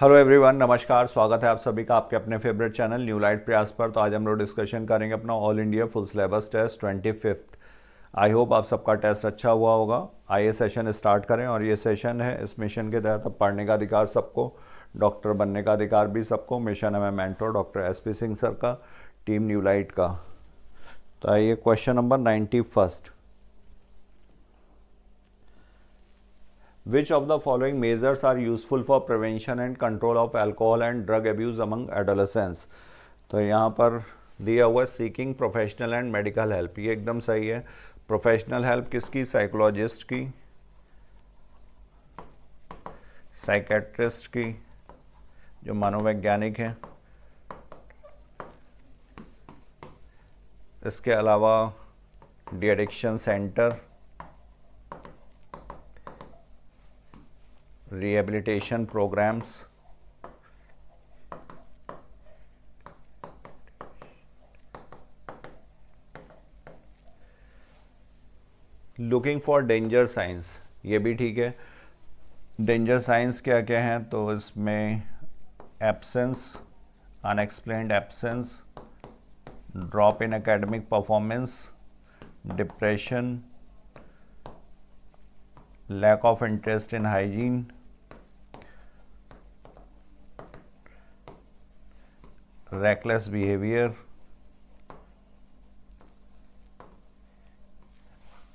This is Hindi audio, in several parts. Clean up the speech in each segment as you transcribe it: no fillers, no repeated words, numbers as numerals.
हेलो एवरीवन, नमस्कार। स्वागत है आप सभी का आपके अपने फेवरेट चैनल न्यू लाइट प्रयास पर। तो आज हम लोग डिस्कशन करेंगे अपना all India full syllabus test 25th। I hope आप सबका टेस्ट अच्छा हुआ होगा। आइए सेशन स्टार्ट करें। और ये सेशन है, इस मिशन के तहत अब पढ़ने का अधिकार सबको, डॉक्टर बनने का अधिकार भी सबको। मिशन है मैं mentor doctor SP Singh sir का, टीम न्यू लाइट का। तो आइए question number 91। Which of the following measures are useful for prevention and control of alcohol and drug abuse among adolescents? तो यहाँ पर दिया हुआ seeking professional and medical help, ये एकदम सही है। प्रोफेशनल हेल्प किसकी? साइकोलॉजिस्ट की, साइकेट्रिस्ट की, जो मनोवैज्ञानिक हैं। इसके अलावा de addiction centre, rehabilitation programmes, looking for danger signs, ये भी ठीक है। डेंजर साइंस क्या क्या हैं? तो इसमें absence, unexplained absence, drop in academic performance, depression, lack of interest in hygiene, reckless behavior,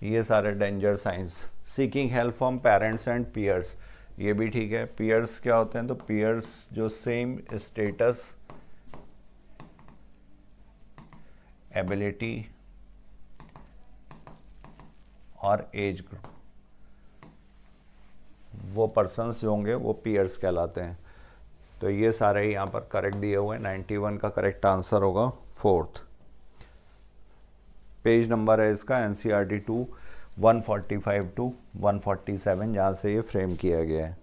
ये सारे danger signs. Seeking help from parents and peers, ये भी ठीक है। पीयर्स क्या होते हैं? तो पीयर्स जो सेम स्टेटस, एबिलिटी और एज ग्रुप, वो पर्सन्स जो होंगे वो पीयर्स कहलाते हैं। तो ये सारे यहाँ पर करेक्ट दिए हुए हैं। 91 का करेक्ट आंसर होगा 4th पेज नंबर है इसका NCERT 2 145 टू 147, जहाँ से ये फ्रेम किया गया है।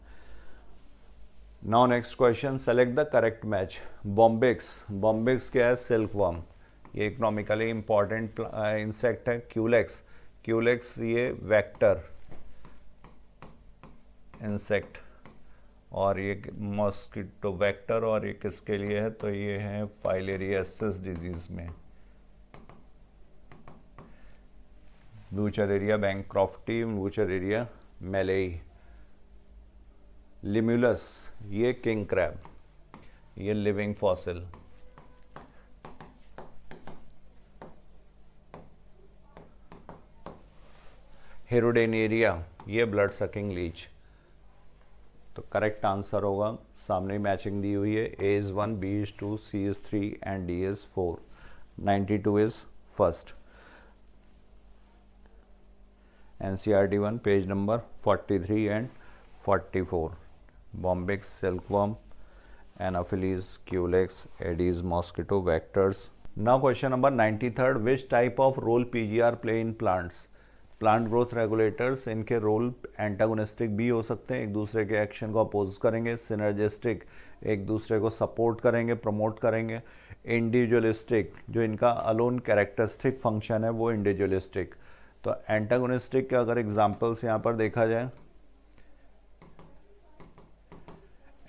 Now next question, select the correct match. Bombyx, Bombyx क्या है? सिल्क वर्म, ये इकोनॉमिकली इंपॉर्टेंट इंसेक्ट है। क्यूलेक्स, क्यूलेक्स ये वेक्टर इंसेक्ट, और ये मॉस्किटो वेक्टर, और ये किसके लिए है? तो ये है फाइलेरियासिस डिजीज में। ब्यूचरेरिया बैंक्रॉफ्टी, ब्यूचरेरिया मेलेई। लिम्यूलस, ये किंग क्रैब, ये लिविंग फॉसिल। हेरोडेनेरिया, ये ब्लड सकिंग लीच। तो करेक्ट आंसर होगा, सामने मैचिंग दी हुई है, A is 1, B is 2, C is 3 and D is 4। 92 is first। NCERT 1 page number 43 and 44। Bombyx, silkworm, Anopheles, Culex, Aedes mosquito vectors। Now question number 93rd, which type of role PGR play in plants? Plant growth regulators, इनके रोल एंटागोनिस्टिक भी हो सकते हैं, एक दूसरे के एक्शन को अपोज करेंगे। सिनर्जिस्टिक, एक दूसरे को सपोर्ट करेंगे, प्रमोट करेंगे। इंडिविजुअलिस्टिक, जो इनका अलोन कैरेक्टरिस्टिक फंक्शन है वो इंडिविजुअलिस्टिक। तो एंटागोनिस्टिक के अगर एग्जांपल्स यहाँ पर देखा जाए,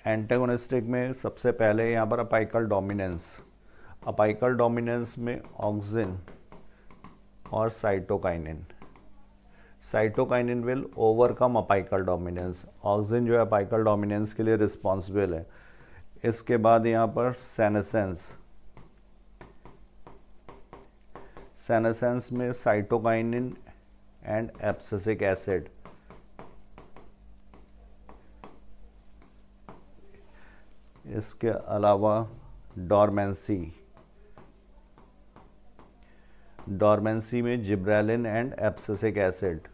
एंटागोनिस्टिक में सबसे पहले यहाँ पर अपाइकल डोमिनेंस। अपाइकल डोमिनेंस में ऑक्सिन और cytokinin. Cytokinin will overcome apical dominance, auxin जो है अपाइकल डोमिनेंस के लिए रिस्पॉन्सिबल है। इसके बाद यहाँ पर सेनेसेंस, सेनेसेंस में साइटोकाइनिन एंड एब्सिसिक एसिड। इसके अलावा डॉर्मेंसी, डॉर्मेंसी में gibberellin and abscisic acid.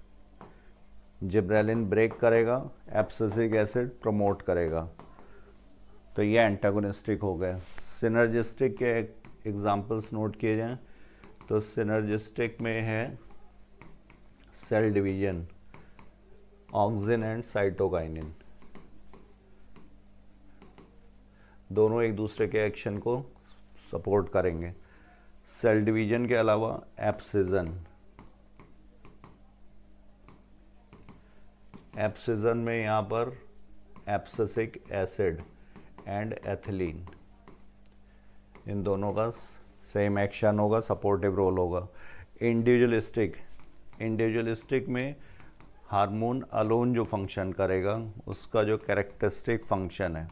Gibberellin break करेगा, एब्सिसिक एसिड प्रमोट करेगा। तो ये एंटागोनिस्टिक हो गए। सिनर्जिस्टिक के एग्जांपल्स नोट किए जाएं, तो सिनर्जिस्टिक में है cell division, auxin and cytokinin, दोनों एक दूसरे के एक्शन को सपोर्ट करेंगे। सेल डिवीजन के अलावा एब्सिजन, एब्सिजन में यहाँ पर एब्सिसिक एसिड, एंड एथिलीन, इन दोनों का सेम एक्शन होगा, सपोर्टिव रोल होगा। इंडिविजुअलिस्टिक में हार्मोन अलोन जो फंक्शन करेगा उसका जो कैरेक्टरिस्टिक फंक्शन है,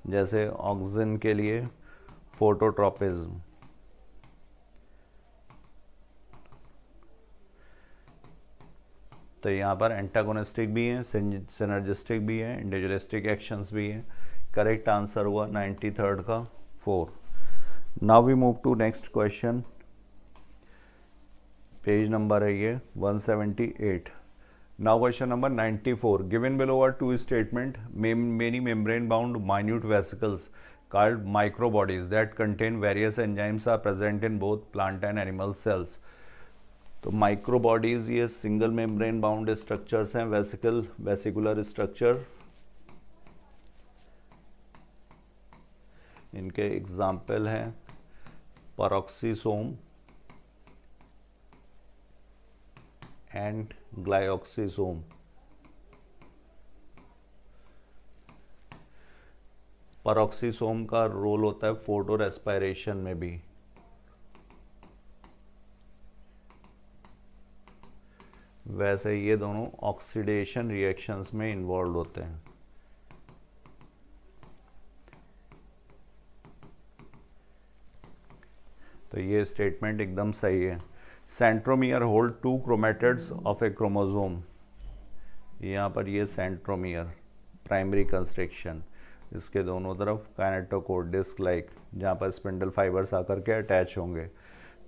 जैसे ऑक्सिन के लिए फोटोट्रोपिज्म, तो यहाँ पर एंटागोनिस्टिक भी है, सिनर्जिस्टिक भी है, इंडिविजुअलिस्टिक एक्शंस भी हैं। करेक्ट आंसर हुआ 93rd का 4। Now we move to next question, page number है ये 178। Now question number 94, given below are two statement, many membrane bound minute vesicles called microbodies that contain various enzymes are present in both plant and animal cells। तो माइक्रोबॉडीज ये सिंगल मेम्ब्रेन बाउंड स्ट्रक्चर्स हैं, वेसिकुलर स्ट्रक्चर। इनके एग्जाम्पल हैं पेरोक्सिसोम एंड ग्लाइऑक्सिसोम। पेरोक्सिसोम का रोल होता है फोटो रेस्पिरेशन में भी, वैसे ये दोनों ऑक्सीडेशन रिएक्शंस में इन्वॉल्व होते हैं। तो ये स्टेटमेंट एकदम सही है। Centromere hold 2 chromatids of A chromosome, यहाँ पर ये सेंट्रोमियर प्राइमरी कंस्ट्रक्शन, इसके दोनों तरफ काइनेटोकोर डिस्क लाइक, जहाँ पर स्पिंडल फाइबर्स आकर के अटैच होंगे।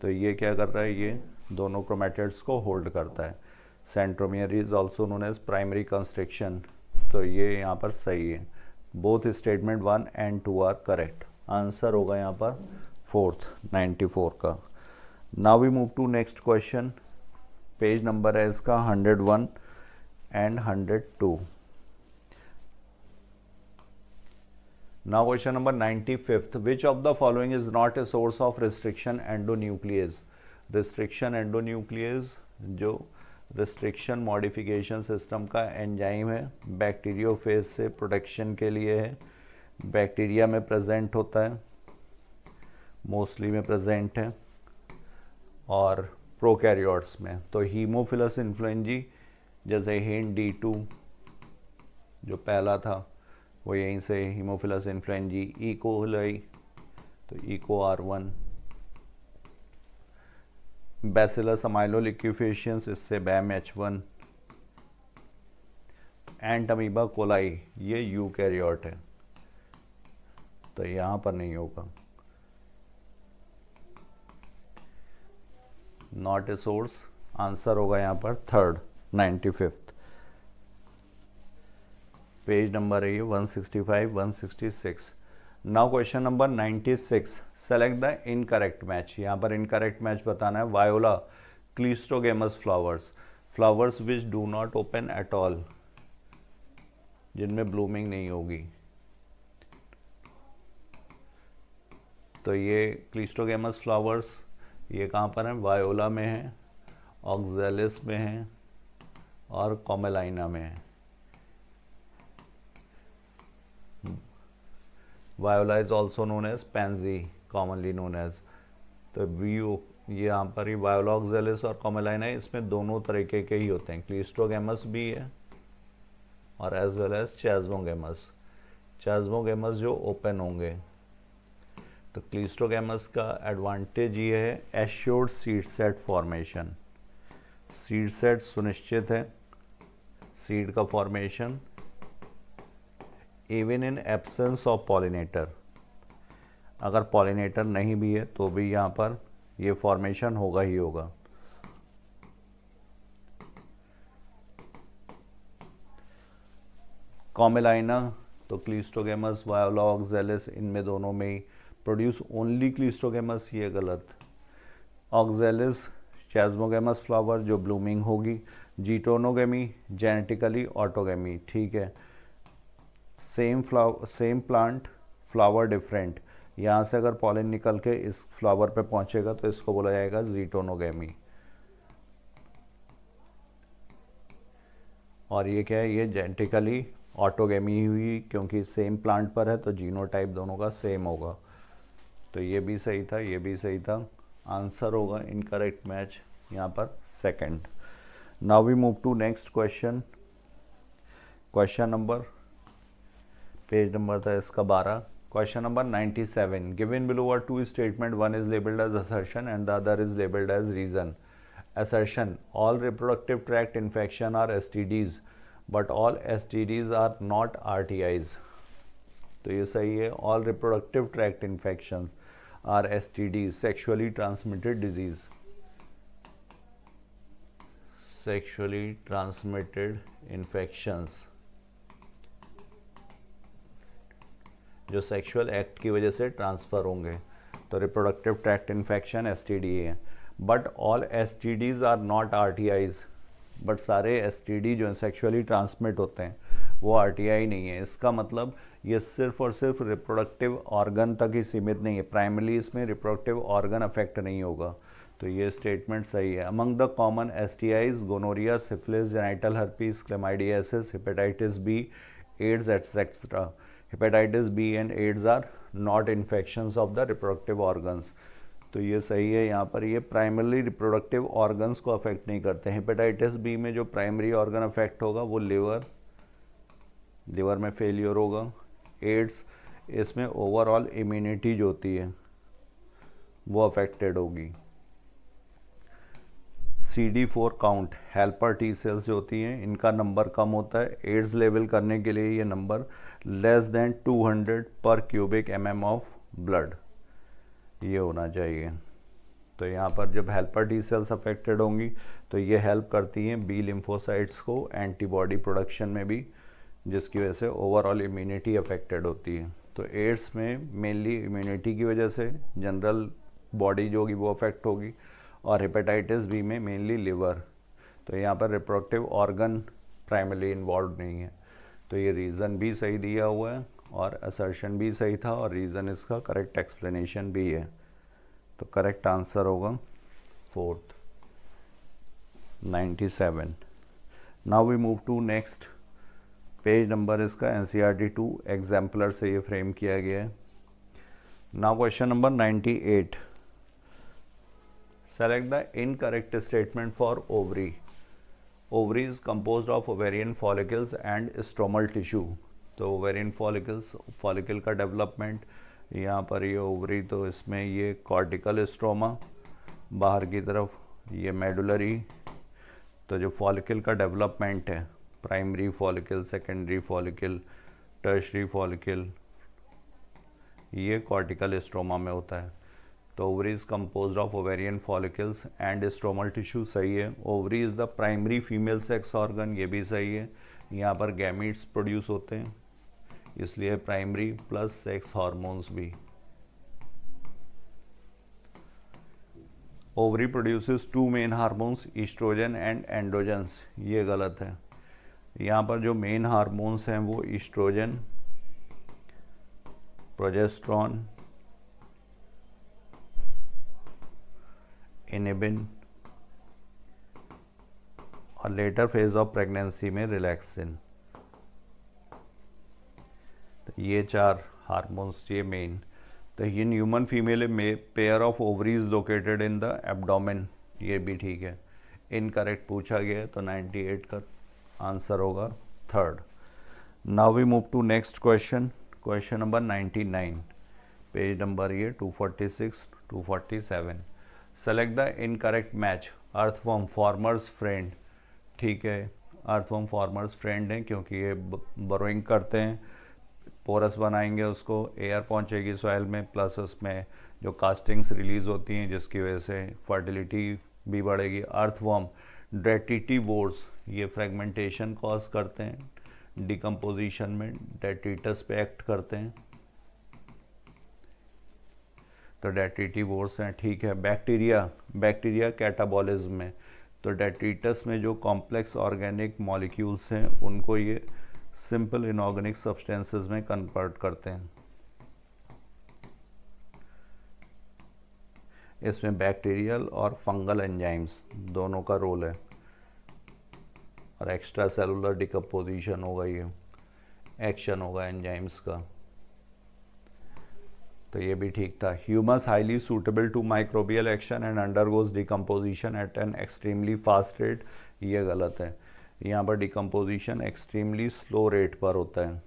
तो ये क्या कर रहा है, ये दोनों क्रोमेटिड्स को होल्ड करता है। Centromere is also known as primary construction, तो ये यहाँ पर सही है। Both statement 1 and 2 are correct. Answer होगा यहाँ पर 4th 94 का। Now we move to next question, page number है इसका 101 and 102। Now question number 95th, which of the following is not a source of restriction endonuclease? Restriction endonuclease जो restriction modification system का एंजाइम है, बैक्टीरियोफेज से प्रोटेक्शन के लिए है, बैक्टीरिया में प्रेजेंट होता है, मोस्टली में प्रेजेंट है, और प्रोकैरियोट्स में। तो हीमोफिलस इन्फ्लुएंजी जैसे हिन D2 जो पहला था वो यहीं से, हीमोफिलस इन्फ्लुएंजी, ई कोलाई तो इको R1, बैसिलस अमाइलोलिक्यूफेशियंस इससे बैम H1, एंट अमीबा कोलाई ये यूकैरियोट है, तो यहाँ पर नहीं होगा, नॉट ए सोर्स। आंसर होगा यहाँ पर 3rd 95th। पेज नंबर है ये 165 166। Now question number 96, select the incorrect match. यहाँ पर इनकरेक्ट मैच बताना है। Voila cleistogamous flowers which do not open at all, जिनमें ब्लूमिंग नहीं होगी। तो ये क्लिस्टोगेमस फ्लावर्स ये कहाँ पर हैं, वायोला में है, ऑक्जेलिस में है और कॉमेलाइना में है। Viola is also known as pansy, commonly known as. तो व्यू ये यहाँ पर ही वायोला, ऑक्जेलिस और कॉमेलाइना, इसमें दोनों तरीके के ही होते हैं, क्लिस्टोगेमस भी है और एज वेल एज चैज्मोगेमस जो ओपन होंगे। तो क्लिस्टोगेमस का एडवांटेज ये है assured seed set formation, seed set सुनिश्चित है, सीड का formation even in absence of pollinator, अगर पॉलिनेटर नहीं भी है तो भी यहाँ पर ये फॉर्मेशन होगा ही होगा। कॉमेलाइना तो क्लिस्टोगेमस, वायोला, ऑक्जेलिस इनमें दोनों में ही प्रोड्यूस ओनली क्लिस्टोगेमस, ये गलत। ऑक्जेलिस चैज्मोगेमस फ्लावर जो ब्लूमिंग होगी, जीटोनोगेमी जेनेटिकली ऑटोगेमी, ठीक है। सेम प्लांट फ्लावर डिफरेंट, यहाँ से अगर पॉलिन निकल के इस फ्लावर पे पहुँचेगा तो इसको बोला जाएगा जीटोनोगेमी। और ये क्या है, ये जेनेटिकली ऑटोगेमी हुई क्योंकि सेम प्लांट पर है तो जीनोटाइप दोनों का सेम होगा। तो ये भी सही था, ये भी सही था। आंसर होगा इनकरेक्ट मैच यहाँ पर second. Now we move to next question. Question number, page number था इसका 12। Question number 97, given below are two statement, one is labelled as assertion and the other is labelled as reason. Assertion: all reproductive tract infection are STDs, but all STDs are not RTIs. तो ये सही है। All reproductive tract infections are STDs, sexually transmitted disease. Sexually transmitted infections जो सेक्सुअल एक्ट की वजह से ट्रांसफ़र होंगे, तो रिप्रोडक्टिव ट्रैक्ट इन्फेक्शन एसटीडी है। But all STDs are not RTIs, but सारे एसटीडी जो हैं सेक्सुअली ट्रांसमिट होते हैं वो आरटीआई नहीं है। इसका मतलब ये सिर्फ और सिर्फ रिप्रोडक्टिव ऑर्गन तक ही सीमित नहीं है, प्राइमरली इसमें रिप्रोडक्टिव ऑर्गन अफेक्ट नहीं होगा। तो ये स्टेटमेंट सही है। Among the common STIs gonorrhoea, syphilis, genital herpes, chlamydiasis, hepatitis B, AIDS etcetera. Hepatitis B and AIDS are not infections of the reproductive organs. तो ये सही है। यहाँ पर ये प्राइमरली रिप्रोडक्टिव ऑर्गन्स को अफेक्ट नहीं करते। हेपेटाइटिस बी में जो प्राइमरी ऑर्गन अफेक्ट होगा वो लिवर में फेलियर होगा। एड्स, इसमें ओवरऑल इम्यूनिटी जो होती है वो अफेक्टेड होगी। CD4 count, helper T cells जो होती हैं इनका नंबर कम होता है। एड्स लेवल करने के लिए ये नंबर लेस देन 200 पर क्यूबिक mm ऑफ ब्लड ये होना चाहिए। तो यहाँ पर जब हेल्पर टी सेल्स अफेक्टेड होंगी तो ये हेल्प करती हैं बी लिम्फोसाइट्स को एंटीबॉडी प्रोडक्शन में भी, जिसकी वजह से ओवरऑल इम्यूनिटी अफेक्टेड होती है। तो एड्स में मेनली इम्यूनिटी की वजह से जनरल बॉडी जो होगी वो अफेक्ट होगी, और हेपेटाइटिस बी में मेनली लिवर। तो यहाँ पर रिप्रोडक्टिव ऑर्गन प्राइमरली इन्वॉल्व नहीं है। तो ये रीज़न भी सही दिया हुआ है और असर्शन भी सही था, और रीज़न इसका करेक्ट एक्सप्लेनेशन भी है। तो करेक्ट आंसर होगा fourth, 97। Now we move to next. Page number इसका NCERT 2 एग्जाम्पलर से ये फ्रेम किया गया है। Now question number 98, select the incorrect statement for ovary. Ovary is composed of ovarian follicles and stromal tissue. तो ovarian follicles, follicle का development, यहाँ पर ये ovary, तो इसमें ये cortical stroma, बाहर की तरफ ये medullary। तो जो follicle का development है, primary follicle, secondary follicle, tertiary follicle, ये cortical stroma में होता है। तो ovary is composed of ovarian follicles and stromal tissue, सही है। Ovary is the primary female sex organ, ये भी सही है। यहाँ पर गैमीट्स प्रोड्यूस होते हैं इसलिए प्राइमरी प्लस सेक्स हार्मोन्स भी। Ovary produces two main hormones, oestrogen and androgens, ये गलत है। यहाँ पर जो मेन हार्मोन्स हैं वो ईस्ट्रोजन, प्रोजेस्ट्रॉन, इनिबिन, और लेटर फेज ऑफ प्रेगनेंसी में रिलैक्सिन। तो ये चार हार्मोन्स ये मेन। तो इन ह्यूमन फीमेल में pair of ovaries located in the abdomen, ये भी ठीक है। इनकरेक्ट पूछा गया है, तो 98 का आंसर होगा third. Now we move to next question. Question number 99, page number ये 246 247। Select the incorrect match. Earthworm farmers friend, ठीक है, अर्थवर्म फार्मर्स फ्रेंड हैं क्योंकि ये बरोइंग करते हैं, पोरस बनाएंगे उसको, एयर पहुंचेगी सॉइल में, प्लस उसमें जो कास्टिंग्स रिलीज होती हैं जिसकी वजह से फर्टिलिटी भी बढ़ेगी। अर्थवर्म डेट्रिटिवोर्स, ये फ्रेगमेंटेशन कॉज करते हैं, डिकम्पोजिशन में डेट्रिटस पे एक्ट करते हैं, तो डेट्रिटिवोर्स हैं, ठीक है। बैक्टीरिया कैटाबॉलिज्म में, तो डेट्रिटस में जो कॉम्प्लेक्स ऑर्गेनिक मॉलिक्यूल्स हैं उनको ये सिंपल इनऑर्गेनिक सब्सटेंसेस में कन्वर्ट करते हैं। इसमें बैक्टीरियल और फंगल एंजाइम्स दोनों का रोल है, और एक्स्ट्रा सेलुलर डिकम्पोजिशन होगा ये। एक्शन होगा एंजाइम्स का, तो ये भी ठीक था। Humus highly suitable to microbial action and undergoes decomposition at an extremely fast rate, ये गलत है। यहाँ पर डिकम्पोजिशन एक्सट्रीमली स्लो रेट पर होता है,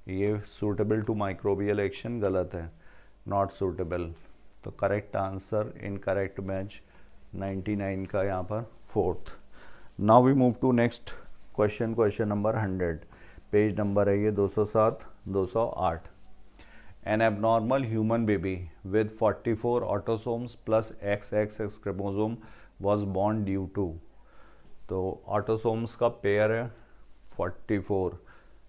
ये सूटेबल टू माइक्रोबियल एक्शन गलत है, नॉट सूटेबल। तो करेक्ट आंसर इनकरेक्ट मैच 99 का यहाँ पर fourth. Now we move to next question, question number 100, page number है ये 207 208। An abnormal human baby with 44 autosomes plus XXX chromosome was born due to, तो ऑटोसोम्स का पेयर है 44,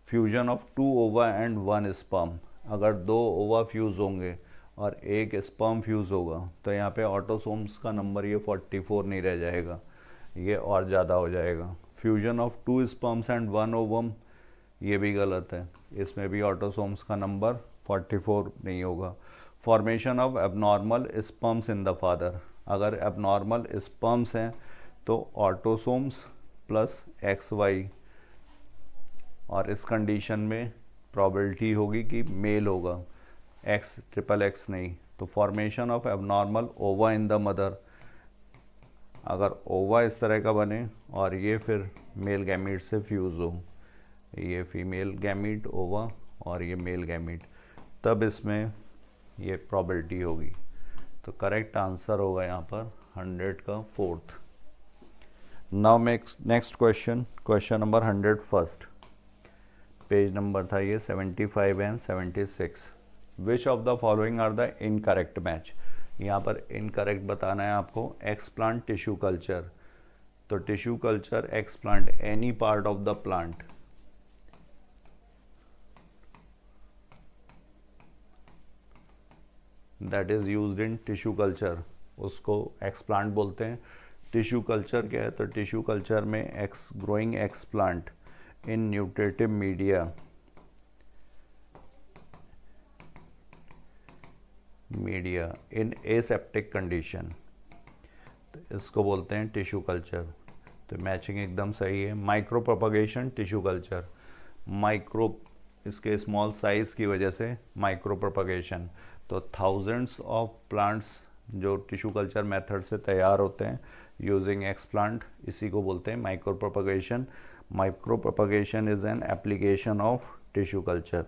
फ्यूजन ऑफ 2 ओवा एंड 1 स्पर्म। अगर 2 ओवा फ्यूज़ होंगे और 1 स्पर्म फ्यूज़ होगा तो यहाँ पे ऑटोसोम्स का नंबर ये 44 नहीं रह जाएगा, ये और ज़्यादा हो जाएगा। Fusion of 2 sperms and 1 ovum, ये भी गलत है, इसमें भी ऑटोसोम्स का नंबर 44 नहीं होगा। Formation of abnormal sperms in the father, अगर एबनॉर्मल स्पर्म्स हैं तो ऑटोसोम्स प्लस XY, और इस कंडीशन में प्रोबेबिलिटी होगी कि मेल होगा, XXX नहीं। तो फॉर्मेशन ऑफ एबनॉर्मल ओवा इन द मदर, अगर ओवा इस तरह का बने और ये फिर मेल गैमीट से फ्यूज़ हो, ये फीमेल गैमीट ओवा और ये मेल गैमीट, तब इसमें ये प्रोबेबिलिटी होगी। तो करेक्ट आंसर होगा यहाँ पर 100 का fourth. Now next question, question number 101, page number था ये 75 and 76। Which of the following are the incorrect match, यहाँ पर इनकरेक्ट बताना है आपको। एक्सप्लांट टिश्यू कल्चर, तो tissue culture explant any part of the plant, that is used in tissue culture, उसको एक्सप्लांट बोलते हैं। टिश्यू कल्चर क्या है, तो टिश्यू कल्चर में growing explant in nutritive media, in aseptic condition, तो इसको बोलते हैं टिश्यू कल्चर। तो मैचिंग एकदम सही है। Micro propagation tissue culture, micro इसके स्मॉल साइज़ की वजह से माइक्रो प्रोपगेशन, तो थाउजेंड्स ऑफ प्लांट्स जो टिश्यू कल्चर मेथड से तैयार होते हैं यूजिंग एक्सप्लांट, इसी को बोलते हैं micro propagation. Micro propagation is an application of tissue culture.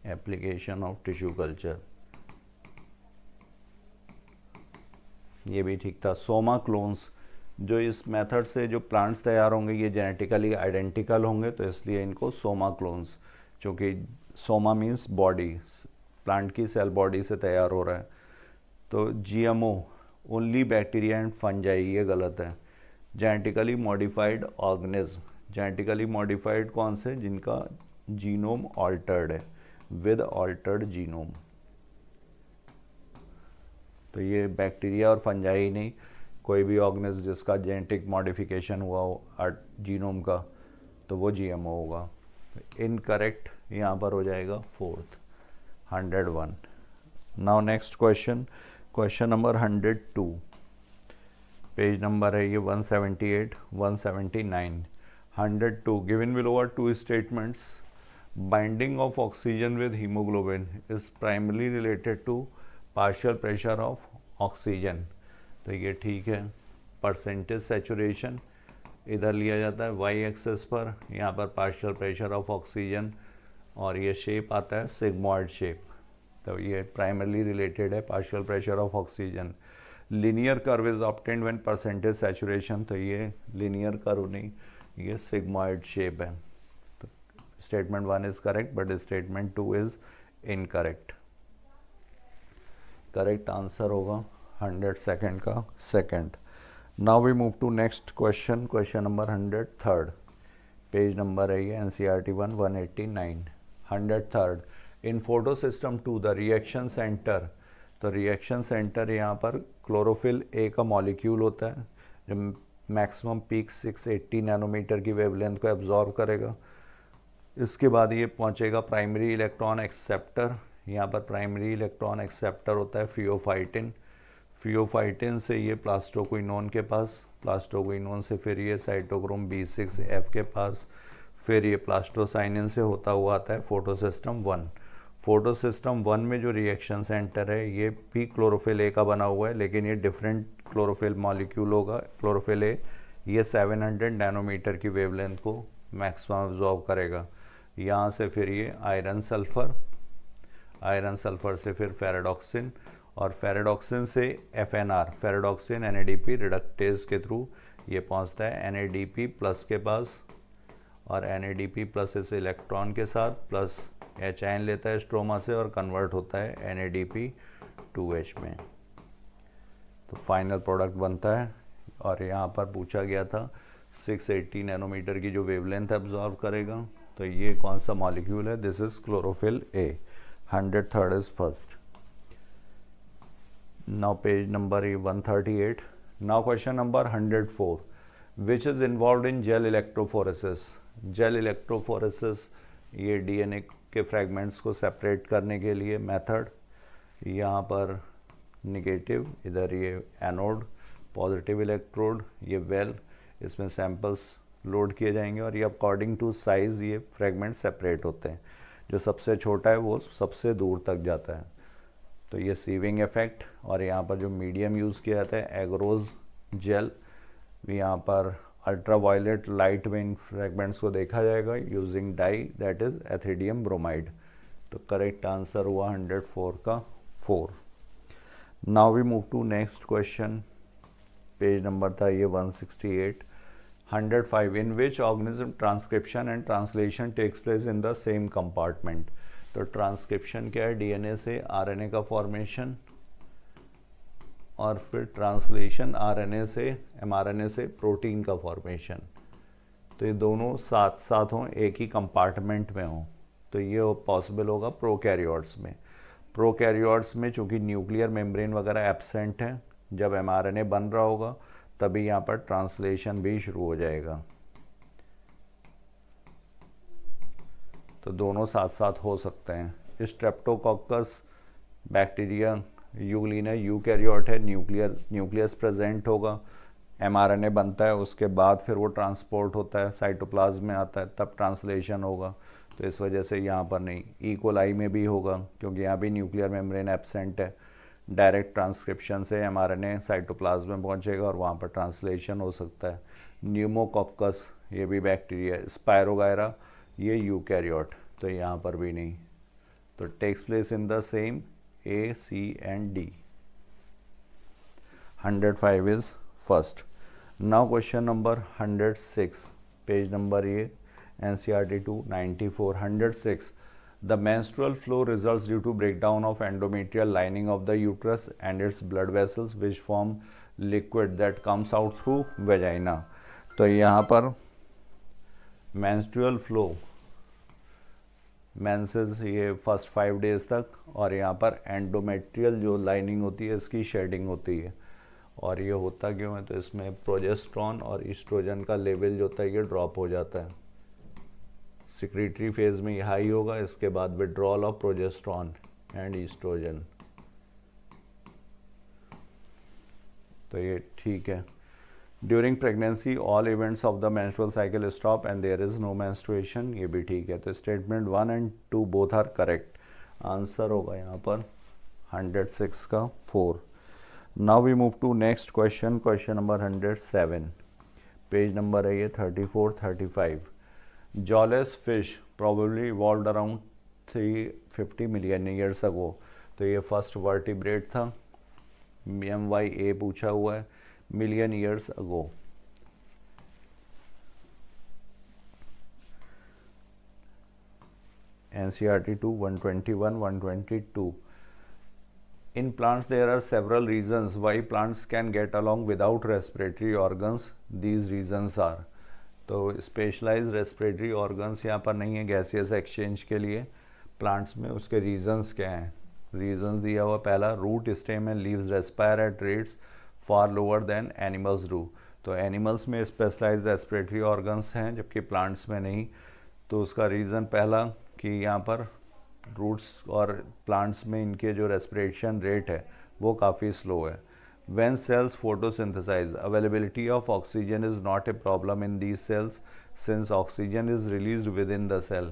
Application of tissue culture, ये भी ठीक था। सोमा क्लोन्स, जो इस मेथड से जो प्लांट्स तैयार होंगे ये जेनेटिकली आइडेंटिकल होंगे, तो इसलिए इनको सोमा क्लोन्स, क्योंकि सोमा मीन्स बॉडी, प्लांट की सेल बॉडी से तैयार हो रहा है। तो GMO only bacteria and fungi, ये गलत है। Genetically modified organism, genetically modified कौन से, जिनका जीनोम ऑल्टर्ड है, विद ऑल्टर्ड जीनोम, तो ये बैक्टीरिया और फंजाई नहीं, कोई भी ऑर्गेनिज्म जिसका जेनेटिक मॉडिफिकेशन हुआ हो जीनोम का, तो वो GMO होगा। इनकरेक्ट यहाँ पर हो जाएगा fourth, 101। Now next question, question number 102, page number है ये 178 179। 102, given below are two statements, binding of oxygen with haemoglobin is primarily related to partial pressure of oxygen, तो ये ठीक है। परसेंटेज सैचुरेशन इधर लिया जाता है वाई एक्सेस पर, यहाँ पर पार्शियल प्रेशर ऑफ ऑक्सीजन, और ये शेप आता है सिग्मॉइड शेप, तो ये प्राइमरली रिलेटेड है partial pressure of oxygen. Linear curve is obtained when percentage saturation, तो ये लिनियर कर्व नहीं, ये सिग्मॉइड शेप है। तो statement 1 is correct but statement 2 is incorrect. Correct answer होगा 102 का second. Now we move to next question, question number 103, page number है ये NCERT 1 189। 103, in photosystem 2 the reaction centre, तो रिएक्शन सेंटर यहाँ पर क्लोरोफिल ए का मॉलिक्यूल होता है जो मैक्सिमम पीक 680 नैनोमीटर की वेवलेंथ को एब्जॉर्व करेगा। इसके बाद ये पहुँचेगा प्राइमरी इलेक्ट्रॉन एक्सेप्टर, यहाँ पर प्राइमरी इलेक्ट्रॉन एक्सेप्टर होता है फियोफाइटिन, फियोफाइटिन से ये प्लास्टोक्विनोन के पास प्लास्टोक्विनोन से फिर ये साइटोक्रोम B6F के पास, फिर ये प्लास्टोसाइनिन से होता हुआ आता है फोटोसिस्टम 1। फोटोसिस्टम 1 में जो रिएक्शन सेंटर है ये भी क्लोरोफिल ए का बना हुआ है, लेकिन ये डिफरेंट क्लोरोफिल मॉलिक्यूल होगा। क्लोरोफिल ए ये 700 नैनोमीटर की वेवलेंथ को मैक्सिमम अब्जॉर्ब करेगा। यहाँ से फिर ये आयरन सल्फर से फिर फेराडॉक्सिन, और फेराडॉक्सिन से FNR फेराडॉक्सिन NADP रिडक्टेज के थ्रू ये पहुँचता है NADP प्लस के पास, और NADP प्लस इस इलेक्ट्रॉन के साथ प्लस H लेता है स्ट्रोमा से और कन्वर्ट होता है NADP 2H में, तो फाइनल प्रोडक्ट बनता है। और यहाँ पर पूछा गया था 680 नैनोमीटर की जो वेवलेंथ एब्जॉर्ब करेगा, तो ये कौन सा मॉलिक्यूल है? This is chlorophyll A. 103rd is first. Now page number 138। Now question number 104, which is involve in gel electrophoresis. Gel electrophoresis ये DNA के फ्रैगमेंट्स को सेपरेट करने के लिए मेथड। यहाँ पर निगेटिव, इधर ये एनोड, पॉजिटिव इलेक्ट्रोड, ये वेल, इसमें सैंपल्स लोड किए जाएंगे और ये अकॉर्डिंग टू साइज़ ये फ्रैगमेंट सेपरेट होते हैं। जो सबसे छोटा है वो सबसे दूर तक जाता है, तो ये सीविंग इफेक्ट। और यहाँ पर जो मीडियम यूज़ किया जाता है एग्रोज जेल, यहाँ पर अल्ट्रा वायलेट लाइट में इन फ्रैगमेंट्स को देखा जाएगा using dye that is ethidium bromide. तो करेक्ट आंसर हुआ 104 का 4। Now we move to next question. Page number था ये 168। 105, in which organism transcription and translation takes place in the same compartment. तो ट्रांसक्रिप्शन क्या है? DNA से RNA का फॉर्मेशन, और फिर ट्रांसलेशन RNA से mRNA से प्रोटीन का फॉर्मेशन। तो ये दोनों साथ साथ हों, एक ही कंपार्टमेंट में हों, तो ये पॉसिबल होगा प्रोकैरियोट्स में। प्रोकैरियोट्स में चूँकि न्यूक्लियर मेम्ब्रेन वगैरह एब्सेंट है, जब mRNA बन रहा होगा तभी यहाँ पर ट्रांसलेशन भी शुरू हो जाएगा। तो दोनों साथ साथ हो सकते हैं। स्ट्रेप्टोकोकस बैक्टीरिया यूग्लिना यूकैरियोट है, न्यूक्लियस प्रेजेंट होगा, mRNA बनता है, उसके बाद फिर वो ट्रांसपोर्ट होता है, साइटोप्लाज्म में आता है, तब ट्रांसलेशन होगा। तो इस वजह से यहाँ पर नहीं। ई कोलाई में भी होगा क्योंकि यहाँ भी न्यूक्लियर मेम्ब्रेन एब्सेंट है। डायरेक्ट ट्रांसक्रिप्शन से mRNA साइटोप्लाज्म में पहुँचेगा और वहाँ पर ट्रांसलेशन हो सकता है। न्यूमोकोकस ये भी बैक्टीरिया है। स्पायरोगायरा ये यूकैरियोट, तो यहाँ पर भी नहीं। तो takes place in the same A, C and D. 105 is first. Now question number 106. Page number ये NCERT 294. 106. The menstrual flow results due to breakdown of endometrial lining of the uterus and its blood vessels which form liquid that comes out through vagina. तो यहाँ पर menstrual flow मेंसेस ये फर्स्ट 5 डेज़ तक, और यहाँ पर एंडोमेट्रियल जो लाइनिंग होती है इसकी शेडिंग होती है। और ये होता क्यों है? तो इसमें प्रोजेस्ट्रॉन और ईस्ट्रोजन का लेवल जो होता है ये ड्रॉप हो जाता है। सिक्रीटरी फेज में ये हाई होगा, इसके बाद withdrawal of progesterone and oestrogen. तो ये ठीक है। During pregnancy all events of the menstrual cycle stop and there is no menstruation, ये भी ठीक है। तो statement 1 and 2 both are correct. Answer होगा यहाँ पर 106 का 4। Now we move to next question, question number 107। Page number है ये 34-35। Jawless fish probably evolved around 350 million years ago. तो ये फर्स्ट वर्टिब्रेट था। MYA पूछा हुआ है, million years ago. NCERT 2 121 122। In plants there are several reasons why plants can get along without respiratory organs. These reasons are, तो स्पेशलाइज रेस्पिरेटरी ऑर्गन्स यहाँ पर नहीं है गैसियस एक्सचेंज के लिए प्लांट्स में। उसके रीजंस क्या हैं? रीजंस दिया हुआ पहला, root stem and leaves respire at rates far lower than animals do. तो एनिमल्स में स्पेशलाइज्ड रेस्पिरेटरी ऑर्गन्स हैं जबकि प्लांट्स में नहीं। तो उसका रीज़न पहला कि यहाँ पर रूट्स और प्लांट्स में इनके जो रेस्पिरेशन रेट है वो काफ़ी स्लो है। When cells photosynthesize, availability of oxygen is not a problem in these cells since oxygen is released within the cell.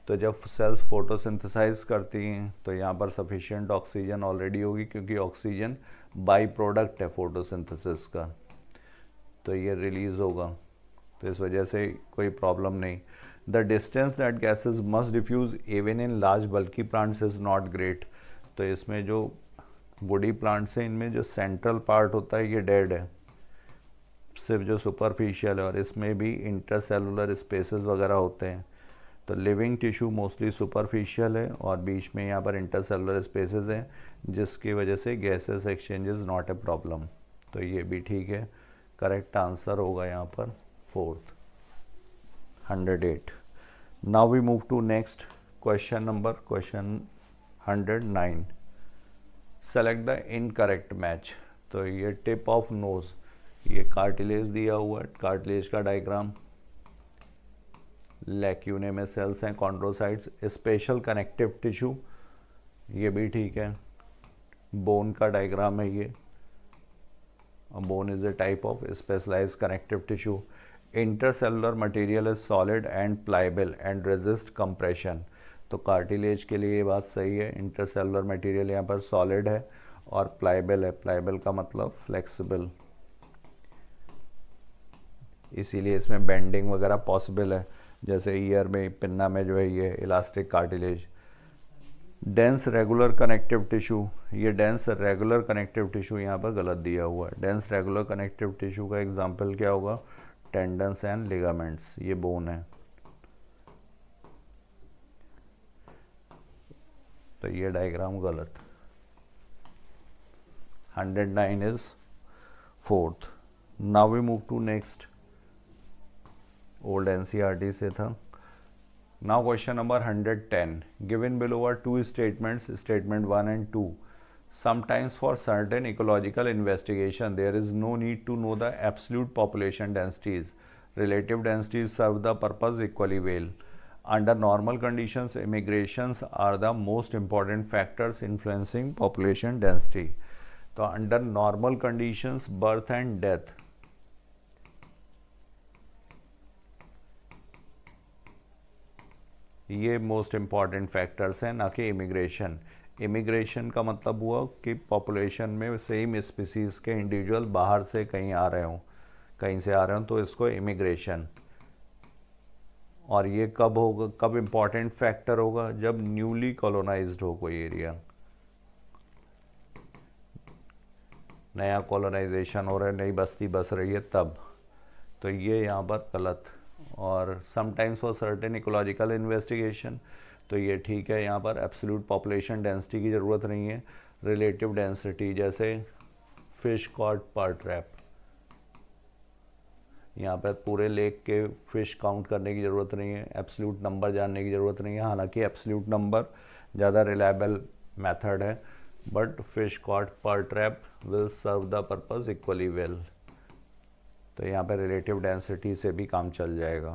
तो जब सेल्स फोटोसिंथेसाइज करती हैं तो यहाँ पर सफिशिएंट ऑक्सीजन ऑलरेडी होगी क्योंकि ऑक्सीजन बाई प्रोडक्ट है फोटोसिंथेसिस का, तो ये रिलीज होगा, तो इस वजह से कोई प्रॉब्लम नहीं. The distance that gases must diffuse even in large bulky plants is not great. तो इसमें जो वुडी प्लांट्स हैं इनमें जो सेंट्रल पार्ट होता है ये डेड है, सिर्फ जो सुपरफिशियल है, और इसमें भी इंटरसेलुलर स्पेसेस वगैरह होते हैं. तो लिविंग टिश्यू मोस्टली सुपरफिशियल है और बीच में यहाँ पर इंटरसेलुलर स्पेसेस हैं जिसकी वजह से gases exchange is not a problem. तो ये भी ठीक है, करेक्ट आंसर होगा यहाँ पर fourth. 108. Now we move to next question 109. Select the incorrect match. तो ये टिप ऑफ नोज, ये कार्टिलेज दिया हुआ है, कार्टिलेज का डायग्राम, लैक्यूने में सेल्स हैं, कॉन्ड्रोसाइट्स, स्पेशल कनेक्टिव टिश्यू, ये भी ठीक है. बोन का डायग्राम है ये, bone is a type of specialized connective tissue. Intercellular material is solid and pliable and resist compression. तो कार्टिलेज के लिए ये बात सही है, इंटरसेलुलर मटेरियल यहाँ पर सॉलिड है और प्लाइबल है. प्लाइबल का मतलब फ्लेक्सिबल, इसीलिए इसमें बेंडिंग वगैरह पॉसिबल है, जैसे ईयर में, पिन्ना में जो है ये elastic cartilage. Dense regular connective tissue, ये डेंस रेगुलर कनेक्टिव टिश्यू यहाँ पर गलत दिया हुआ है. डेंस रेगुलर कनेक्टिव टिश्यू का एग्जांपल क्या होगा? टेंडन्स एंड लिगामेंट्स, ये बोन है. तो ये डायग्राम गलत. 109 is fourth. Now we move to next, old NCERT से था. Now question number 110. Given below are two statements, statement 1 and 2. Sometimes for certain ecological investigation, there is no need to know the absolute population densities. Relative densities serve the purpose equally well. Under normal conditions, immigrations are the most important factors influencing population density. So under normal conditions, birth and death, ये मोस्ट इम्पॉर्टेंट फैक्टर्स हैं, ना कि इमिग्रेशन. इमिग्रेशन का मतलब हुआ कि पॉपुलेशन में सेम स्पीसीज़ के इंडिविजुअल बाहर से कहीं आ रहे हों, कहीं से आ रहे हों, तो इसको इमिग्रेशन. और ये कब होगा, कब इम्पॉर्टेंट फैक्टर होगा? जब न्यूली कॉलोनाइज्ड हो कोई एरिया, नया कॉलोनाइजेशन हो रहा है, नई बस्ती बस रही है तब. तो ये यहाँ पर गलत. और sometimes for certain ecological investigation, तो ये ठीक है, यहाँ पर एब्सोल्यूट पॉपुलेशन डेंसिटी की ज़रूरत नहीं है. रिलेटिव डेंसिटी, जैसे फिश कॉट पर ट्रैप, यहाँ पर पूरे लेक के फिश काउंट करने की ज़रूरत नहीं है, एब्सोल्यूट नंबर जानने की ज़रूरत नहीं है. हालांकि एब्सोल्यूट नंबर ज़्यादा रिलायबल मेथड है, but fish caught per trap will serve the purpose equally well. तो यहाँ पर रिलेटिव डेंसिटी से भी काम चल जाएगा.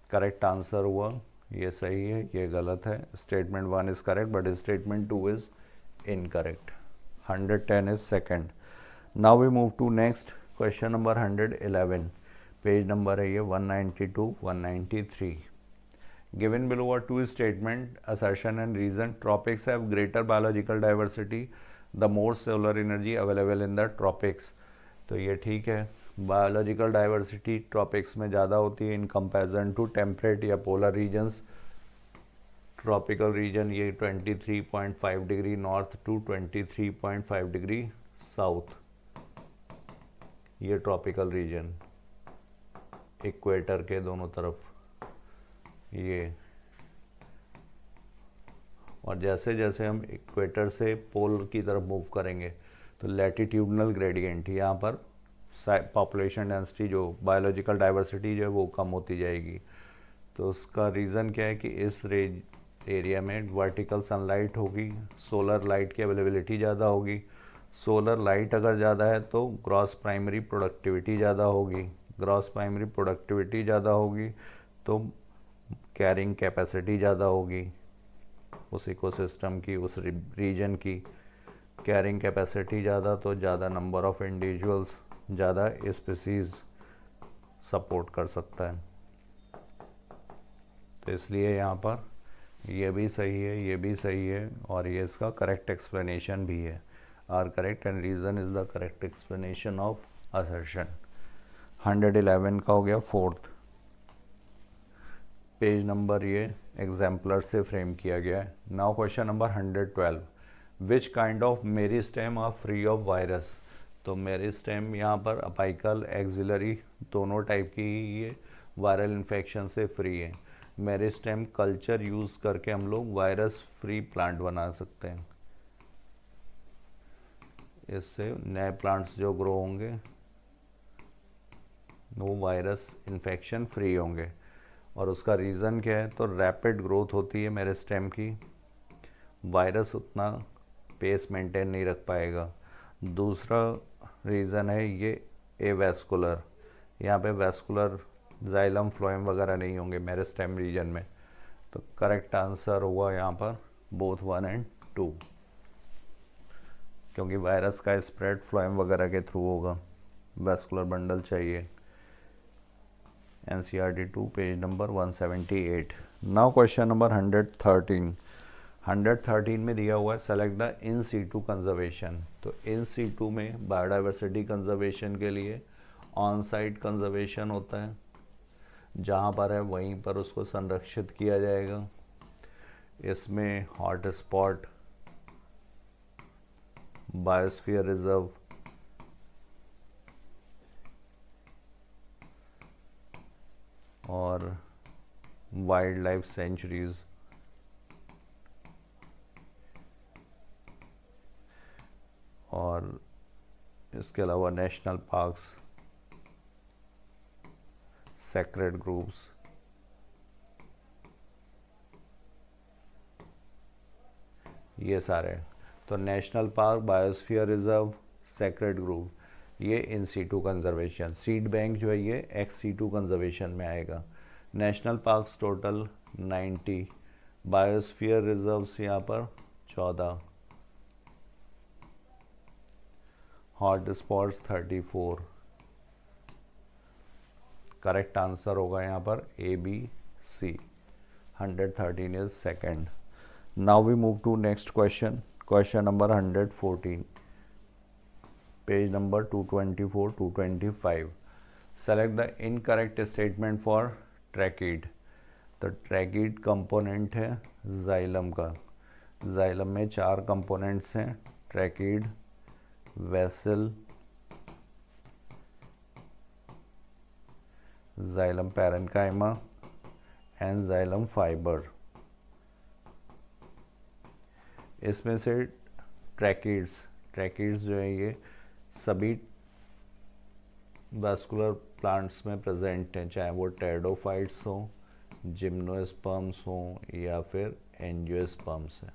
करेक्ट आंसर हुआ, ये सही है, ये गलत है. Statement 1 is correct but statement 2 is incorrect. 110 is second. Now we move to next question number 111. Page number है ये 192 193. Given below are two statement, assertion and reason. Tropics have greater biological diversity, the more solar energy available in the tropics. तो ये ठीक है, बायोलॉजिकल डाइवर्सिटी ट्रॉपिक्स में ज़्यादा होती है इन कंपैरिजन टू टेम्परेट या पोलर रीजन्स. ट्रॉपिकल रीजन ये 23.5 degree north to 23.5 degree south, ये ट्रॉपिकल रीजन इक्वेटर के दोनों तरफ ये. और जैसे जैसे हम इक्वेटर से पोल की तरफ मूव करेंगे तो लैटिट्यूडनल ग्रेडियंट, यहाँ पर पॉपुलेशन डेंसिटी, जो बायोलॉजिकल डाइवर्सिटी जो है वो कम होती जाएगी. तो उसका रीज़न क्या है कि इस एरिया में वर्टिकल सनलाइट होगी, सोलर लाइट की अवेलेबिलिटी ज़्यादा होगी. सोलर लाइट अगर ज़्यादा है तो ग्रॉस प्राइमरी प्रोडक्टिविटी ज़्यादा होगी. ग्रॉस प्राइमरी प्रोडक्टिविटी ज़्यादा होगी तो कैरिंग कैपेसिटी ज़्यादा होगी उस इकोसिस्टम की, उस रीजन की. कैरिंग कैपेसिटी ज़्यादा, तो ज़्यादा नंबर ऑफ इंडिविजुअल्स, ज़्यादा स्पीसीज सपोर्ट कर सकता है। तो इसलिए यहाँ पर ये भी सही है, ये भी सही है, और ये इसका करेक्ट एक्सप्लेनेशन भी है। Are correct and reason is the correct explanation of assertion. 111 का हो गया फोर्थ पेज नंबर, ये एग्जाम्पलर से फ्रेम किया गया है। Now question number 112, which kind of meristem are free of virus. तो मेरिस्टेम यहाँ पर अपाइकल एक्सिलरी दोनों टाइप की ये वायरल इन्फेक्शन से फ्री है। मेरिस्टेम कल्चर यूज़ करके हम लोग वायरस फ्री प्लांट बना सकते हैं। इससे नए प्लांट्स जो ग्रो होंगे वो वायरस इन्फेक्शन फ्री होंगे। और उसका रीज़न क्या है, तो रैपिड ग्रोथ होती है मेरिस्टेम की, वायरस उतना पेस मेंटेन नहीं रख पाएगा। दूसरा रीज़न है ये एवैस्कुलर, यहाँ पे वैस्कुलर जाइलम फ्लोएम वगैरह नहीं होंगे मेरिस्टेम रीजन में। तो करेक्ट आंसर होगा यहाँ पर बोथ 1 और 2, क्योंकि वायरस का स्प्रेड फ्लोएम वगैरह के थ्रू होगा, वैस्कुलर बंडल चाहिए। NCERT 2 page number 178। Now question number 113। 113 में दिया हुआ है select the in situ conservation. तो इन सीटू में बायोडाइवर्सिटी कंजर्वेशन के लिए ऑन साइट कंजर्वेशन होता है, जहाँ पर है वहीं पर उसको संरक्षित किया जाएगा। इसमें हॉट स्पॉट, बायोस्फीयर रिजर्व, और वाइल्ड लाइफ सेंचुरीज, और इसके अलावा नेशनल पार्क्स, सेक्रेड ग्रुप्स, ये सारे। तो national park, biosphere reserve, sacred group, ये in situ conservation. Seed bank जो है ये एक्स सीटू कंजर्वेशन में आएगा। National parks total 90, biosphere reserves यहाँ पर 14, हॉट स्पॉट्स 34। करेक्ट आंसर होगा यहाँ पर A B C. 113 is second. Now we move to next question, question number 114, page number 224 225। Select the incorrect statement for tracheid. तो ट्रैकिड कंपोनेंट है जाइलम का। जाइलम में 4 कंपोनेंट्स हैं, tracheid, vessel, xylem parenchyma and xylem fibre. इसमें से ट्रैकिड्स जो है ये सभी वैस्कुलर प्लांट्स में प्रेजेंट हैं, चाहे वो टेरिडोफाइट्स हों, जिम्नोस्पर्म्स हों या फिर एंजियोस्पर्म्स हैं।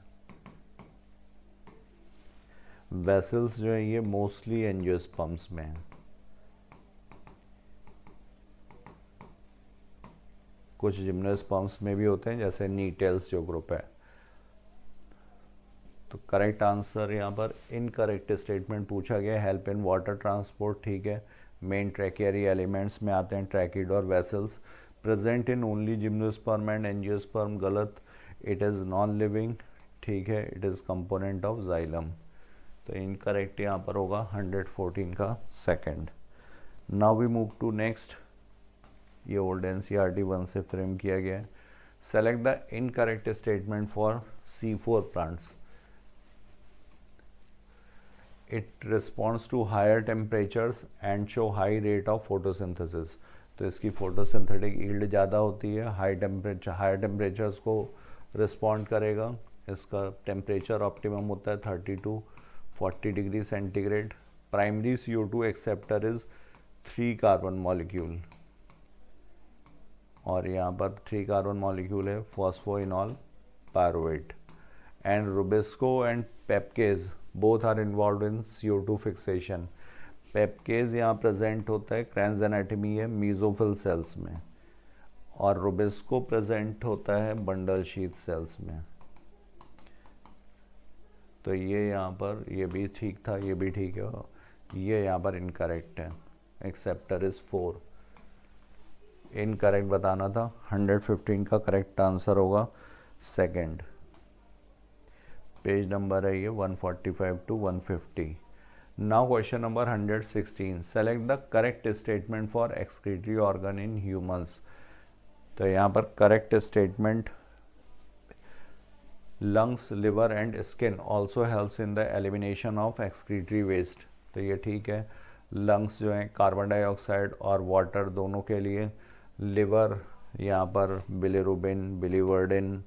वेसल्स जो है ये मोस्टली एंजियोस्पर्म्स में हैं। कुछ जिम्नोस्पर्म्स में भी होते हैं, जैसे नीटेल्स जो ग्रुप है। तो करेक्ट आंसर यहाँ पर इनकरेक्ट स्टेटमेंट पूछा गया, हेल्प इन वाटर ट्रांसपोर्ट, ठीक है। मेन ट्रैकियरी एलिमेंट्स में आते हैं ट्रैकिड और vessels. Present in only gymnosperm and angiosperm, गलत। इट इज़ नॉन लिविंग, ठीक है। It is component of xylem. तो इनकरेक्ट यहाँ पर होगा 114 का second. Now we move to next, ये ओल्ड NCERT 1 से फ्रेम किया गया है। Select the incorrect statement for C4 plants. It responds to higher temperatures and show high rate of photosynthesis. तो इसकी फोटोसिंथेटिक यील्ड ज़्यादा होती है, हायर टेम्परेचर्स को रिस्पॉन्ड करेगा। इसका टेम्परेचर ऑप्टिमम होता है 30 to 40 degree centigrade. Primary CO2 acceptor is 3 carbon molecule, और यहाँ पर 3 कार्बन मॉलिक्यूल है phosphoenol pyruvate. And rubisco and PEPcase both are involve in CO2 fixation. PEPcase यहाँ प्रेजेंट होता है, क्रैंस एनाटमी है मीजोफिल सेल्स में, और रुबिस्को प्रेजेंट होता है बंडल शीथ सेल्स में। तो ये यहाँ पर ये भी ठीक था, ये भी ठीक है, ये यहाँ पर इनकरेक्ट है। एक्सेप्टर इज़ 4, इनकरेक्ट बताना था। 115 का करेक्ट आंसर होगा सेकंड। पेज नंबर है ये 145 to 150। Now question number 116, select the correct statement for excretory organ in humans. तो यहाँ पर correct statement, lungs, liver and skin also helps in the elimination of excretory waste. तो ये ठीक है। लंग्स जो हैं कार्बन डाइऑक्साइड और वाटर दोनों के लिए, लिवर यहाँ पर bilirubin, biliverdin,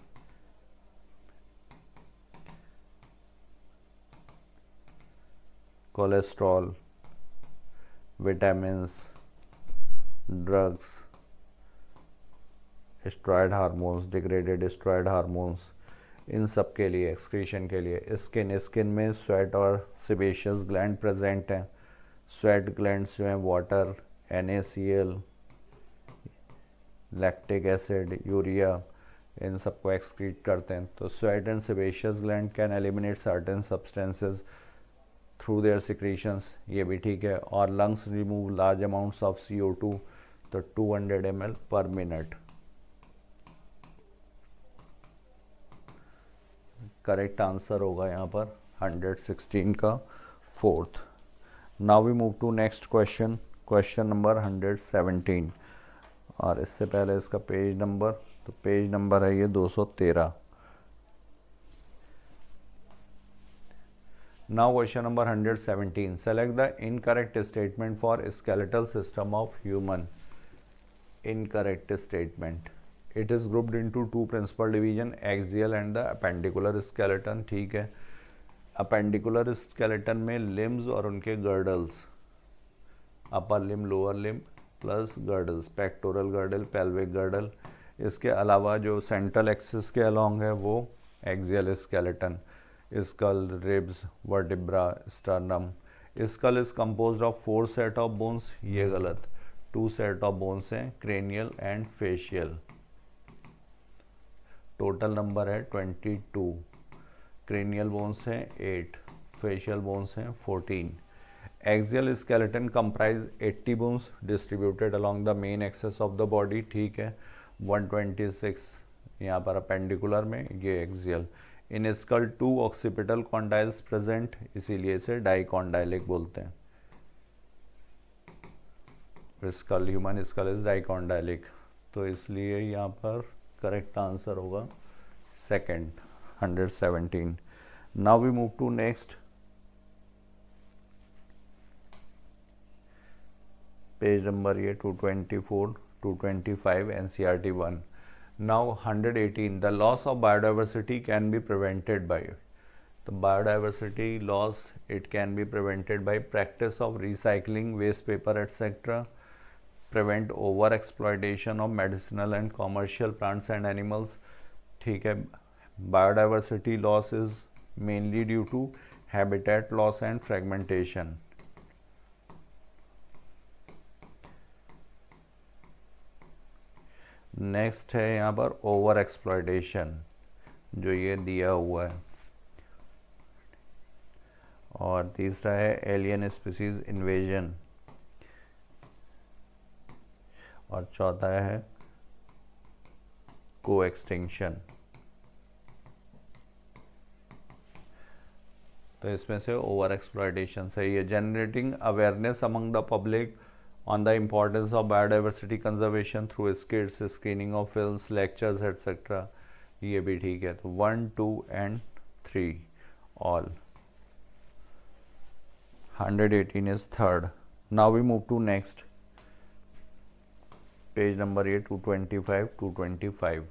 cholesterol, vitamins, drugs, steroid hormones, degraded steroid hormones, इन सब के लिए, एक्सक्रीशन के लिए। स्किन में स्वेट और सेबेशियस ग्लैंड प्रेजेंट हैं। स्वेट ग्लैंड्स जो हैं water, NaCl, lactic acid, urea, इन सबको एक्सक्रीट करते हैं। तो sweat and sebaceous gland can eliminate certain substances through their secretions, ये भी ठीक है। और lungs remove large amounts of CO2, तो 200 ml पर मिनट। करेक्ट आंसर होगा यहाँ पर 116 का fourth. Now we move to next question, question number 117। और इससे पहले इसका पेज नंबर, तो पेज नंबर है ये 213। Now question number 117, select the incorrect statement for skeletal system of human. Incorrect statement, it is grouped into 2 principal division, axial and the appendicular skeleton. ठीक है। अपेंडिकुलर स्केलेटन में लिम्स और उनके girdles, upper limb, lower limb plus girdles, pectoral girdle, pelvic girdle. इसके अलावा जो सेंट्रल एक्सिस के अलोंग है वो axial skeleton, skull, ribs, vertebra, sternum. Skull is composed of 4 set of bones, ये गलत, 2 सेट ऑफ बोन्स हैं, cranial and facial. Total number है 22। क्रेनियल बोन्स हैं 8, फेशियल बोन्स हैं 14। Axial skeleton comprise 80 bones distributed along the main axis of the body. ठीक है। 126 यहाँ पर अपेंडिकुलर में, ये axial. In skull 2 occipital condyles present, इसीलिए इसे डाइकॉन्डाइलिक बोलते हैं। Skull, human skull is dicondylic, तो इसलिए यहाँ पर करेक्ट आंसर होगा second, 117। Now we move to next, page number ये 224, 225, NCERT 1। Now 118, the loss of biodiversity can be prevented by. तो biodiversity loss, it can be prevented by practice of recycling waste paper etcetera, prevent over exploitation of medicinal and commercial plants and animals। ठीक है। biodiversity loss is mainly due to habitat loss and fragmentation। Next है यहाँ पर ओवर एक्सप्लॉयटेशन, जो ये दिया हुआ है। और तीसरा है एलियन स्पीसीज इन्वेजन, और चौथा है को एक्सटिंक्शन। तो इसमें से ओवर एक्सप्लॉयटेशन सही है। Generating awareness among the public on the importance of biodiversity conservation through skits, screening of films, lectures etcetera, ये भी ठीक है। तो 1, 2 and 3 all. 118 is third. Now we move to next, page number ये 225, 225।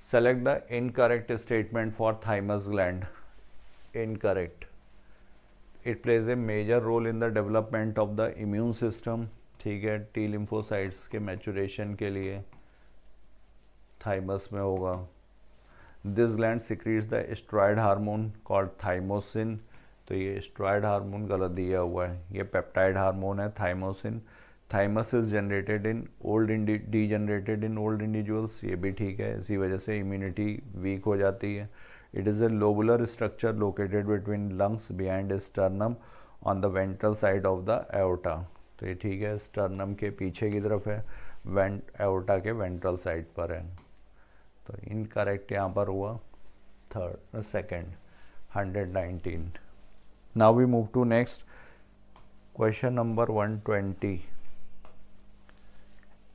Select the incorrect statement for thymus gland. Incorrect, it plays a major role in the development of the immune system. ठीक है। टी लिम्फोसाइट्स के मैचुरेशन के लिए थाइमस में होगा। This gland secretes the steroid hormone called thymosin. तो ये स्टेरॉयड हार्मोन गलत दिया हुआ है, ये पेप्टाइड हार्मोन है thymosin. Thymus is generated in old degenerated in old individuals, ये भी ठीक है। इसी वजह से इम्यूनिटी वीक हो जाती है। It is a lobular structure located between lungs behind sternum on the ventral side of the aorta. तो ये ठीक है, स्टर्नम के पीछे की तरफ है, एओर्टा के वेंट्रल साइड पर है। तो इनकरेक्ट यहाँ पर हुआ second 119। Now we move to next question number 120।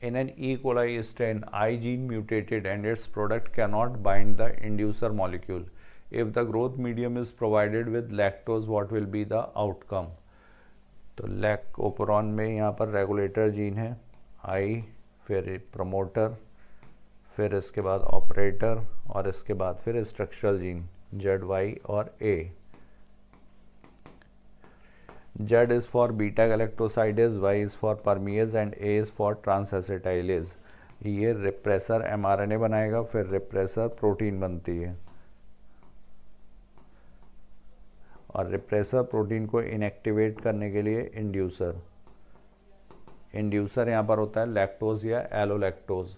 In an E. coli strain, I gene mutated and its product cannot bind the inducer molecule. If the growth medium is provided with lactose, what will be the outcome? तो लैक्टोपरॉन में यहाँ पर रेगुलेटर जीन है I, फिर प्रमोटर, फिर इसके बाद ऑपरेटर और इसके बाद फिर स्ट्रक्चरल जीन Z, Y और A। Z is for beta galactosidase, Y is for permease and A is for transacetylase। ये रिप्रेसर mRNA बनाएगा, फिर रिप्रेसर प्रोटीन बनती है और रिप्रेसर प्रोटीन को इनएक्टिवेट करने के लिए इंड्यूसर यहाँ पर होता है लैक्टोज या एलोलैक्टोज।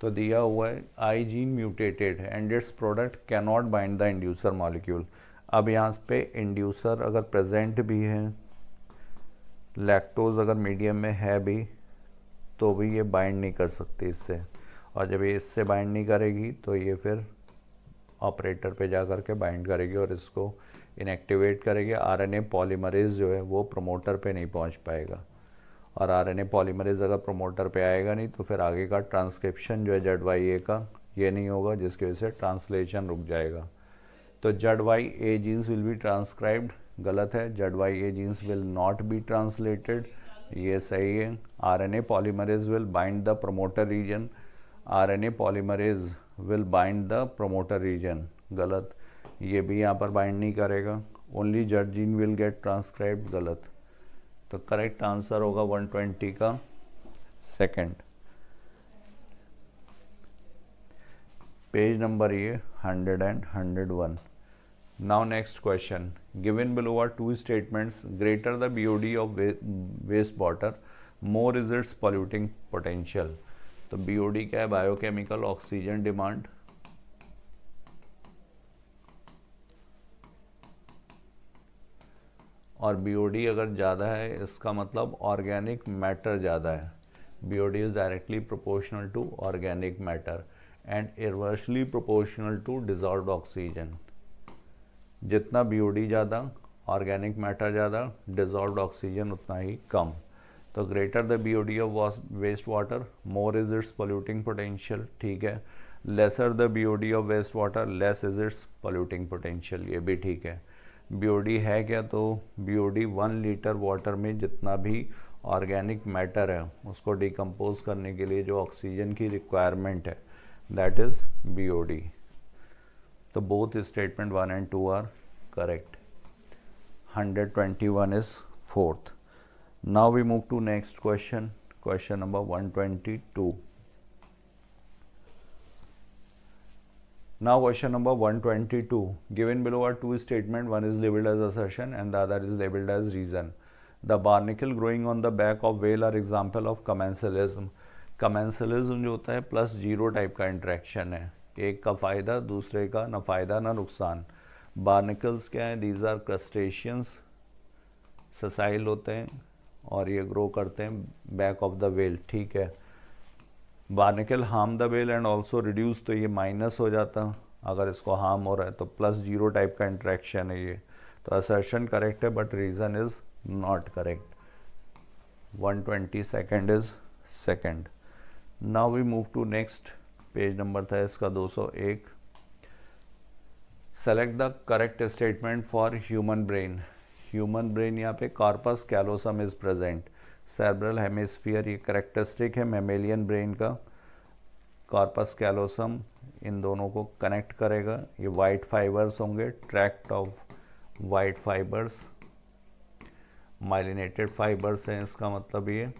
तो दिया हुआ है आई gene mutated and it's product cannot bind the inducer molecule. अब यहाँ पे इंड्यूसर अगर प्रेजेंट भी है, लैक्टोज अगर मीडियम में है भी, तो भी ये बाइंड नहीं कर सकती इससे, और जब ये इससे बाइंड नहीं करेगी तो ये फिर ऑपरेटर पे जा कर के बाइंड करेगी और इसको इनएक्टिवेट करेगी। आरएनए पॉलीमरेज जो है वो प्रमोटर पे नहीं पहुंच पाएगा, और आरएनए पॉलीमरेज अगर प्रमोटर पे आएगा नहीं तो फिर आगे का ट्रांसक्रिप्शन जो है ZYA का ये नहीं होगा, जिसकी वजह से ट्रांसलेशन रुक जाएगा। तो ZYA genes will be transcribed, गलत है। ZYA genes will not be translated, ये सही है। RNA polymerase will bind the promoter region, RNA polymerase will bind the promoter region, गलत। ये भी यहाँ पर बाइंड नहीं करेगा। Only Z gene will get transcribed, गलत। तो करेक्ट आंसर होगा 120 का सेकंड। पेज नंबर ये 100 and 101। Now next question. Given below are two statements. Greater the BOD of wastewater, more is its polluting potential. तो BOD क्या है? Biochemical oxygen demand. और BOD अगर ज़्यादा है इसका मतलब ऑर्गेनिक मैटर ज़्यादा है। BOD is directly proportional to organic matter and inversely proportional to dissolved oxygen। जितना BOD ज़्यादा, ऑर्गेनिक मैटर ज़्यादा, डिजॉल्व्ड ऑक्सीजन उतना ही कम। तो greater the BOD of waste water, more is its polluting potential, ठीक है। Lesser the BOD of waste water, less is its polluting potential, ये भी ठीक है। BOD है क्या? तो BOD 1 लीटर वाटर में जितना भी ऑर्गेनिक मैटर है उसको डिकम्पोज करने के लिए जो ऑक्सीजन की रिक्वायरमेंट है, दैट इज़ BOD। तो both statement 1 and 2 are correct. 121 is fourth. Now we move to next question, question number 122. Now question number 122. Given below are two statements, one is labeled as assertion and the other is labeled as reason. The barnacle growing on the back of whale are example of commensalism. Commensalism जो होता है प्लस जीरो टाइप का इंट्रैक्शन है, एक का फ़ायदा दूसरे का ना फ़ायदा ना नुकसान। बार्निकल्स क्या है? दीज आर क्रस्टेशियंस, ससाइल होते हैं और ये ग्रो करते हैं बैक ऑफ द वेल, ठीक है। Barnacle harm the well and also reduce, तो ये माइनस हो जाता अगर इसको हार्म हो रहा है, तो प्लस जीरो टाइप का इंट्रैक्शन है ये। तो असर्शन करेक्ट है but reason is not correct. 122 is second. Now we move to next, page number था इसका 201। Select the correct statement for human brain. Human brain यहाँ पे corpus callosum is present, cerebral hemisphere ये करेक्टरिस्टिक है मैमेलियन ब्रेन का। कॉर्पस कैलोसम इन दोनों को कनेक्ट करेगा, ये वाइट फाइबर्स होंगे, tract of white fibres, myelinated fibres हैं इसका मतलब ये,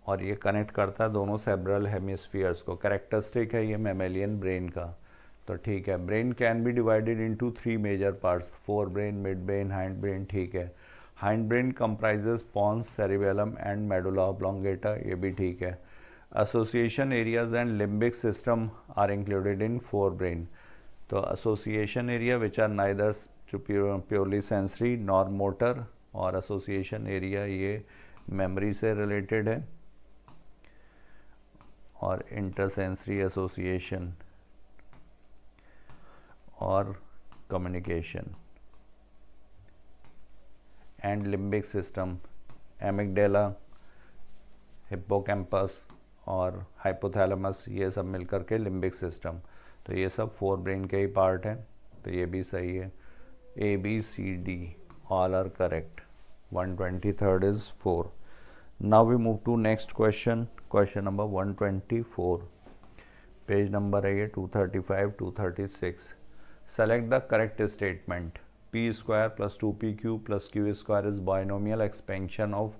और ये कनेक्ट करता है दोनों सेरेब्रल हेमिस्फीयर्स को। कैरेक्टरिस्टिक है ये मैमेलियन ब्रेन का, तो ठीक है। Brain can be divided into 3 major parts, forebrain, midbrain, hindbrain, ठीक है। Hindbrain comprises pons, cerebellum and medulla oblongata, ये भी ठीक है। Association areas and limbic system are included in forebrain, तो association area which are neither purely sensory nor motor, और एसोसिएशन एरिया ये मेमोरी से रिलेटेड है, और इंटरसेंसरी एसोसिएशन और communication. And limbic system amygdala, hippocampus और हाइपोथैलेमस, ये सब मिलकर के लिम्बिक सिस्टम। तो ये सब 4 ब्रेन के ही पार्ट हैं, तो ये भी सही है। A B C D all are correct. 123rd is 4. Now we move to next question. Question number 124. Page number है ये 235 236. Select the correct statement. P square plus 2PQ plus Q square is binomial expansion of,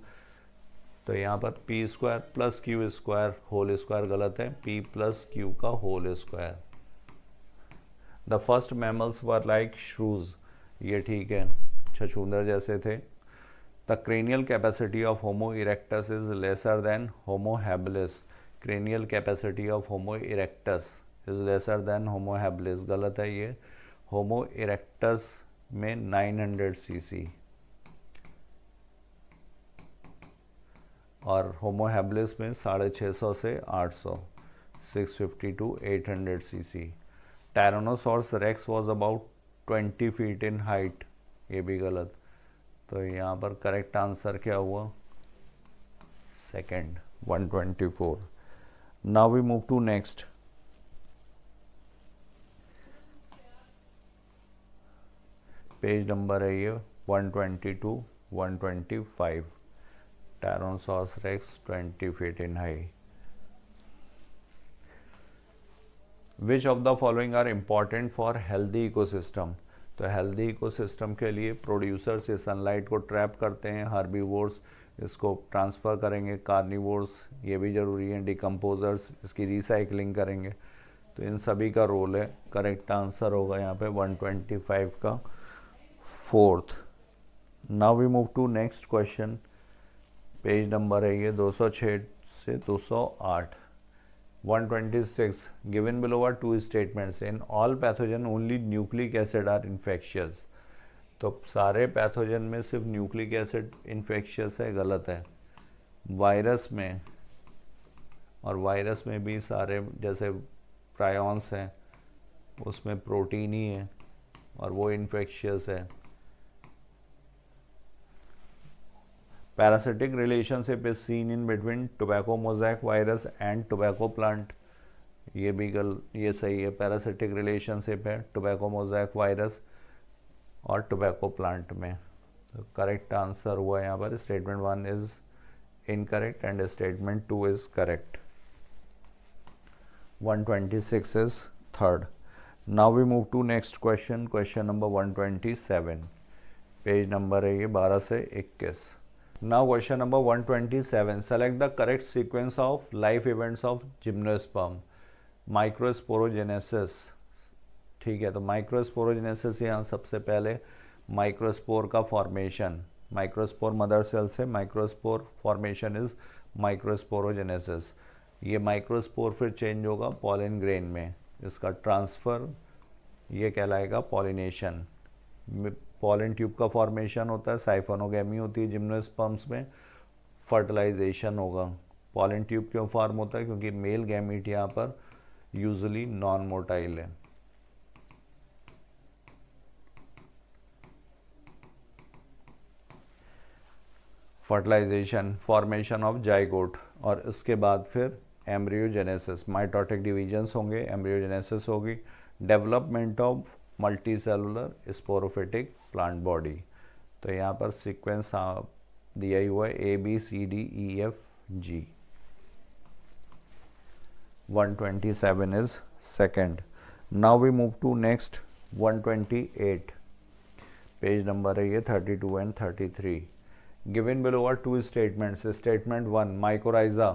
तो यहाँ पर P square plus Q square whole square गलत है, P प्लस Q का whole square. The first mammals were like shrews, ये ठीक है, छछूंदर जैसे थे। The cranial capacity of homo erectus is lesser than homo habilis, cranial capacity of homo erectus is lesser than homo habilis गलत है ये। होमो इरेक्टस में 900 सीसी और होमो हैबिलिस में 650 से 800, 650 to 800 cc. Tyrannosaurus rex was about 20 feet in height, ये भी गलत। तो यहाँ पर करेक्ट आंसर क्या हुआ? Second, 124। Now we move to next. Page number है ये 122 125। Tyrannosaurus rex 20 feet in height. Which of the following are important for healthy ecosystem, तो हेल्दी इकोसिस्टम के लिए प्रोड्यूसर्स ये सनलाइट को ट्रैप करते हैं, हर्बीवोर्स इसको ट्रांसफ़र करेंगे, कार्निवोर्स ये भी ज़रूरी है, डिकम्पोजर्स इसकी रिसाइकलिंग करेंगे, तो इन सभी का रोल है। करेक्ट आंसर होगा यहाँ पे 125 का fourth. Now we move to next question. Page number है ये 206 से 208। 126 given below are two statements. In all pathogen only nucleic acid are infectious. तो सारे पैथोजन में सिर्फ न्यूक्लिक एसिड इन्फेक्शियस है, गलत है। वायरस में, और वायरस में भी सारे जैसे प्रायॉन्स हैं उसमें प्रोटीन ही है और वो इन्फेक्शियस है। Parasitic relationship is seen in between tobacco mosaic virus and tobacco plant, ये भी ये सही है। पैरासिटिक रिलेशनशिप है टोबैको मोज़ाइक वायरस और टोबैको प्लांट में। तो करेक्ट आंसर हुआ यहाँ पर statement 1 is incorrect and statement 2 is correct. 126 is third. Now we move to next question. Question number 127। Page number है ये 12 से 21। Now question number 127. Select the correct sequence of life events of gymnosperm. Microsporogenesis, ठीक है, तो माइक्रोस्पोरोजेनेसिस यहाँ सबसे पहले माइक्रोस्पोर का फॉर्मेशन, माइक्रोस्पोर मदर सेल से माइक्रोस्पोर फॉर्मेशन इज माइक्रोस्पोरोजेनेसिस। ये माइक्रोस्पोर फिर चेंज होगा पॉलन ग्रेन में, इसका ट्रांसफ़र ये कहलाएगा पॉलिनेशन। पॉलन ट्यूब का फॉर्मेशन होता है, साइफोनोगेमी होती है जिम्नोस्पर्म्स में, फर्टिलाइजेशन होगा। पॉलन ट्यूब क्यों फॉर्म होता है? क्योंकि मेल गैमीट यहाँ पर यूजुअली नॉन मोटाइल है। फर्टिलाइजेशन, फॉर्मेशन ऑफ जाइगोट, और उसके बाद फिर एम्ब्रियोजेनेसिस, माइटोटिक डिवीजन्स होंगे, एम्ब्रियोजेनेसिस होगी, development of multi cellular sporophytic plant body. तो यहाँ पर सीक्वेंस दिया ही हुआ है ABCDEFG। 127 is second. Now we move to next 128. Page number है ये 32 and 33. Given below are two statements. Statement 1, mycorrhiza,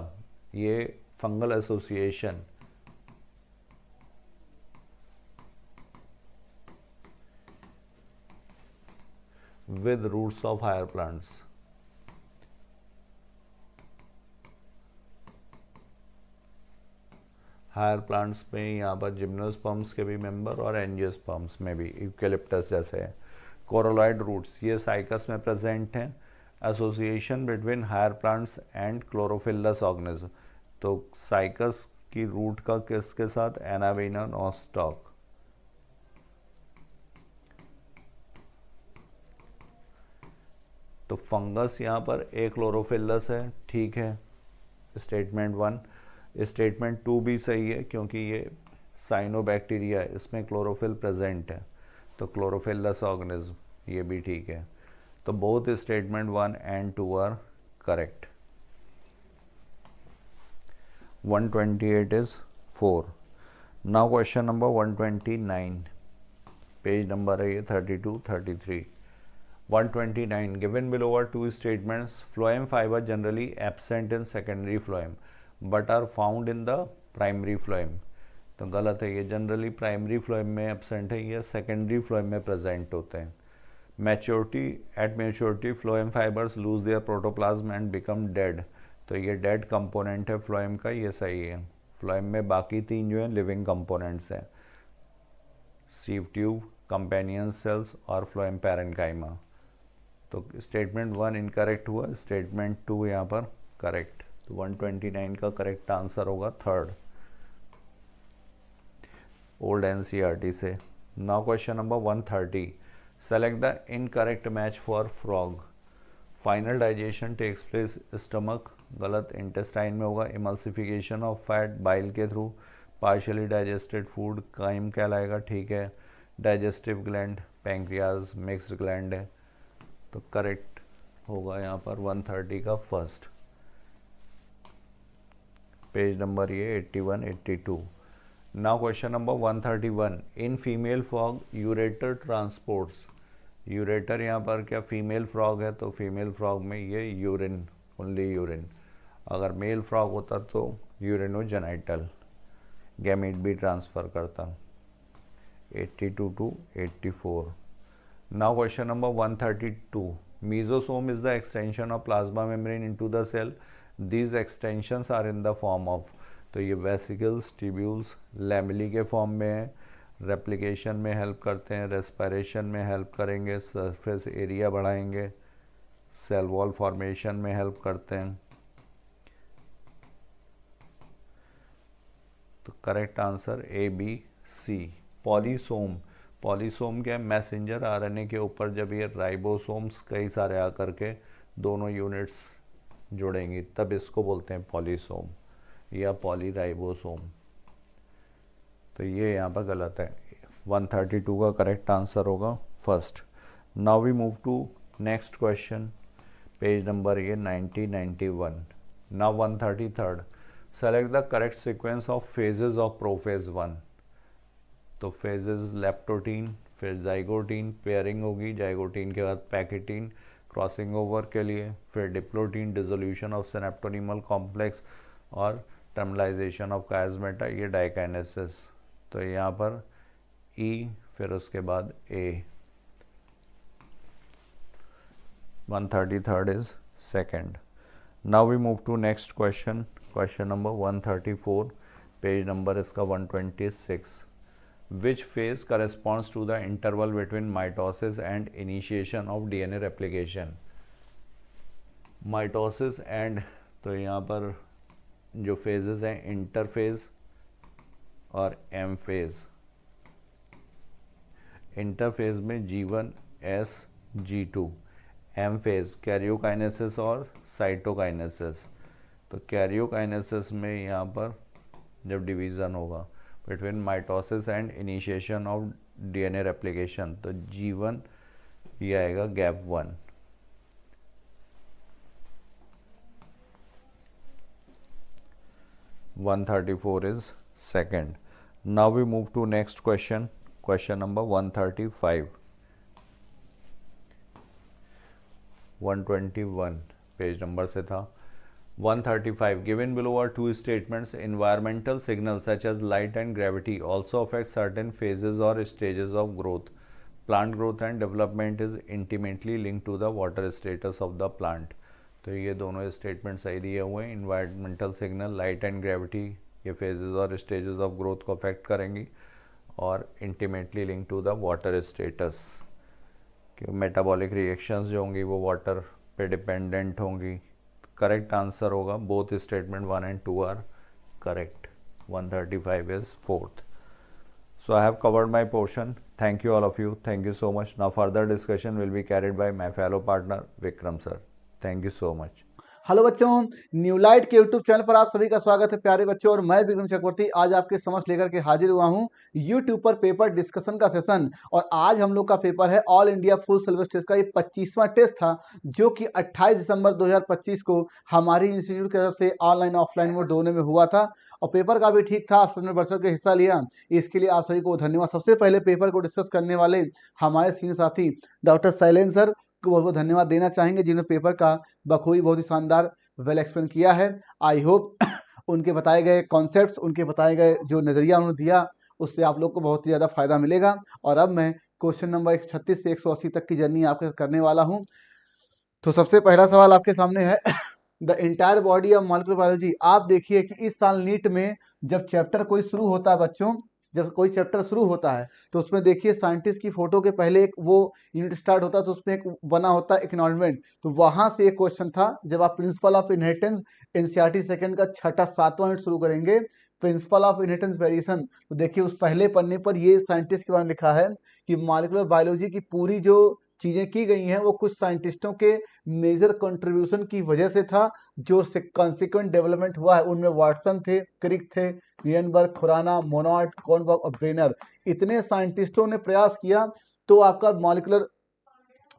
ये fungal association, with roots of higher plants. Higher plants में यहाँ पर जिम्नोस्पर्म्स के भी मेंबर और एंजियोस्पर्म्स में भी, यूकेलिप्टस जैसे है। कोरोलॉइड रूट्स ये साइकस में प्रेजेंट हैं। Association between higher plants and chlorophyllous organism, तो साइकस की रूट का किसके साथ, एनाबेना नॉस्टॉक। तो फंगस यहाँ पर ए क्लोरोफिलस है, ठीक है, स्टेटमेंट 1। स्टेटमेंट 2 भी सही है क्योंकि ये साइनोबैक्टीरिया है, इसमें क्लोरोफिल प्रेजेंट है, तो क्लोरोफिलस ऑर्गेनिज्म ये भी ठीक है। तो both statement 1 and 2 are correct. 128 is 4. Now question number 129, page number है ये 32, 33। 129 given below are two statements, phloem fiber generally absent in secondary phloem but are found in the primary phloem। तो गलत है, ये जनरली प्राइमरी फ्लोएम में एबसेंट है, ये सेकेंडरी फ्लोएम में प्रेजेंट होते हैं। Maturity, at maturity phloem fibres lose their protoplasm and become dead, तो ये डेड कंपोनेंट है फ्लोएम का, ये सही है। फ्लोएम में बाकी 3 जो हैं लिविंग कंपोनेंट्स हैं, सीव ट्यूब, कंपेनियन सेल्स और फ्लोएम पैरेन्काइमा। तो स्टेटमेंट 1 इनकरेक्ट हुआ, स्टेटमेंट 2 यहाँ पर करेक्ट। तो 129 का करेक्ट आंसर होगा थर्ड, ओल्ड एनसीईआरटी से। Now question number 130, select the incorrect match for frog. Final digestion takes place stomach, गलत, इंटेस्टाइन में होगा। इमल्सिफिकेशन ऑफ फैट बाइल के through, partially digested food chyme कहलाएगा, ठीक है। Digestive gland, pancreas, mixed gland है, तो करेक्ट होगा यहाँ पर 130 का फर्स्ट। पेज नंबर ये 81, 82। Now question number 131, in female frog ureter transports. Ureter यहाँ पर क्या फीमेल फ्रॉग है, तो फीमेल फ्रॉग में ये यूरिन, ओनली यूरिन। अगर मेल फ्रॉग होता तो यूरिनोजेनाइटल, गैमीट भी ट्रांसफ़र करता। 82 to 84। Now question number 132, mesosome is the extension of plasma membrane into the cell, these extensions are in the form of, तो ये वेसिकल्स, ट्यूब्यूल्स, लैमेली के फॉर्म में है। रेप्लिकेशन में हेल्प करते हैं, रेस्पिरेशन में हेल्प करेंगे, सरफेस एरिया बढ़ाएंगे, सेल वॉल फॉर्मेशन में हेल्प करते हैं। तो correct answer A, B, C. Polysome, polysome क्या है, मैसेंजर आरएनए के ऊपर जब ये राइबोसोम्स कई सारे आकर के दोनों यूनिट्स जुड़ेंगी तब इसको बोलते हैं पॉलीसोम या पॉलीराइबोसोम। तो ये यहाँ पर गलत है, 132 का करेक्ट आंसर होगा first. Now we move to next question, page number ये 90, 91। Now 133, select the correct sequence of phases of prophase 1। तो फेजेस लेप्टोटीन, फिर जाइगोटीन, पेयरिंग होगी, जाइगोटीन के बाद पैकेटीन, क्रॉसिंग ओवर के लिए, फिर diplotene, dissolution of synaptonemal complex और टर्मलाइजेशन ऑफ कायस्मेटा, ये डाइकाइनेसिस। तो यहाँ पर ई, फिर उसके बाद A. 133 is second. Now we move to next question, question number 134, page number इसका 126। Which phase corresponds to the interval between mitosis and initiation of DNA replication? Mitosis and, तो यहाँ पर जो phases हैं इंटरफेज और एम फेज। इंटरफेज में G1, S, G2, M phase karyokinesis और साइटोकाइनेसिस। तो कैरियोकाइनेसिस में यहाँ पर जब डिवीज़न होगा between mitosis and initiation of DNA replication, तो G1 ये आएगा gap 1। One 134 is second. Now we move to next question, question number 135। 121 page number से था। 135, given below are two statements, environmental signals such as light and gravity also affect certain phases or stages of growth. Plant growth and development is intimately linked to the water status of the plant. तो ये दोनों स्टेटमेंट सही दिए हुए हैं। Environmental signal, light and gravity ये फेजेस और स्टेजेस ऑफ ग्रोथ को अफेक्ट करेंगी और intimately link to the water status, कि मेटाबॉलिक रिएक्शंस जो होंगी वो वाटर पे डिपेंडेंट होंगी। करेक्ट आंसर होगा both statement 1 and 2 are correct. 135 is fourth. So I have covered my portion. Thank you all of you. Thank you so much. Now further discussion will be carried by my fellow partner Vikram sir. Thank you so much. Hello बच्चों, न्यू लाइट के यूट्यूब चैनल पर आप सभी का स्वागत है प्यारे बच्चों। और मैं विक्रम चक्रवर्ती आज आपके समक्ष लेकर के हाजिर हुआ हूं यूट्यूब पर पेपर डिस्कशन का सेशन। और आज हम लोग का पेपर है all India full syllabus test का। ये 25वां टेस्ट था जो कि 28 दिसंबर 2025 को हमारी इंस्टीट्यूट की तरफ से ऑनलाइन ऑफलाइन मोड दोनों में हुआ था। और पेपर का भी ठीक था, आप सबने बढ़ चढ़ के हिस्सा लिया, इसके लिए आप सभी को धन्यवाद। सबसे पहले पेपर को डिस्कस करने वाले हमारे सीनियर साथी डॉक्टर शैलेंद्र सर को बहुत बहुत धन्यवाद देना चाहेंगे, जिन्होंने पेपर का बखूबी बहुत ही शानदार वेल एक्सप्लेन किया है। आई होप उनके बताए गए कॉन्सेप्ट्स, उनके बताए गए जो नज़रिया उन्होंने दिया, उससे आप लोग को बहुत ही ज़्यादा फायदा मिलेगा। और अब मैं क्वेश्चन नंबर 136 से 180 तक की जर्नी आपके साथ करने वाला हूं। तो सबसे पहला सवाल आपके सामने है the entire body of molecular biology. आप देखिए कि इस साल नीट में जब चैप्टर कोई शुरू होता है बच्चों, जब कोई चैप्टर शुरू होता है तो उसमें देखिए साइंटिस्ट की फोटो के पहले एक वो यूनिट स्टार्ट होता है, तो उसमें एक बना होता है एक्नॉलेजमेंट। तो वहां से एक क्वेश्चन था, जब आप principle of inheritance NCERT second का 6वां-7वां यूनिट शुरू करेंगे, प्रिंसिपल ऑफ इनहेरिटेंस वेरिएशन, तो देखिए उस पहले पन्ने पर ये साइंटिस्ट के बारे में लिखा है कि मॉलिक्यूलर बायोलॉजी की पूरी जो चीजें की गई हैं वो कुछ साइंटिस्टों के मेजर कंट्रीब्यूशन की वजह से था, जो कॉन्सिक्वेंट डेवलपमेंट हुआ है। उनमें वाटसन थे, क्रिक थे, लीएनबर्ग, खुराना, मोनॉट, कॉर्नबर्ग और ब्रेनर, इतने साइंटिस्टों ने प्रयास किया तो आपका मॉलिक्यूलर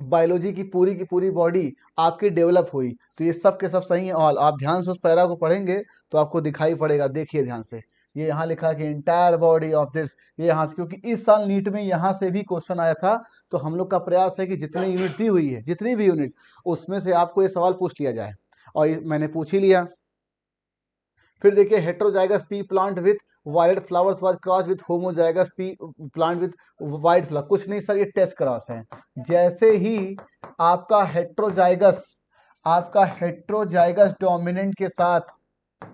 बायोलॉजी की पूरी बॉडी आपकी डेवलप हुई। तो ये सब के सब सही है। और आप ध्यान से उस पैरा को पढ़ेंगे तो आपको दिखाई पड़ेगा। देखिए ध्यान से, ये यहाँ लिखा है कि इंटायर बॉडी ऑफ दिस, ये यहाँ से, क्योंकि इस साल नीट में यहाँ से भी क्वेश्चन आया था। तो हम लोग का प्रयास है कि जितनी यूनिट दी हुई है, जितनी भी यूनिट, उसमें से आपको ये सवाल पूछ लिया जाए। और मैंने पूछ ही लिया। फिर देखिए heterozygous P plant with violet flowers was cross with homozygous P plant with white flower. कुछ नहीं सर, ये टेस्ट क्रॉस है। जैसे ही आपका हेट्रोजाइगस डोमिनेंट के साथ,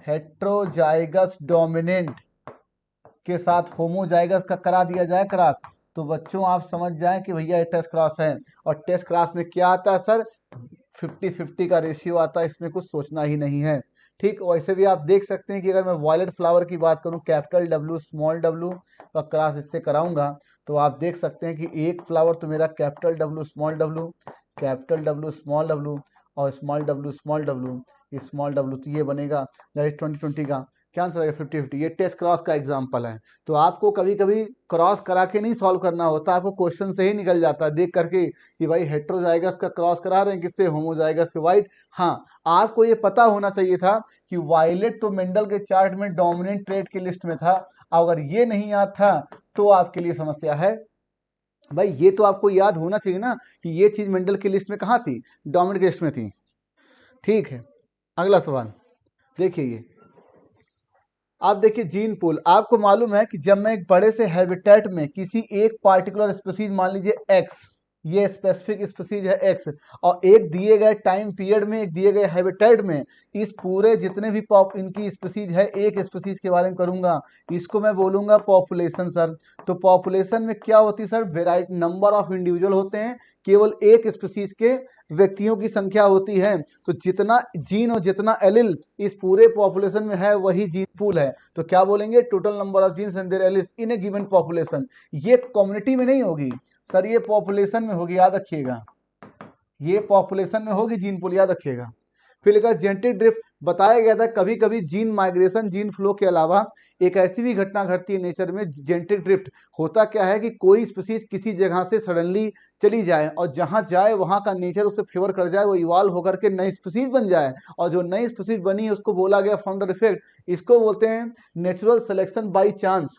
हेट्रोजाइगस डोमिनेंट के साथ होमोजाइगस का करा दिया जाए क्रॉस, तो बच्चों आप समझ जाएं कि भैया ये टेस्ट क्रॉस है। और टेस्ट क्रॉस में क्या आता है सर? 50-50 का रेशियो आता है, इसमें कुछ सोचना ही नहीं है। ठीक, वैसे भी आप देख सकते हैं कि अगर मैं वायलेट फ्लावर की बात करूं, कैपिटल डब्ल्यू स्मॉल डब्ल्यू का क्रॉस इससे कराऊंगा, तो आप देख सकते हैं कि एक फ्लावर तो मेरा capital W small W, capital W small W और small W small W, small W, तो ये बनेगा 20-20 का। क्या आंसर है? 50-50। ये टेस्ट क्रॉस का एग्जाम्पल है। तो आपको कभी कभी क्रॉस करा के नहीं सॉल्व करना होता, आपको क्वेश्चन से ही निकल जाता है देख करके कि भाई हेट्रोजाइगस का क्रॉस करा रहे हैं किससे? होमोजाइगस से वाइट। हाँ, आपको ये पता होना चाहिए था कि वायलेट तो मेंडल के चार्ट में डोमिनेंट ट्रेट की लिस्ट में था। अगर ये नहीं याद था तो आपके लिए समस्या है। भाई ये तो आपको याद होना चाहिए ना कि ये चीज मेंडल की लिस्ट में कहाँ थी? डोमिनेंट की लिस्ट में थी। ठीक है, अगला सवाल देखिए। ये आप देखिए जीन पूल। आपको मालूम है कि जब मैं एक बड़े से हैबिटेट में किसी एक पार्टिकुलर स्पीसीज, मान लीजिए एक्स, ये स्पेसिफिक स्पीसीज है एक्स, और एक दिए गए टाइम पीरियड में, एक दिए गए हैबिटेट में इस पूरे जितने भी इनकी स्पीसीज है, एक स्पीसीज के बारे में करूंगा, इसको मैं बोलूंगा पॉपुलेशन सर। तो पॉपुलेशन में क्या होती है sir? Variety, number of individual होते हैं, केवल एक स्पीसीज के व्यक्तियों की संख्या होती है। तो जितना जीन और जितना एलिल इस पूरे पॉपुलेशन में है वही जीन पूल है। तो क्या बोलेंगे? Total number of genes and their alleles in a given population. ये कम्युनिटी में नहीं होगी सर, ये पॉपुलेशन में होगी, याद रखिएगा। ये पॉपुलेशन में होगी जीन पूल, याद रखिएगा। फिर लिखा जेनेटिक ड्रिफ्ट। बताया गया था कभी कभी जीन माइग्रेशन, जीन फ्लो के अलावा एक ऐसी भी घटना घटती है नेचर में, जेनेटिक ड्रिफ्ट। होता क्या है कि कोई स्पीसीज किसी जगह से सडनली चली जाए और जहां जाए वहां का नेचर उसे फेवर कर जाए, वो इवॉल्व होकर के नई स्पीसीज बन जाए, और जो नई स्पीसीज बनी है उसको बोला गया फाउंडर इफेक्ट। इसको बोलते हैं नेचुरल सिलेक्शन बाई चांस।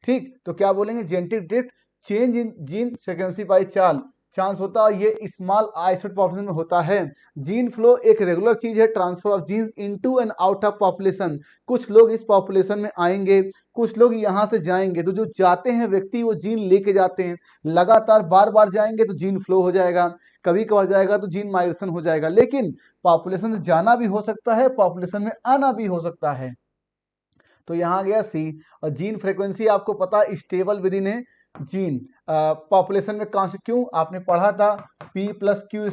ठीक, तो क्या बोलेंगे? Genetic drift, change in gene frequency by chance होता है। ये स्मॉल आइसोलेटेड पॉपुलेशन में होता है। जीन फ्लो एक रेगुलर चीज है, transfer of genes into and out of population. कुछ लोग इस पॉपुलेशन में आएंगे, कुछ लोग यहाँ से जाएंगे। तो जो जाते हैं व्यक्ति वो जीन लेके जाते हैं, लगातार बार बार जाएंगे तो जीन फ्लो हो जाएगा, कभी कभार जाएगा तो जीन माइग्रेशन हो जाएगा। लेकिन पॉपुलेशन से जाना भी हो सकता है, पॉपुलेशन में आना भी हो सकता है। तो यहाँ गया सी। और जीन फ्रीक्वेंसी आपको पता है stable with in A gene population में क्यों आपने पढ़ा था p प्लस क्यू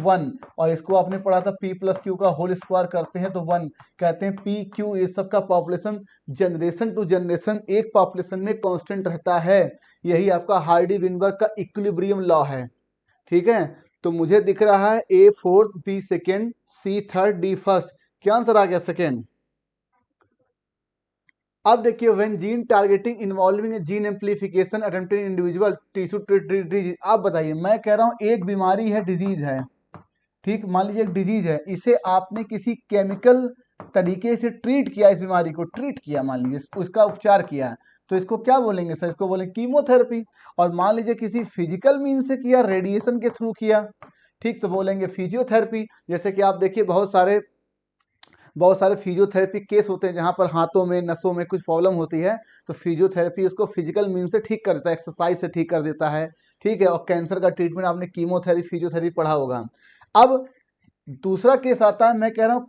1 और इसको आपने पढ़ा था p प्लस क्यू का होल स्क्वायर करते हैं तो 1 कहते हैं p q ये सब का पॉपुलेशन जनरेशन टू जनरेशन एक पॉपुलेशन में कांस्टेंट रहता है। यही आपका हार्डी विनबर्ग का इक्विलिब्रियम लॉ है। ठीक है, तो मुझे दिख रहा है a fourth, b second, c third, d first. क्या आंसर आ गया? सेकेंड। अब देखिए when gene targeting involving gene amplification attempted individual tissue disease. आप बताइए, मैं कह रहा हूं एक बीमारी है, डिजीज है, ठीक, मान लीजिए एक डिजीज है, इसे आपने किसी केमिकल तरीके से ट्रीट किया, इस बीमारी को ट्रीट किया, मान लीजिए उसका उपचार किया, तो इसको क्या बोलेंगे सर? इसको बोलेंगे कीमोथेरेपी। और मान लीजिए किसी फिजिकल मीन से किया, रेडिएशन के थ्रू किया, ठीक, तो बोलेंगे फिजियोथेरेपी। जैसे कि आप देखिए बहुत सारे फिजियोथेरेपी केस होते हैं जहां पर हाथों में, नसों में कुछ प्रॉब्लम होती है, तो फिजियोथेरेपी उसको फिजिकल मीन से ठीक कर देता है, एक्सरसाइज से ठीक कर देता है। ठीक है, और कैंसर का ट्रीटमेंट आपने कीमोथेरेपी, फिजियोथेरेपी पढ़ा होगा। अब दूसरा केस आता है, मैं कह रहा हूं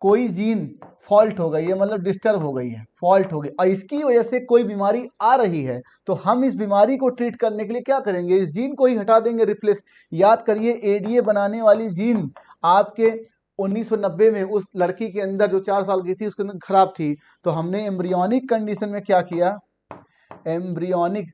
कोई जीन फॉल्ट हो गई है, मतलब डिस्टर्ब हो गई है, फॉल्ट हो गई, और इसकी वजह से कोई बीमारी आ रही है, तो हम इस बीमारी को ट्रीट करने के लिए क्या करेंगे? इस जीन को ही हटा देंगे, रिप्लेस। याद करिए एडीए बनाने वाली जीन आपके 1990 में उस लड़की के अंदर जो 4 साल की थी उसके अंदर खराब थी, तो हमने एम्ब्रियोनिक कंडीशन में क्या किया? एम्ब्रियोनिक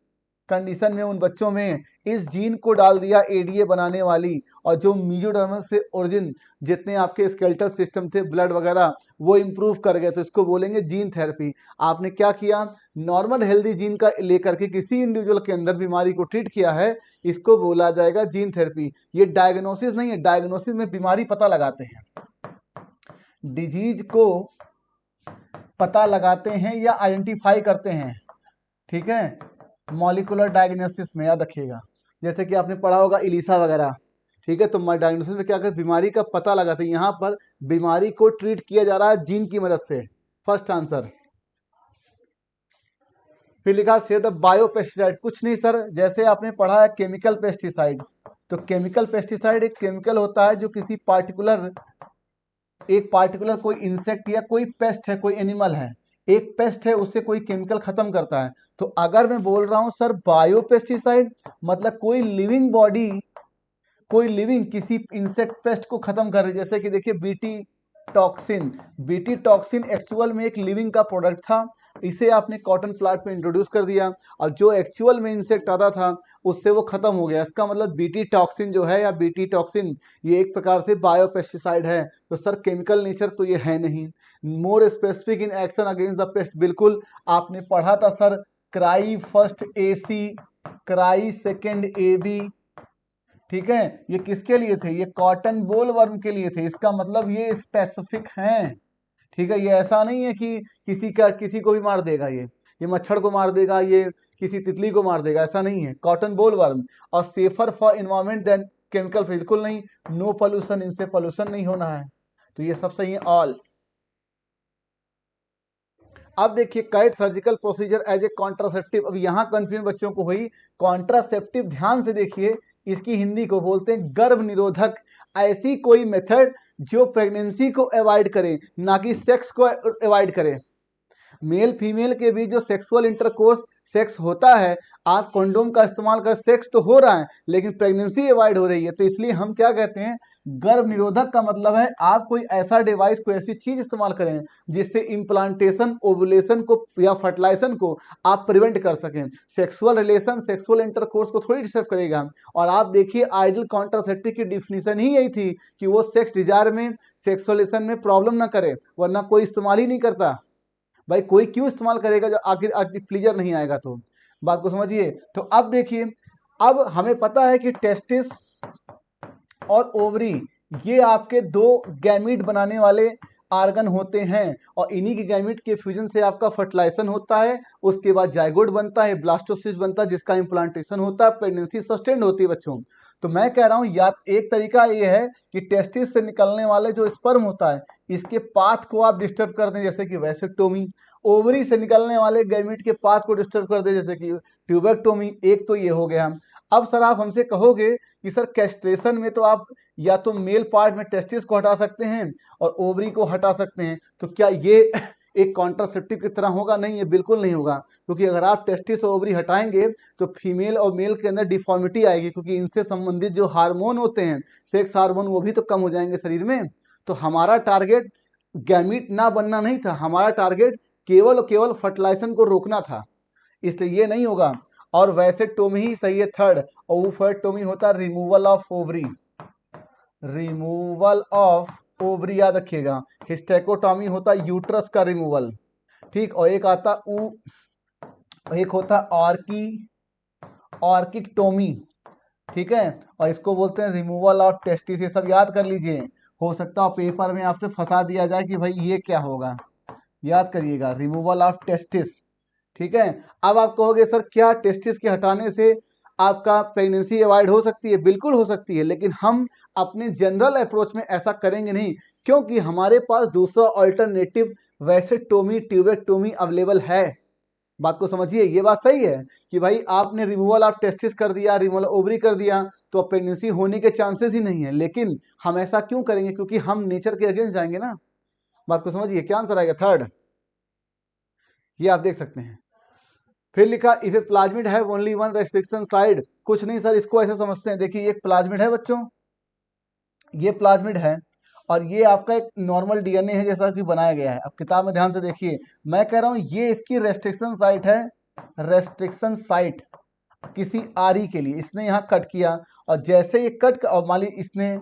कंडीशन में उन बच्चों में इस जीन को डाल दिया, एडीए बनाने वाली, और जो मीजोडर्मल से ओरिजिन जितने आपके स्केलेटल सिस्टम थे, ब्लड वगैरह, वो इंप्रूव कर गए, तो इसको बोलेंगे जीन थेरेपी। आपने क्या किया? नॉर्मल हेल्दी जीन का लेकर के किसी इंडिविजुअल के अंदर बीमारी को ट्रीट किया है, इसको बोला जाएगा जीन थेरेपी। ये डायग्नोसिस नहीं है, डायग्नोसिस में बीमारी पता लगाते हैं, डिजीज को पता लगाते हैं या आइडेंटिफाई करते हैं। ठीक है, मॉलिकुलर डायग्नोसिस में याद रखिएगा, जैसे कि आपने पढ़ा होगा इलिसा वगैरह। ठीक है, तो डायग्नोसिस में क्या करते? बीमारी का पता लगाते हैं। यहाँ पर बीमारी को ट्रीट किया जा रहा है जीन की मदद से, फर्स्ट आंसर। फिर लिखा से द बायोपेस्टिसाइड, कुछ नहीं सर, जैसे आपने पढ़ा है केमिकल पेस्टिसाइड, तो केमिकल पेस्टिसाइड एक केमिकल होता है जो किसी पार्टिकुलर कोई इंसेक्ट या कोई पेस्ट है, कोई एनिमल है, एक पेस्ट है, उससे कोई केमिकल खत्म करता है। तो अगर मैं बोल रहा हूं सर बायोपेस्टिसाइड, मतलब कोई लिविंग बॉडी, कोई लिविंग किसी इंसेक्ट पेस्ट को खत्म कर रही है। जैसे कि देखिए बीटी टॉक्सिन एक्चुअल में एक लिविंग का प्रोडक्ट था, इसे आपने कॉटन प्लांट में इंट्रोड्यूस कर दिया, और जो एक्चुअल में इंसेक्ट आता था उससे वो खत्म हो गया। इसका मतलब बीटी टॉक्सिन जो है, या बीटी टॉक्सिन, ये एक प्रकार से बायोपेस्टिसाइड है। तो सर केमिकल नेचर तो ये है नहीं। More specific in action against the paste, बिल्कुल आपने पढ़ा था sir, cry first AC, cry second AB। ठीक है, ये किसके लिए थे? ये कॉटन बोल वर्म के लिए थे। इसका मतलब ये स्पेसिफिक हैं। ठीक है, ये ऐसा नहीं है कि किसी को भी मार देगा, ये मच्छर को मार देगा, ये किसी तितली को मार देगा, ऐसा नहीं है। कॉटन बोल वर्म, और safer for environment than chemical, बिल्कुल नहीं। नो पोल्यूशन, इनसे पोल्यूशन नहीं होना है, तो ये सब सही है ऑल। अब देखिए kite surgical procedure as a contraceptive, अब यहाँ कंफ्यूजन बच्चों को हुई। कॉन्ट्रासेप्टिव ध्यान से देखिए, इसकी हिंदी को बोलते हैं गर्भ निरोधक। ऐसी कोई मेथड जो प्रेगनेंसी को अवॉइड करे, ना कि सेक्स को अवॉइड करे। मेल फीमेल के बीच जो सेक्सुअल इंटरकोर्स सेक्स होता है, आप कंडोम का इस्तेमाल कर, सेक्स तो हो रहा है लेकिन प्रेगनेंसी अवॉइड हो रही है, तो इसलिए हम क्या कहते हैं? गर्भ निरोधक का मतलब है आप कोई ऐसा डिवाइस, कोई ऐसी चीज इस्तेमाल करें जिससे इम्प्लांटेशन, ओवुलेशन को या फर्टिलाइजेशन को आप प्रिवेंट कर सकें। सेक्सुअल रिलेशन, सेक्सुअल इंटरकोर्स को थोड़ी डिस्टर्ब करेगा। और आप देखिए आइडियल कॉन्ट्रासेप्टिव की डिफिनीशन ही यही थी कि वो सेक्स डिजायर में, सेक्सुअलेशन में प्रॉब्लम ना करे, वरना कोई इस्तेमाल ही नहीं करता। भाई कोई क्यों इस्तेमाल करेगा जब आखिर प्लीजर नहीं आएगा? तो बात को समझिए। तो अब देखिए, अब हमें पता है कि टेस्टिस और ओवरी ये आपके दो गैमीट बनाने वाले आर्गन होते हैं, और इन्हीं के गैमीट के फ्यूजन से आपका फर्टिलाइजेशन होता है, उसके बाद जाइगोट बनता है, ब्लास्टोसिस्ट बनता है, जिसका इम्प्लांटेशन होता है, प्रेगनेंसी सस्टेन्ड होती है बच्चों। तो मैं कह रहा हूं, या एक तरीका ये है कि टेस्टिस से निकलने वाले जो स्पर्म होता है, इसके पाथ को आप डिस्टर्ब कर दें, जैसे कि वैसेक्टोमी। ओवरी से निकलने वाले गैमीट के पाथ को डिस्टर्ब कर दें, जैसे कि ट्यूबेक्टोमी। एक तो ये हो गया। अब सर आप हमसे कहोगे कि सर कैस्ट्रेशन में तो आप या तो मेल पार्ट में टेस्टिस को हटा सकते हैं और ओवरी को हटा सकते हैं, तो क्या ये एक कॉन्ट्रासेप्टिव की तरह होगा? नहीं, ये बिल्कुल नहीं होगा, क्योंकि अगर आप टेस्टिस और ओवरी हटाएंगे तो फीमेल और मेल के अंदर डिफॉर्मिटी आएगी, क्योंकि इनसे संबंधित जो हार्मोन होते हैं, सेक्स हार्मोन, वो भी तो कम हो जाएंगे शरीर में। तो हमारा टारगेट गैमीट ना बनना नहीं था, हमारा टारगेट केवल और केवल फर्टिलाइजेशन को रोकना था, इसलिए ये नहीं होगा। और वैसे टोमी ही सही है थर्ड, और ओवफेक्टोमी होता है removal of ovary, removal of ovary याद रखिएगा। हिस्टेकोटॉमी होता है यूट्रस का रिमूवल, ठीक। और एक आता एक होता ऑर्किकटोमी, ठीक है, और इसको बोलते हैं रिमूवल ऑफ टेस्टिस। ये सब याद कर लीजिए, हो सकता है पेपर में आपसे फंसा दिया जाए कि भाई ये क्या होगा, याद करिएगा, रिमूवल ऑफ टेस्टिस, ठीक है। अब आप कहोगे सर क्या टेस्टिस के हटाने से आपका प्रेगनेंसी अवॉइड हो सकती है? बिल्कुल हो सकती है, लेकिन हम अपने जनरल अप्रोच में ऐसा करेंगे नहीं, क्योंकि हमारे पास दूसरा अल्टरनेटिव वैसेक्टोमी, ट्यूबेक्टोमी अवेलेबल है। बात को समझिए, ये बात सही है कि भाई आपने रिमूवल ऑफ टेस्टिस कर दिया, रिमूवल ओवरी कर दिया, तो प्रेगनेंसी होने के चांसेस ही नहीं है। लेकिन हम ऐसा क्यों करेंगे? क्योंकि हम नेचर के अगेंस्ट जाएंगे ना। बात को समझिए, क्या आंसर आएगा? थर्ड, ये आप देख सकते हैं। फिर लिखा इफ ए प्लाज्मिड है ओनली वन रेस्ट्रिक्शन साइड। कुछ नहीं सर, इसको ऐसे समझते हैं, देखिए एक प्लाज्मिड है बच्चों, ये प्लाज्मिड है और ये आपका एक नॉर्मल डीएनए है जैसा कि बनाया गया है। अब किताब में ध्यान से देखिए, मैं कह रहा हूं ये इसकी रेस्ट्रिक्शन साइट है, रेस्ट्रिक्शन साइट किसी आरी के लिए। इसने यहाँ कट किया और जैसे ये कट, और मान ली इसने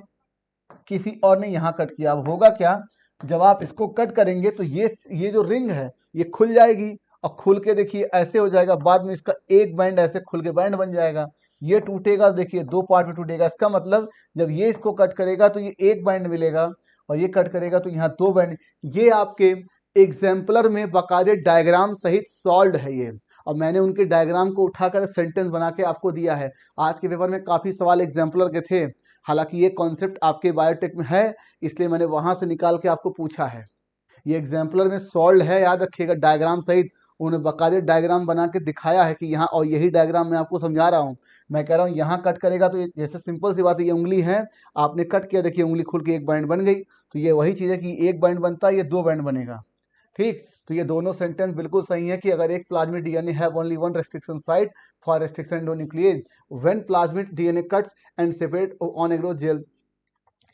किसी और ने यहाँ कट किया। अब होगा क्या, जब आप इसको कट करेंगे तो ये जो रिंग है ये खुल जाएगी, और खुल के देखिए ऐसे हो जाएगा, बाद में इसका एक बैंड ऐसे खुल के बैंड बन जाएगा। ये टूटेगा, देखिए दो पार्ट में टूटेगा। इसका मतलब जब ये इसको कट करेगा तो ये एक बैंड मिलेगा, और ये कट करेगा तो यहाँ दो बैंड। ये आपके एग्जाम्पलर में बाकायदे डायग्राम सहित सॉल्व है ये, और मैंने उनके डायग्राम को उठाकर सेंटेंस बना के आपको दिया है। आज के पेपर में काफ़ी सवाल एग्जाम्पलर के थे, हालांकि ये कॉन्सेप्ट आपके बायोटेक में है, इसलिए मैंने वहाँ से निकाल के आपको पूछा है। ये एग्जाम्पलर में सॉल्व है, याद रखिएगा, डायग्राम सहित उन्होंने बाकायदे डायग्राम बना के दिखाया है कि यहाँ, और यही डायग्राम मैं आपको समझा रहा हूँ। मैं कह रहा हूँ यहाँ कट करेगा तो जैसे सिंपल सी बात है, ये उंगली है, आपने कट किया, देखिए उंगली खुल के एक बैंड बन गई। तो ये वही चीज़ है कि एक बैंड बनता है, ये दो बैंड बनेगा, ठीक। तो ये दोनों सेंटेंस बिल्कुल सही है कि अगर एक plasmid DNA have only one restriction site for restriction endonuclease when plasmid DNA cuts and separate on एग्रोजेल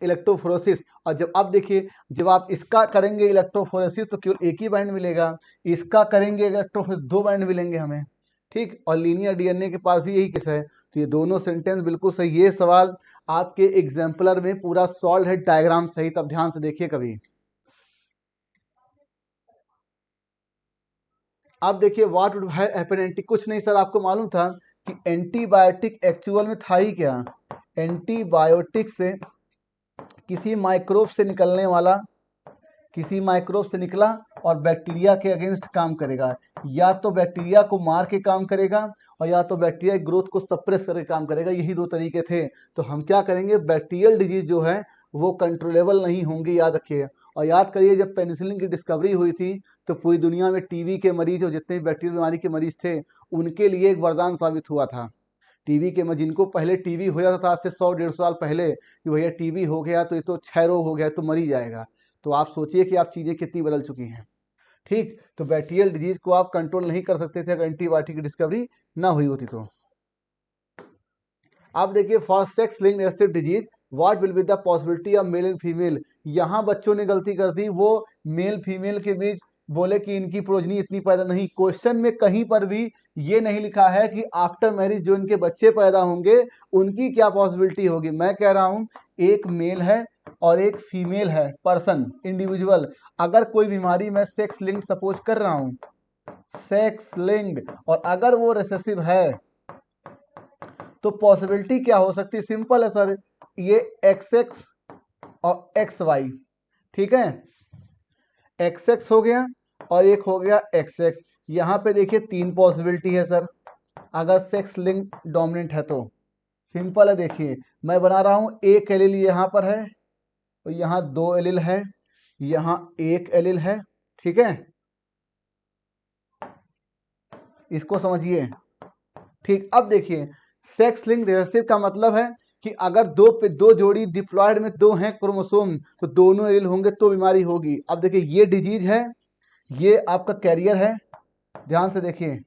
electrophoresis. और जब आप देखिए, जब आप इसका करेंगे इलेक्ट्रोफोरेसिस तो केवल एक ही बैंड मिलेगा, इसका करेंगे इलेक्ट्रोफोरेसिस दो बैंड मिलेंगे हमें, ठीक। और लीनियर डीएनए के पास भी यही केस है। तो ये दोनों सेंटेंस बिल्कुल सही। ये सवाल आपके एग्जाम्पलर में पूरा सॉल्व है डायग्राम सहित, अब ध्यान से देखिए कभी। अब देखिए व्हाट वुड हैपन एंटी, कुछ नहीं सर, आपको मालूम था कि एंटीबायोटिक एक्चुअल में था ही क्या? एंटीबायोटिक से किसी माइक्रोब से निकलने वाला, किसी माइक्रोब से निकला और बैक्टीरिया के अगेंस्ट काम करेगा, या तो बैक्टीरिया को मार के काम करेगा और या तो बैक्टीरिया की ग्रोथ को सप्रेस करके काम करेगा। यही दो तरीके थे। तो हम क्या करेंगे, बैक्टीरियल डिजीज जो है वो कंट्रोलेबल नहीं होंगी, याद रखिए। और याद करिए जब पेनिसिलिन की डिस्कवरी हुई थी तो पूरी दुनिया में टीबी के मरीज और जितने भी बैक्टीरियल बीमारी के मरीज थे उनके लिए एक वरदान साबित हुआ था। टीबी के, जिनको पहले टीबी हो जाता था आज से 100-150 साल पहले, कि भैया टीबी हो गया तो ये तो क्षय रोग हो गया तो मरी जाएगा। तो आप सोचिए कि आप चीज़ें कितनी बदल चुकी हैं, ठीक। तो बैक्टीरियल डिजीज को आप कंट्रोल नहीं कर सकते थे अगर एंटीबायोटिक की डिस्कवरी ना हुई होती तो। अब देखिए for sex linked acid disease what will be the possibility of male and female. यहाँ बच्चों ने गलती कर दी, वो मेल फीमेल के बीच बोले कि इनकी प्रोजनी इतनी पैदा नहीं। क्वेश्चन में कहीं पर भी ये नहीं लिखा है कि आफ्टर मैरिज जो इनके बच्चे पैदा होंगे उनकी क्या पॉसिबिलिटी होगी। मैं कह रहा हूँ एक मेल है और एक फीमेल है, पर्सन, इंडिविजुअल। अगर कोई बीमारी मैं सेक्स लिंक्ड सपोज कर रहा हूँ, सेक्स लिंक्ड, और अगर वो रिसेसिव है तो पॉसिबिलिटी क्या हो सकती है? सिंपल है सर, ये XX और XY, ठीक है। XX हो गया और एक हो गया XX। यहाँ पे देखिए तीन पॉसिबिलिटी है सर, अगर सेक्स लिंक डोमिनेंट है तो। सिंपल है, देखिए मैं बना रहा हूँ, एक एलील यहाँ पर है और यहाँ दो एलील है, यहाँ एक एलील है, ठीक है, इसको समझिए, ठीक। अब देखिए सेक्स लिंक रिसेसिव का मतलब है कि अगर दो जोड़ी डिप्लॉयड में दो हैं क्रोमोसोम तो दोनों एलील होंगे तो बीमारी होगी। अब देखिए ये डिजीज है, ये आपका कैरियर है, ध्यान से देखिए,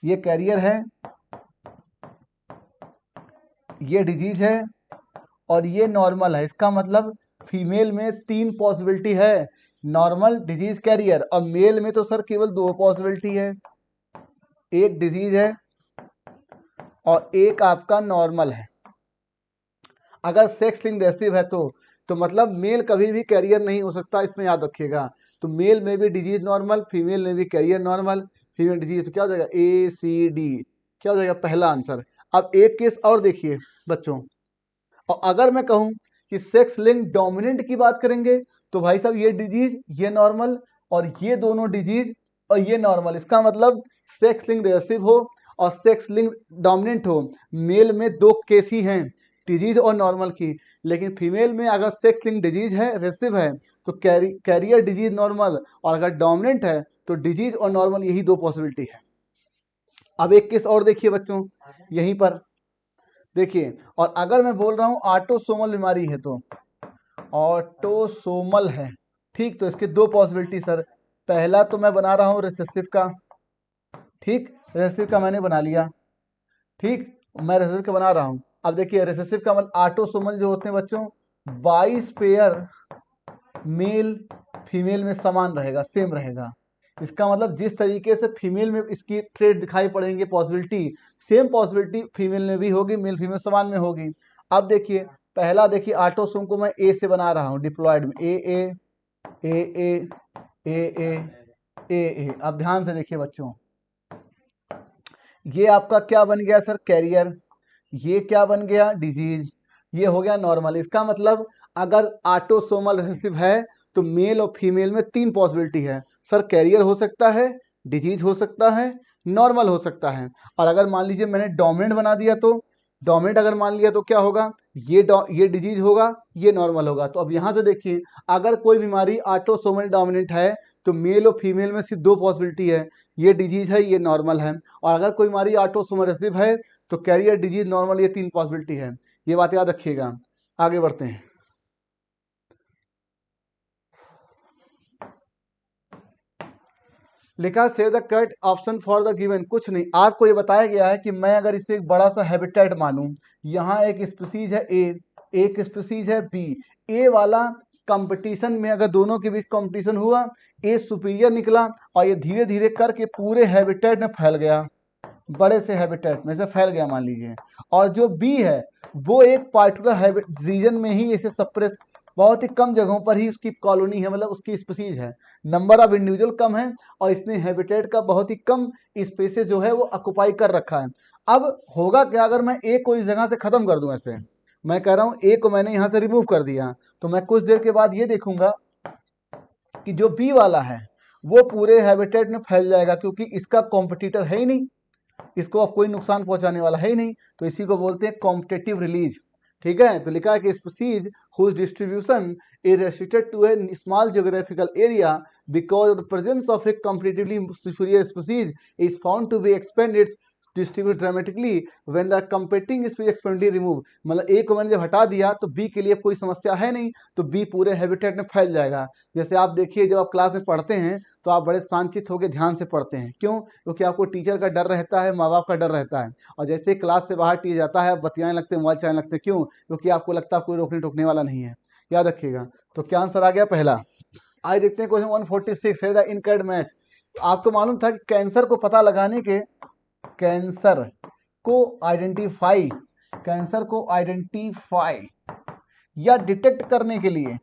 ये कैरियर है, ये डिजीज है और ये नॉर्मल है। इसका मतलब फीमेल में 3 पॉसिबिलिटी है, नॉर्मल, डिजीज, कैरियर। और मेल में तो सर केवल 2 पॉसिबिलिटी है, एक डिजीज है और एक आपका नॉर्मल है। अगर सेक्स लिंक रेसिव है तो मतलब मेल कभी भी कैरियर नहीं हो सकता, इसमें याद रखिएगा। तो मेल में भी डिजीज नॉर्मल, फीमेल में भी कैरियर नॉर्मल, फीमेल डिजीज, तो क्या हो जाएगा ACD, क्या हो जाएगा पहला आंसर। अब एक केस और देखिए बच्चों, और अगर मैं कहूं कि सेक्स लिंक डोमिनेंट की बात करेंगे तो भाई साहब ये डिजीज, ये नॉर्मल, और ये दोनों डिजीज और ये नॉर्मल। इसका मतलब सेक्स लिंक रेसिव हो और सेक्स लिंक डोमिनेंट हो, मेल में 2 केस ही हैं, डिजीज और नॉर्मल की। लेकिन फीमेल में अगर सेक्स लिंक डिजीज है, रेसिव है, तो कैरियर डिजीज नॉर्मल, और अगर डोमिनेंट है तो डिजीज और नॉर्मल, यही 2 पॉसिबिलिटी है। अब एक केस और देखिए बच्चों, यहीं पर देखिए, और अगर मैं बोल रहा हूं ऑटोसोमल बीमारी है तो ऑटोसोमल है, ठीक, तो इसके 2 पॉसिबिलिटी सर। पहला तो मैं बना रहा हूं रिसेसिव का, ठीक, रिसेसिव का मैंने बना लिया, ठीक, मैं रिसेसिव का बना रहा हूं। अब देखिए रिसेसिव का मतलब ऑटोसोमल जो होते हैं बच्चों, 22 पेयर मेल फीमेल में समान रहेगा, सेम रहेगा। इसका मतलब जिस तरीके से फीमेल में इसकी ट्रेड दिखाई पड़ेंगे पॉसिबिलिटी, सेम पॉसिबिलिटी फीमेल में भी होगी, मेल फीमेल समान में होगी। अब देखिए पहला, देखिए ऑटोसोम को मैं ए से बना रहा हूं, डिप्लॉयड में ए ए ए ए ए ए ए ए। अब ध्यान से देखिए बच्चों, ये आपका क्या बन गया सर, कैरियर, ये क्या बन गया, डिजीज, ये हो गया नॉर्मल। इसका मतलब अगर ऑटोसोमल रिसेसिव है तो मेल और फीमेल में 3 पॉसिबिलिटी है सर, कैरियर हो सकता है, डिजीज हो सकता है, नॉर्मल हो सकता है। और अगर मान लीजिए मैंने डोमिनेंट बना दिया तो डोमिनेंट अगर मान लिया तो क्या होगा, ये डिजीज होगा, ये नॉर्मल होगा। तो अब यहाँ से देखिए, अगर कोई बीमारी ऑटोसोमल डोमिनेंट है तो मेल और फीमेल में सिर्फ 2 पॉसिबिलिटी है, ये डिजीज है, ये नॉर्मल है। और अगर कोई बीमारी ऑटोसोमल रिसेसिव है तो कैरियर, डिजीज, नॉर्मल, ये 3 पॉसिबिलिटी है। ये बात याद रखिएगा। आगे बढ़ते हैं। लिखा से the correct option for the given, कुछ नहीं, आपको ये बताया गया है कि मैं अगर इसे एक बड़ा सा हैबिटेट मानूं, यहाँ एक स्पीसीज है ए, एक स्पीसीज है बी, ए वाला कंपटीशन में अगर दोनों के बीच कंपटीशन हुआ, ए सुपीरियर निकला और ये धीरे धीरे करके पूरे हैबिटेट में फैल गया, बड़े से हैबिटेट में से फैल गया मान लीजिए, और जो बी है वो एक पार्टिकुलर रीजन में ही इसे सप्रेस, बहुत ही कम जगहों पर ही उसकी कॉलोनी है, मतलब उसकी स्पीसीज है, नंबर ऑफ इंडिविजुअल कम है और इसने हैबिटेट का बहुत ही कम स्पेसेस जो है वो ऑक्युपाई कर रखा है। अब होगा क्या अगर मैं ए को इस जगह से खत्म कर दूं, ऐसे मैं कह रहा हूं ए को मैंने यहां से रिमूव कर दिया, तो मैं कुछ देर के बाद ये देखूंगा कि जो बी वाला है वो पूरे हैबिटेट में फैल जाएगा, क्योंकि इसका कॉम्पिटिटर है ही नहीं, इसको अब कोई नुकसान पहुंचाने वाला है ही नहीं, तो इसी को बोलते हैं कॉम्पिटिटिव रिलीज। ठीक है, तो लिखा है कि species whose distribution is restricted to a small geographical area because of the presence of a comparatively superior species is found to be expand its distribute dramatically when the competing species experimentally remove. मतलब ए को मैंने जब हटा दिया तो बी के लिए कोई समस्या है नहीं, तो बी पूरे हैबिटेट में फैल जाएगा। जैसे आप देखिए जब आप क्लास में पढ़ते हैं तो आप बड़े शांतचित्त होकर ध्यान से पढ़ते हैं, क्यों, क्योंकि आपको टीचर का डर रहता है, माँ बाप का डर रहता है। और जैसे क्लास से बाहर टीचर जाता है, बतियाने लगते हैं, मोबाइल चलाने लगते हैं, क्यों, क्योंकि आपको लगता है कोई रोकने टोकने वाला नहीं है। याद रखिएगा। तो क्या आंसर आ गया पहला। आइए देखते हैं क्वेश्चन 146 है द इनकरेक्ट मैच। आपको मालूम था कि कैंसर को पता लगाने के, कैंसर को आइडेंटिफाई या डिटेक्ट करने के लिए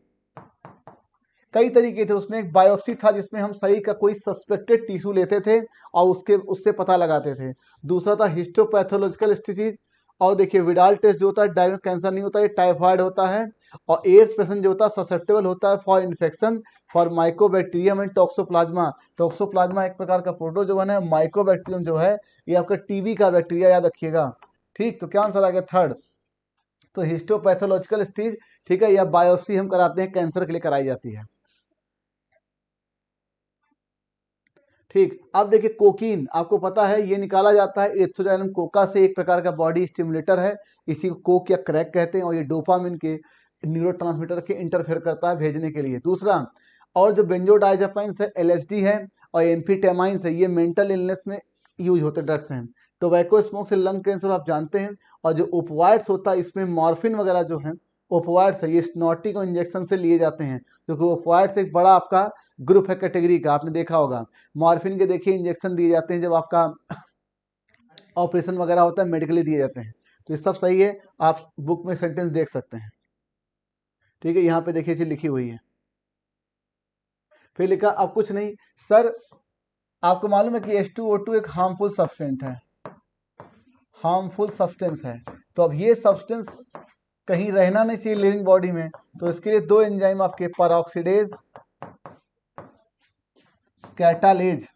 कई तरीके थे। उसमें एक बायोप्सी था जिसमें हम शरीर का कोई सस्पेक्टेड टिश्यू लेते थे और उससे पता लगाते थे। दूसरा था हिस्टोपैथोलॉजिकल स्टिचेज, और देखिए विडाल टेस्ट जो होता है डायग्नोस कैंसर नहीं होता, ये टाइफाइड होता है। और एड्स पेशेंट जो होता है ससेप्टेबल होता है for infection for Mycobacterium and toxoplasma. Toxoplasma एक प्रकार का प्रोटोजोवन है, माइकोबैक्टीरियम जो है ये आपका टीबी का बैक्टीरिया, याद रखिएगा। ठीक, तो क्या आंसर आ गया थर्ड। तो हिस्टोपैथोलॉजिकल स्टेज, ठीक है, या बायोप्सी हम कराते हैं, कैंसर के लिए कराई जाती है। ठीक, अब देखिए कोकीन, आपको पता है ये निकाला जाता है एथ्रोजाइलम कोका से, एक प्रकार का बॉडी स्टिमुलेटर है, इसी को कोक या क्रैक कहते हैं, और ये डोपामिन के न्यूरोट्रांसमीटर के इंटरफेयर करता है भेजने के लिए। दूसरा, और जो बेंजोडाइजेपाइन्स है, LSD है और एम्फीटेमाइंस है, ये मेंटल इलनेस में यूज होते ड्रग्स हैं। टोबैको स्मोक से लंग कैंसर आप जानते हैं। और जो ओपिओइड्स होता है इसमें मॉर्फिन वगैरह जो है ओपिओइड्स है, ये स्नॉटिंग और इंजेक्शन से लिए जाते हैं, क्योंकि ओपिओइड्स एक बड़ा आपका ग्रुप है कैटेगरी का, आपने देखा होगा। मॉर्फिन के देखिए इंजेक्शन दिए जाते हैं जब आपका ऑपरेशन वगैरह होता है, मेडिकली दिए जाते हैं। तो ये सब सही है, आप बुक में सेंटेंस देख सकते हैं। ठीक है, यहाँ पे देखिए चीज लिखी हुई है। फिर लिखा अब कुछ नहीं सर, आपको मालूम है कि H2O2 एक हार्मफुल सब्सटेंस है, हार्मफुल सब्सटेंस है। तो अब ये सब्सटेंस कहीं रहना नहीं चाहिए लिविंग बॉडी में, तो इसके लिए दो एंजाइम आपके परऑक्सीडेज कैटालेज,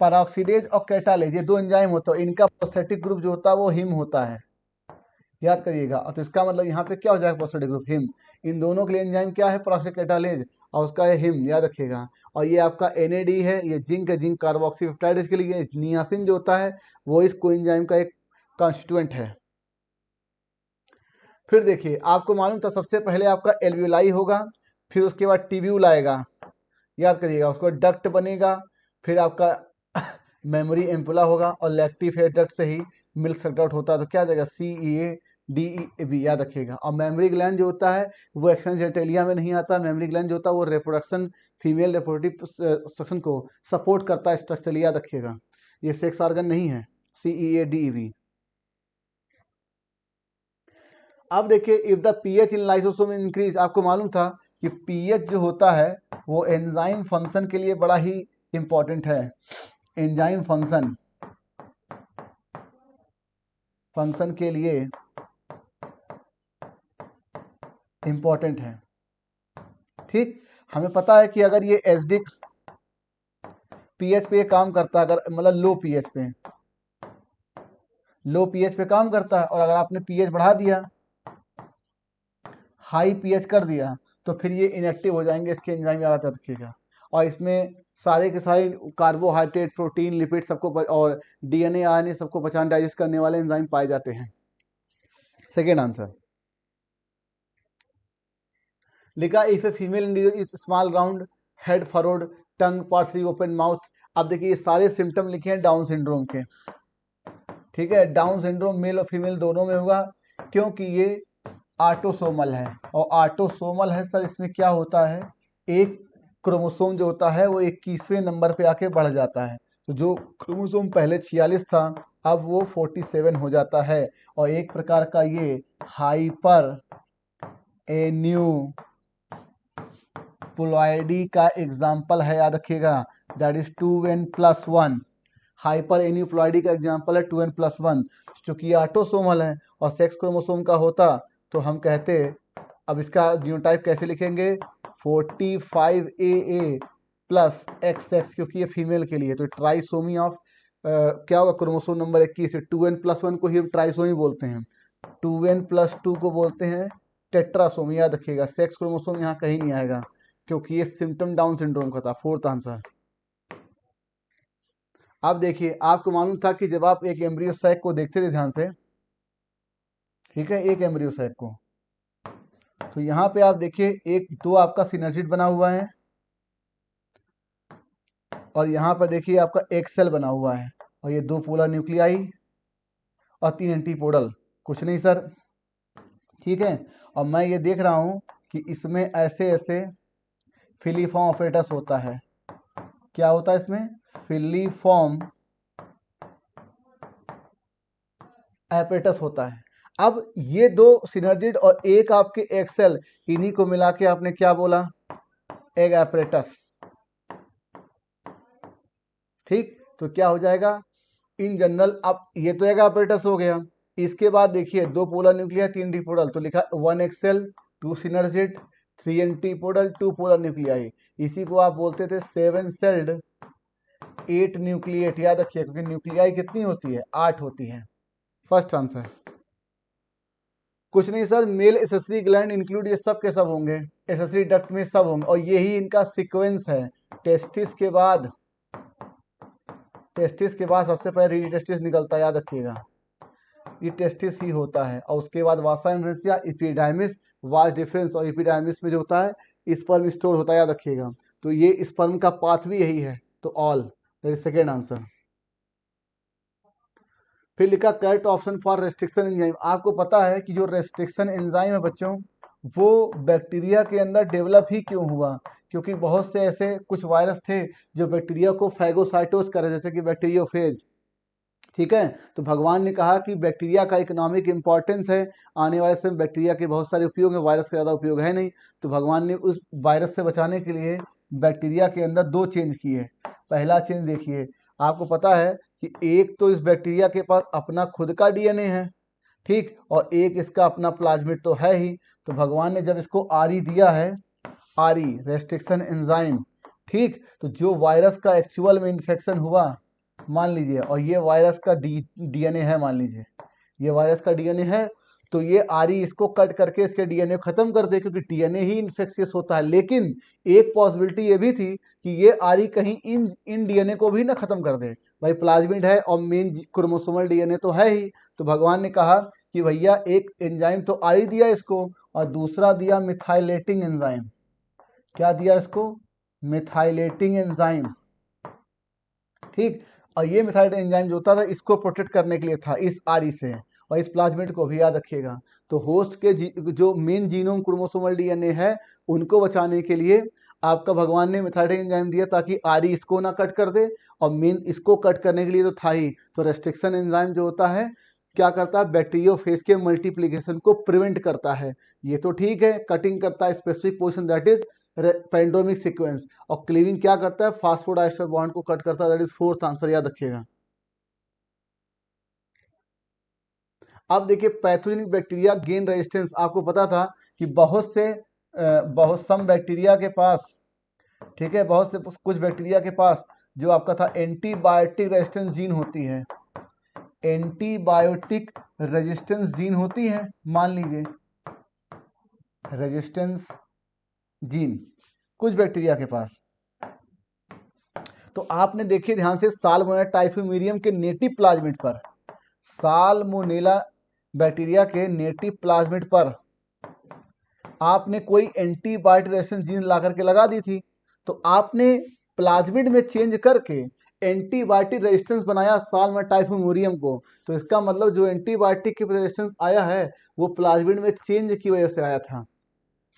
परऑक्सीडेज और कैटालेज, ये दो एंजाइम होता है। इनका प्रोस्थेटिक ग्रुप जो होता है वो हिम होता है, याद करिएगा। तो इसका मतलब यहाँ पे क्या हो जाएगा, प्रोस्थेटिक ग्रुप हिम। इन दोनों के लिए एंजाइम क्या है, परऑक्सीडेज कैटालेज, और उसका है हिम, याद रखिएगा। और ये आपका NAD है, ये जिंक है, जिंक कार्बोक्सीपेप्टाइड के लिए। नियासिन जो होता है वो इस कोएंजाइम का एक कॉन्स्टिट्यूएंट है। फिर देखिए आपको मालूम था सबसे पहले आपका एल्वियोलाई होगा, फिर उसके बाद ट्यूब्यूल आएगा, याद करिएगा। उसको डक्ट बनेगा, फिर आपका मेमोरी एम्पुला होगा, और लैक्टिव हेड डक्ट से ही मिल्क सक आउट होता है। तो क्या आ जाएगा, CEADEAB, याद रखिएगा। और मेमोरी ग्लैंड जो होता है वो एक्सटेंस जेनिटलिया में नहीं आता। मेमोरी ग्लैंड जो होता है वो रिप्रोडक्शन, फीमेल रिप्रोडक्टिव सेक्शन को सपोर्ट करता है स्ट्रक्चरली, याद रखिएगा। ये सेक्स ऑर्गन नहीं है, CEADEB। अब देखिए if the pH in lysosome increase, आपको मालूम था कि pH जो होता है वो एंजाइम फंक्शन के लिए बड़ा ही इंपॉर्टेंट है। एंजाइम फंक्शन के लिए इंपॉर्टेंट है। ठीक, हमें पता है कि अगर ये एसिडिक pH पे काम करता है, अगर मतलब लो pH पे काम करता है, और अगर आपने pH बढ़ा दिया, हाई pH कर दिया, तो फिर ये इनएक्टिव हो जाएंगे, इसके एंजाइम याद रखिएगा। और इसमें सारे के सारे कार्बोहाइड्रेट, प्रोटीन, लिपिड सबको और DNA RNA सबको पहचान डाइजेस्ट करने वाले एंजाइम पाए जाते हैं। सेकेंड आंसर लिखा if a female individual small round head, furrowed, tongue partially open mouth. अब देखिए ये सारे सिम्टम लिखे हैं डाउन सिंड्रोम के। ठीक है, डाउन सिंड्रोम मेल और फीमेल दोनों में होगा, क्योंकि ये ऑटोसोमल है। और ऑटोसोमल है सर, इसमें क्या होता है, एक क्रोमोसोम जो होता है वो 21वें नंबर पे आके बढ़ जाता है। तो जो क्रोमोसोम पहले 46 था अब वो 47 हो जाता है। और एक प्रकार का ये हाइपर एन्यूप्लॉइडी का एग्जाम्पल है, याद रखिएगा। That is 2n+1। Hyper aneuploidy का एग्जाम्पल है 2n+1, चूंकि ऑटोसोमल है और सेक्स क्रोमोसोम का होता तो हम कहते, अब इसका जीनोटाइप कैसे लिखेंगे, 45AA प्लस XX, क्योंकि ये फीमेल के लिए। तो ट्राइसोमी ऑफ क्या होगा, क्रोमोसोम नंबर 21। 2n+1 को ही ट्राइसोमी बोलते हैं, 2n+2 को बोलते हैं टेट्रासोमी, याद रखिएगा। सेक्स क्रोमोसोम यहाँ कहीं नहीं आएगा, क्योंकि ये सिम्टम डाउन सिंड्रोम का था। Fourth answer. अब देखिए आपको मालूम था कि जब आप एक एम्ब्रियो सैक को देखते थे ध्यान से, ठीक है, एक एम्ब्रियो सैक को, तो यहाँ पे आप देखिए एक दो आपका सिनर्जिड बना हुआ है, और यहाँ पर देखिए आपका एक सेल बना हुआ है, और ये दो पोलर न्यूक्लियाई और 3 एंटीपोडल। कुछ नहीं सर, ठीक है। और मैं ये देख रहा हूँ कि इसमें ऐसे ऐसे फिलीफॉर्म ऑपरेटस होता है। क्या होता है इसमें, फिलीफॉर्म एपरेटस होता है। अब ये दो सिनर्जिड और एक आपके एक्सेल, इन्हीं को मिला के आपने क्या बोला, एग एपरेटस। ठीक, तो क्या हो जाएगा इन जनरल। अब ये तो एग एपरेटस हो गया, इसके बाद देखिए दो पोलर न्यूक्लियर 3 एंटीपोडल, तो लिखा 1 egg cell 2 synergid 3 antipodal 2 polar nuclei. इसी को आप बोलते थे 7 सेल्ड 8 न्यूक्लिएट, याद रखिए, क्योंकि न्यूक्लियाई कितनी होती है, 8 होती है। First answer. कुछ नहीं sir, male accessory gland include, ये सब के सब होंगे, एसेसरी डक्ट में सब होंगे, और यही इनका सीक्वेंस है। टेस्टिस के बाद सबसे पहले रीडी टेस्टिस निकलता है, याद रखिएगा, ये टेस्टिस ही होता है। और उसके बाद वासा इन्फ्लुएंसिया, एपिडाइमिस, वास डिफरेंस, और एपिडाइमिस में जो होता है स्पर्म स्टोर होता है, याद रखिएगा। तो ये स्पर्म का पाथ भी यही है, तो all, that is second answer. फिर लिखा correct option for restriction enzyme. आपको पता है कि जो रेस्ट्रिक्शन एंजाइम है बच्चों, वो बैक्टीरिया के अंदर डेवलप ही क्यों हुआ, क्योंकि बहुत से ऐसे कुछ वायरस थे जो बैक्टीरिया को फैगोसाइटोस करे, जैसे कि बैक्टीरियोफेज, ठीक है। तो भगवान ने कहा कि बैक्टीरिया का इकोनॉमिक इंपॉर्टेंस है, आने वाले समय बैक्टीरिया के बहुत सारे उपयोग है, वायरस का ज़्यादा उपयोग है नहीं, तो भगवान ने उस वायरस से बचाने के लिए बैक्टीरिया के अंदर दो चेंज किए। पहला चेंज देखिए, आपको पता है कि एक तो इस बैक्टीरिया के पास अपना खुद का डीएनए है, ठीक, और एक इसका अपना प्लाज्मिड तो है ही। तो भगवान ने जब इसको आरई दिया है, आरई रेस्ट्रिक्शन एंजाइम, ठीक, तो जो वायरस का एक्चुअल में इन्फेक्शन हुआ मान लीजिए, और ये वायरस का डीएनए है, मान लीजिए ये वायरस का डीएनए है, तो ये आरई इसको कट करके इसके डीएनए खत्म कर दे, क्योंकि डीएनए ही इन्फेक्शियस होता है। लेकिन एक पॉसिबिलिटी ये भी थी कि ये आरई कहीं इन डीएनए को भी ना खत्म कर दे, भाई प्लाज्मिड है और मेन क्रोमोसोमल डीएनए तो है ही। तो भगवान ने कहा कि भैया एक एंजाइम तो आरई दिया इसको, और दूसरा दिया मिथाइलेटिंग एंजाइम। क्या दिया इसको? मिथाइलेटिंग एंजाइम, ठीक। और ये मिथाइलेटेड एंजाइम जो होता था इसको प्रोटेक्ट करने के लिए था, इस आरई से, और इस प्लाज्मिड को भी, याद रखिएगा। तो होस्ट के जो मेन जीनोम क्रोमोसोमल डीएनए है उनको बचाने के लिए आपका भगवान ने मिथाइलेटेड एंजाइम दिया, ताकि आरई इसको ना कट कर दे, और मेन इसको कट करने के लिए तो था ही। तो रेस्ट्रिक्शन एंजाइम जो होता है क्या करता है, बैक्टीरियोफेज के मल्टीप्लिकेशन को प्रिवेंट करता है। ये तो ठीक है, कटिंग करता है specific position, that is palindromic sequence, और क्लीविंग क्या करता है, फास्फोडाइस्टर बॉन्ड को कट करता है, दैट इज फोर्थ आंसर, याद रखिएगा। अब देखिए पैथोजेनिक बैक्टीरिया गेन रेजिस्टेंस, आपको पता था कि बहुत सम बैक्टीरिया के पास, ठीक है, बहुत से कुछ बैक्टीरिया के पास जो आपका था एंटीबायोटिक रेजिस्टेंस जीन होती है, एंटीबायोटिक रेजिस्टेंस जीन होती है, मान लीजिए रेजिस्टेंस जीन कुछ बैक्टीरिया के पास। तो आपने देखिए ध्यान से साल्मोनेला टाइफिमुरियम के नेटिव प्लाज्मिड पर, साल्मोनेला बैक्टीरिया के नेटिव प्लाज्मिड पर आपने कोई एंटीबायोटिक रेजिस्टेंस जीन ला करके लगा दी थी, तो आपने प्लाज्मिड में चेंज करके एंटीबायोटिक रेजिस्टेंस बनाया साल्मोनेला टाइफिमुरियम को। तो इसका मतलब जो एंटीबायोटिक के रेजिस्टेंस आया है वो प्लाज्मिड में चेंज की वजह से आया था,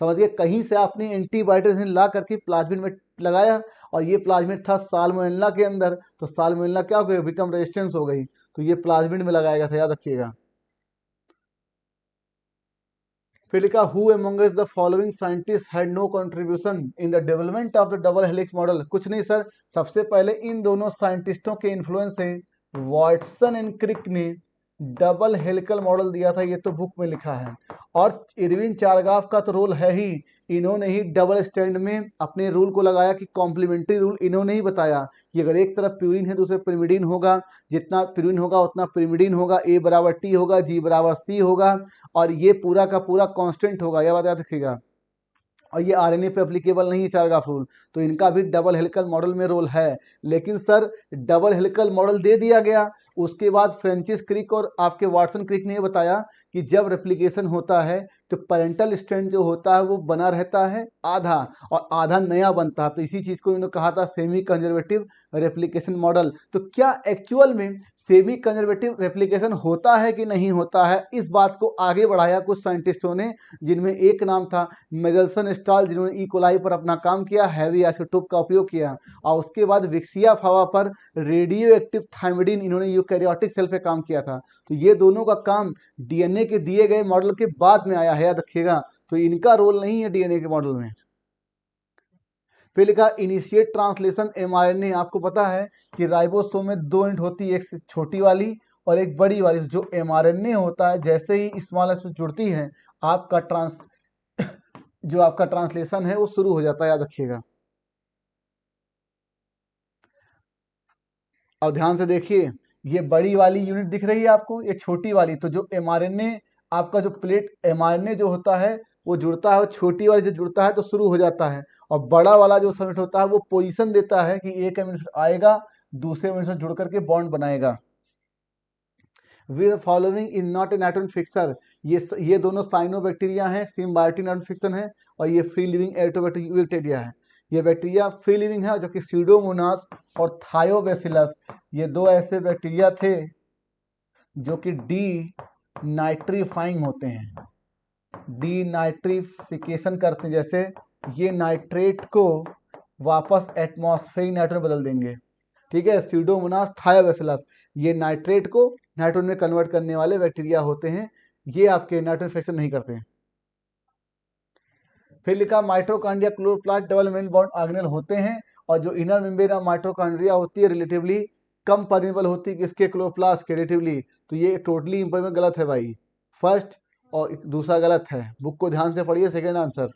समझिए। कहीं से आपने एंटीबायोटिक ला करके प्लाज्मिड में लगाया, और ये प्लाज्मिड था साल्मोनेला के अंदर, तो साल्मोनेला क्या हो गई, बिकम रेजिस्टेंस हो गई, तो ये प्लाज्मिड में लगाया गया था, याद रखिएगा। फिर लिखा who amongst the following scientist had no contribution in the development of the double helix model. कुछ नहीं सर, सबसे पहले इन दोनों साइंटिस्टों के इन्फ्लुएंस से वाटसन एंड क्रिक ने डबल हेलिकल मॉडल दिया था, ये तो बुक में लिखा है। और इरविन चारगाफ का तो रोल है ही, इन्होंने ही डबल स्टैंड में अपने रूल को लगाया कि कॉम्प्लीमेंट्री रूल इन्होंने ही बताया कि अगर एक तरफ प्यूरिन है दूसरे पिरिमिडीन होगा, जितना प्यूरिन होगा उतना पिरिमिडीन होगा, ए बराबर टी होगा, जी बराबर सी होगा, और ये पूरा का पूरा कांस्टेंट होगा, यह बात याद रखिएगा। और ये आरएनए पे एप्लीकेबल नहीं है चारगाफ रूल, तो इनका भी डबल हेलिकल मॉडल में रोल है। लेकिन सर डबल हेलिकल मॉडल दे दिया गया, उसके बाद फ्रेंचिस क्रिक और आपके वाटसन क्रिक ने बताया कि जब रेप्लिकेशन होता है तो पेरेंटल स्ट्रैंड जो होता है वो बना रहता है आधा, और आधा नया बनता है। तो इसी चीज़ को इन्होंने कहा था सेमी कंजर्वेटिव रेप्लिकेशन मॉडल। तो क्या एक्चुअल में सेमी कंजर्वेटिव रेप्लिकेशन होता है कि नहीं होता है, इस बात को आगे बढ़ाया कुछ साइंटिस्टों ने, जिनमें एक नाम था मेजल्सन स्टाल, जिन्होंने ई कोलाई पर अपना काम किया, हैवी आइसोटोप का उपयोग किया, और उसके बाद विक्सिया फावा पर रेडियो एक्टिव थाइमिडीन, इन्होंने यूकैरियोटिक सेल पे काम किया था। तो ये दोनों का काम डीएनए के दिए गए मॉडल के बाद में आया है, याद रखिएगा। तो इनका रोल नहीं है डीएनए के मॉडल में। फिर लिखा इनिशिएट ट्रांसलेशन एमआरएनए। आपको पता है कि राइबोसोम में दो एंड होती है, एक छोटी वाली और एक बड़ी वाली। जो एमआरएनए होता है जैसे ही स्मॉल एस में जुड़ती है, आपका जो आपका ट्रांसलेशन है वो शुरू हो जाता है, याद रखिएगा। अब ध्यान से देखिए, ये बड़ी वाली यूनिट दिख रही है आपको, ये छोटी वाली। तो जो एमआरएनए आपका जो प्लेट एमआरएनए जो होता है वो जुड़ता है, और छोटी वाली जो जुड़ता है तो शुरू हो जाता है, और बड़ा वाला जो सबमिट होता है वो पोजीशन देता है कि एक एमिनो आएगा, दूसरे एमिनो से जुड़ करके बॉन्ड बनाएगा। With following in not an atomic fixer, ये दोनों साइनोबैक्टीरिया हैं, सिम्बायोटिक इन्फेक्शन है, और ये फ्री लिविंग एरिथ्रोबैक्टीरिया है। ये बैक्टीरिया फ्री लिविंग है, जबकि स्यूडोमोनास और थायोबैसिलस ये दो ऐसे बैक्टीरिया थे जो कि डी नाइट्रीफाइंग होते हैं, डी नाइट्रीफिकेशन करते हैं। जैसे ये नाइट्रेट को वापस एटमॉस्फेरिक नाइट्रोजन बदल देंगे, ठीक है। स्यूडोमोनास थायोबैसिलस ये नाइट्रेट को नाइट्रोजन में कन्वर्ट करने वाले बैक्टीरिया होते हैं, ये आपके नाइट्रोजन फिक्शन नहीं करते हैं। फिर लिखा mitochondria chloroplast double membrane bond organelle होते हैं, और जो इनर मेम्ब्रेन ऑफ माइटोकॉन्ड्रिया होती है रिलेटिवली कम परमेबल होती है किसके, क्लोरोप्लास्ट के रिलेटिवली। तो ये टोटली इंपॉर्टेंट गलत है भाई, फर्स्ट, और दूसरा गलत है। बुक को ध्यान से पढ़िए, सेकेंड आंसर।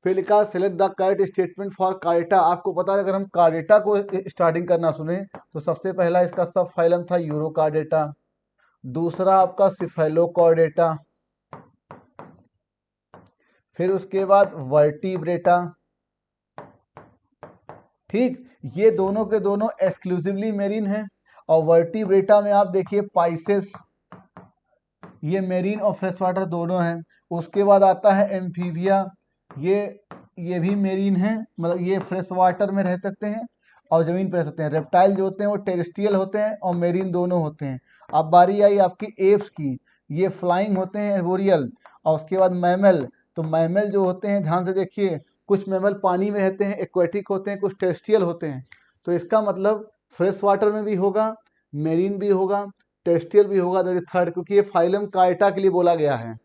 फिर लिखा select the correct statement for chordata. आपको पता है अगर हम कार्डेटा को स्टार्टिंग करना सुने तो सबसे पहला इसका सब फाइलम था यूरोकार्डेटा, दूसरा आपका सिफेलोकॉर्डेटा, फिर उसके बाद वर्टिब्रेटा, ठीक। ये दोनों के दोनों एक्सक्लूसिवली मेरीन हैं, और वर्टिब्रेटा में आप देखिए पाइसेस, ये मेरीन और फ्रेश वाटर दोनों हैं। उसके बाद आता है एम्फीबिया, ये भी मेरीन है, मतलब ये फ्रेश वाटर में रह सकते हैं और जमीन पर रह सकते हैं। रेप्टाइल जो होते हैं वो टेरेस्ट्रियल होते हैं और मेरीन दोनों होते हैं। अब बारी आई आपकी एप्स की, ये फ्लाइंग होते हैं एर्बोरियल। और उसके बाद मैमल, तो मैमल जो होते हैं ध्यान से देखिए, कुछ मैमल पानी में रहते हैं एक्वेटिक होते हैं, कुछ टेरेस्ट्रियल होते हैं। तो इसका मतलब फ्रेश वाटर में भी होगा, मेरीन भी होगा, टेरेस्ट्रियल भी होगा, दैट इज थर्ड, क्योंकि ये फाइलम कार्डेटा के लिए बोला गया है।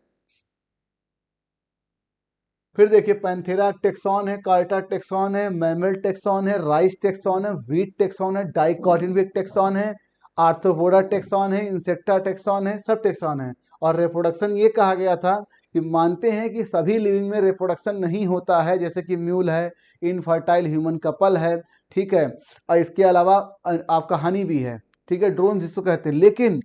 फिर देखिए पैंथेरा टेक्सॉन है, कार्डेटा टेक्सॉन है, मैमल टेक्सॉन है, राइस टेक्सॉन है, व्हीट टेक्सॉन है, डाइकोटिन भी टेक्सॉन है, आर्थ्रोपोडा टेक्सॉन है, इंसेक्टा टेक्सॉन है, सब टेक्सॉन है। और रिप्रोडक्शन ये कहा गया था कि मानते हैं कि सभी लिविंग में रिप्रोडक्शन नहीं होता है, जैसे कि म्यूल है, इनफर्टाइल ह्यूमन कपल है, ठीक है, और इसके अलावा आपका हनी भी है, ठीक है, ड्रोन जिसको कहते हैं। लेकिन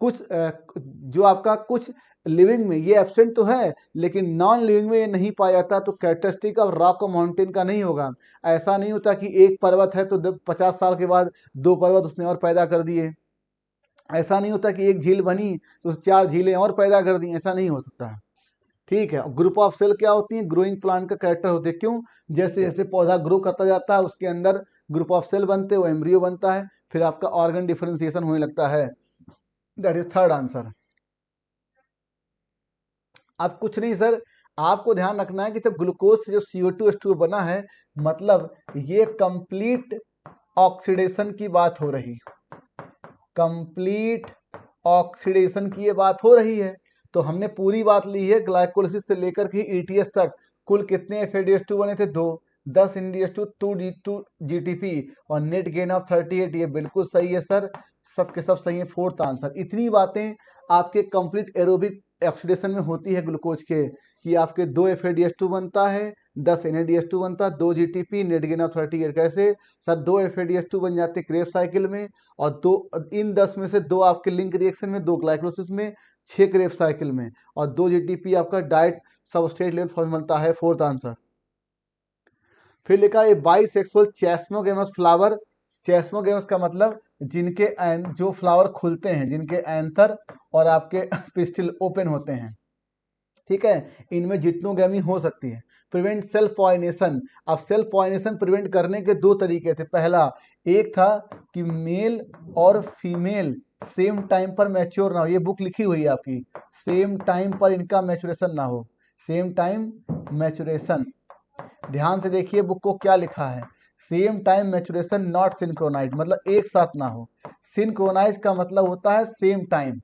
कुछ जो आपका कुछ लिविंग में ये एब्सेंट तो है, लेकिन नॉन लिविंग में ये नहीं पाया जाता। तो कैरेक्टरिस्टिक ऑफ रॉक और माउंटेन का नहीं होगा। ऐसा नहीं होता कि एक पर्वत है तो 50 साल के बाद 2 पर्वत उसने और पैदा कर दिए। ऐसा नहीं होता कि एक झील बनी तो 4 झीलें और पैदा कर दी, ऐसा नहीं हो सकता, ठीक है। ग्रुप ऑफ सेल क्या होती है, ग्रोइंग प्लांट का कैरेक्टर होते हैं। क्यों, जैसे जैसे पौधा ग्रो करता जाता है उसके अंदर ग्रुप ऑफ सेल बनते हैं, वो एम्ब्रियो बनता है, फिर आपका ऑर्गन डिफरेंशिएशन होने लगता है। That is third answer. अब कुछ नहीं सर, आपको ध्यान रखना है कि जब ग्लूकोज से जो CO2H2O बना है, मतलब ये कंप्लीट ऑक्सीडेशन की बात हो रही, कंप्लीट ऑक्सीडेशन की ये बात हो रही है। तो हमने पूरी बात ली है ग्लाइकोलिसिस से लेकर के ETS तक। कुल कितने FADH2 बने थे, 2, 10 NDH2 2 GTP और नेट गेन ऑफ 38। ये बिल्कुल सही है सर, सबके सब सही है, फोर्थ आंसर। इतनी बातें आपके कंप्लीट एरोबिक ऑक्सीडेशन में होती है ग्लूकोज के, कि आपके 2 FADH2 बनता है, 10 NADH2 बनता है, 2 GTP, नेट गेन ऑफ 38। कैसे सर, 2 FADH2 बन जाते क्रेब्स साइकिल में, और 2 इन 10 में से 2 आपके लिंक रिएक्शन में, 2 ग्लाइकोलिसिस में, 6 क्रेब्स साइकिल में, और 2 GTP आपका डाइट सबस्ट्रेट लेवल फॉर्म बनता है, फोर्थ आंसर। फिर लिखा है बाइसेक्सुअल चेस्मोगेमस फ्लावर। चेस्मोगेमस का मतलब जिनके जो फ्लावर खुलते हैं, जिनके एंथर और आपके पिस्टिल ओपन होते हैं, ठीक है, इनमें जिट्नोगेमी हो सकती है। Prevent self pollination. अब सेल्फ पॉलिनेशन प्रिवेंट करने के 2 तरीके थे। पहला एक था कि मेल और फीमेल सेम टाइम पर मैच्योर ना हो, ये बुक लिखी हुई है आपकी, सेम टाइम पर इनका मैच्योरेशन ना हो, सेम टाइम मैच्योरेशन। ध्यान से देखिए बुक को क्या लिखा है, same time maturation not synchronise, मतलब एक साथ ना हो। सिंक्रोनाइज का मतलब होता है सेम टाइम,